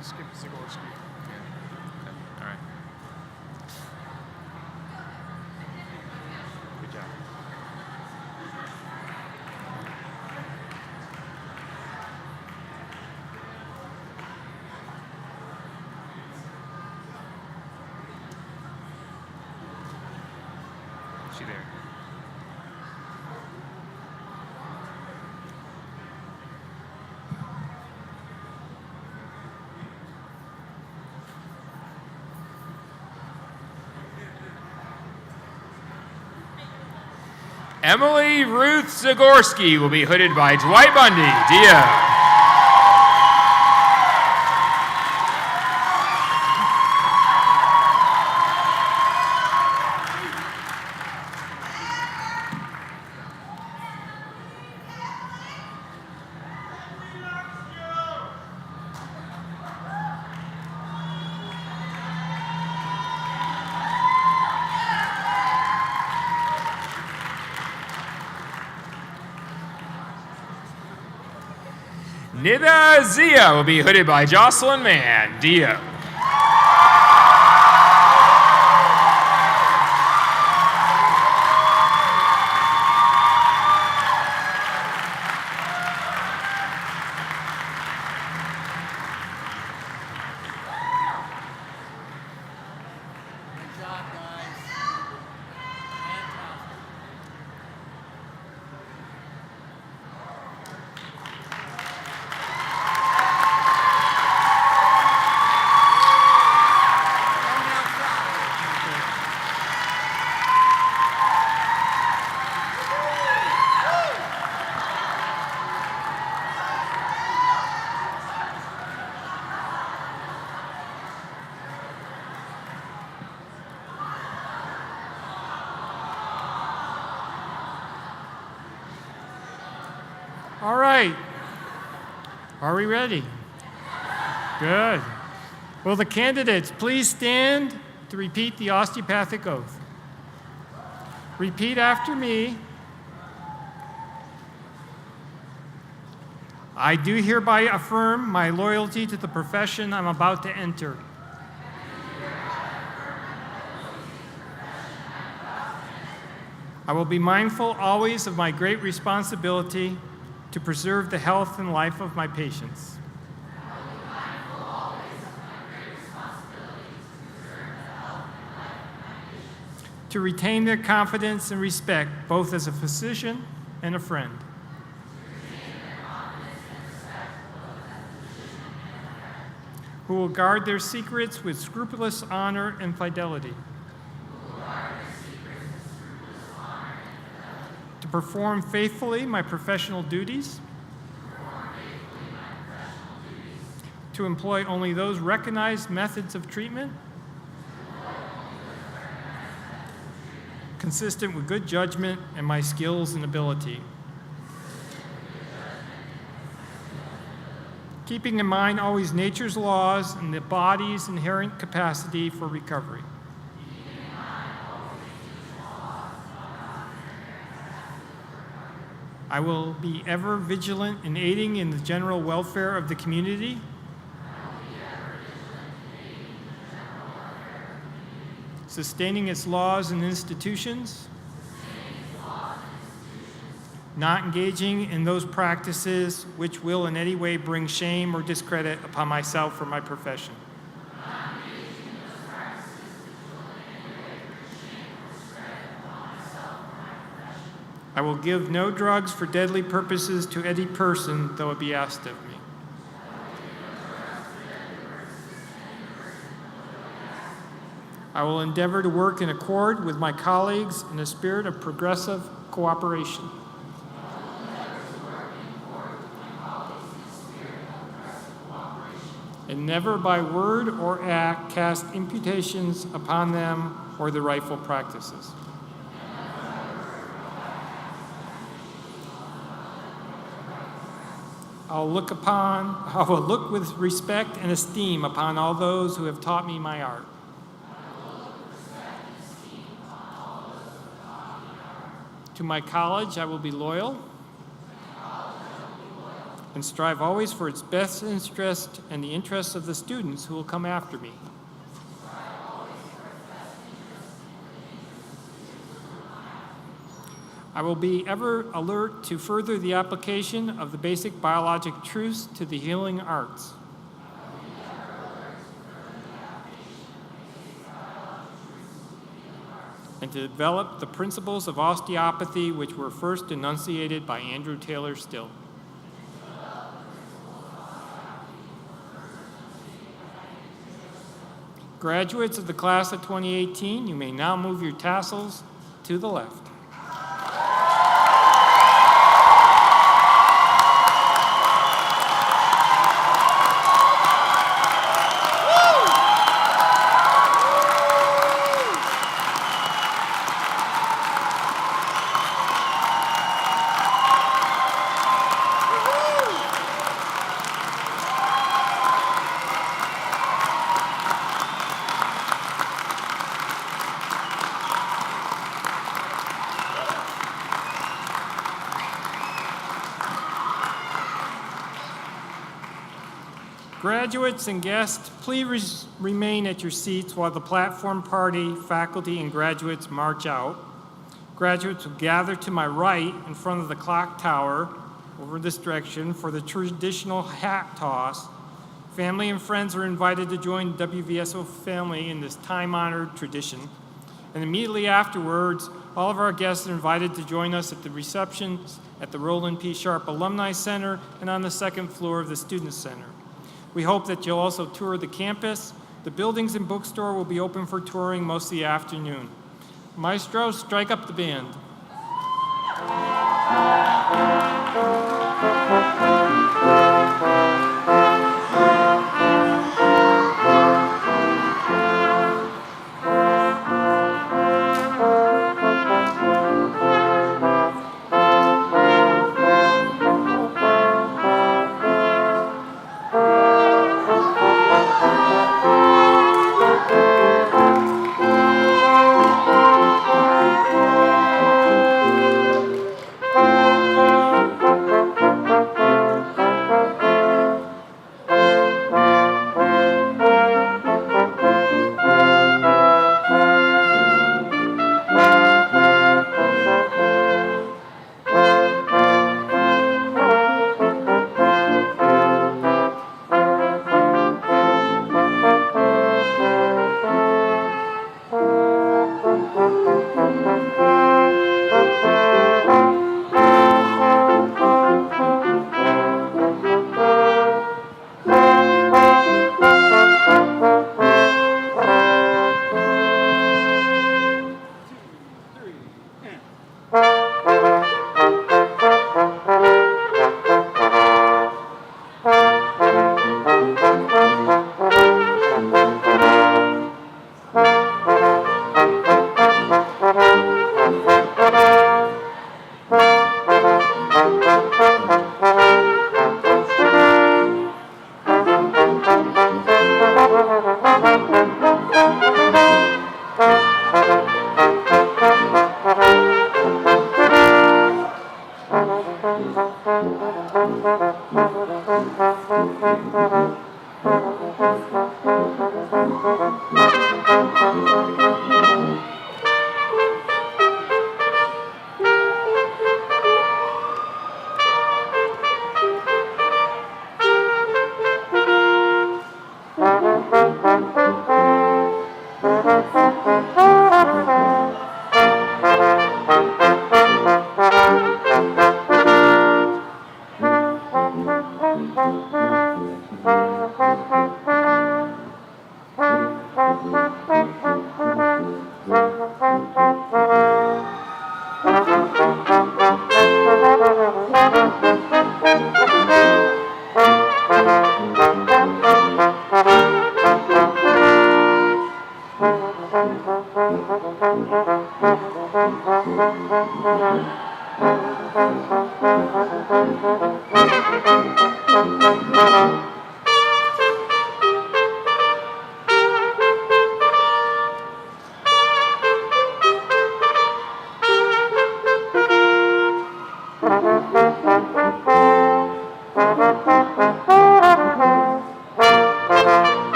Skip Zagorski. All right. Good job. Is she there? Emily Ruth Zagorski will be hooded by Dwight Bundy, DO. Nida Zia will be hooded by Jocelyn Mann, DO. All right. Are we ready? Good. Will the candidates please stand to repeat the osteopathic oath? Repeat after me. I do hereby affirm my loyalty to the profession I'm about to enter. I will be mindful always of my great responsibility to preserve the health and life of my patients. To retain their confidence and respect, both as a physician and a friend. Who will guard their secrets with scrupulous honor and fidelity. To perform faithfully my professional duties. To employ only those recognized methods of treatment consistent with good judgment and my skills and ability. Keeping in mind always nature's laws and the body's inherent capacity for recovery. I will be ever vigilant in aiding in the general welfare of the community. Sustaining its laws and institutions. Not engaging in those practices which will in any way bring shame or discredit upon myself or my profession. I will give no drugs for deadly purposes to any person, though it be asked of me. I will endeavor to work in accord with my colleagues in a spirit of progressive cooperation. And never by word or act cast imputations upon them or the rightful practices. I will look with respect and esteem upon all those who have taught me my art. To my college, I will be loyal and strive always for its best interest and the interests of the students who will come after me. I will be ever alert to further the application of the basic biologic truths to the healing arts. And to develop the principles of osteopathy which were first enunciated by Andrew Taylor Still. Graduates of the class of 2018, you may now move your tassels to the left. Graduates and guests, please remain at your seats while the platform party, faculty, and graduates march out. Graduates will gather to my right in front of the clock tower over this direction for the traditional hat toss. Family and friends are invited to join WVSO family in this time-honored tradition. And immediately afterwards, all of our guests are invited to join us at the receptions at the Roland P. Sharp Alumni Center and on the second floor of the Student Center. We hope that you'll also tour the campus. The buildings and bookstore will be open for touring most of the afternoon. Maestro, strike up the band.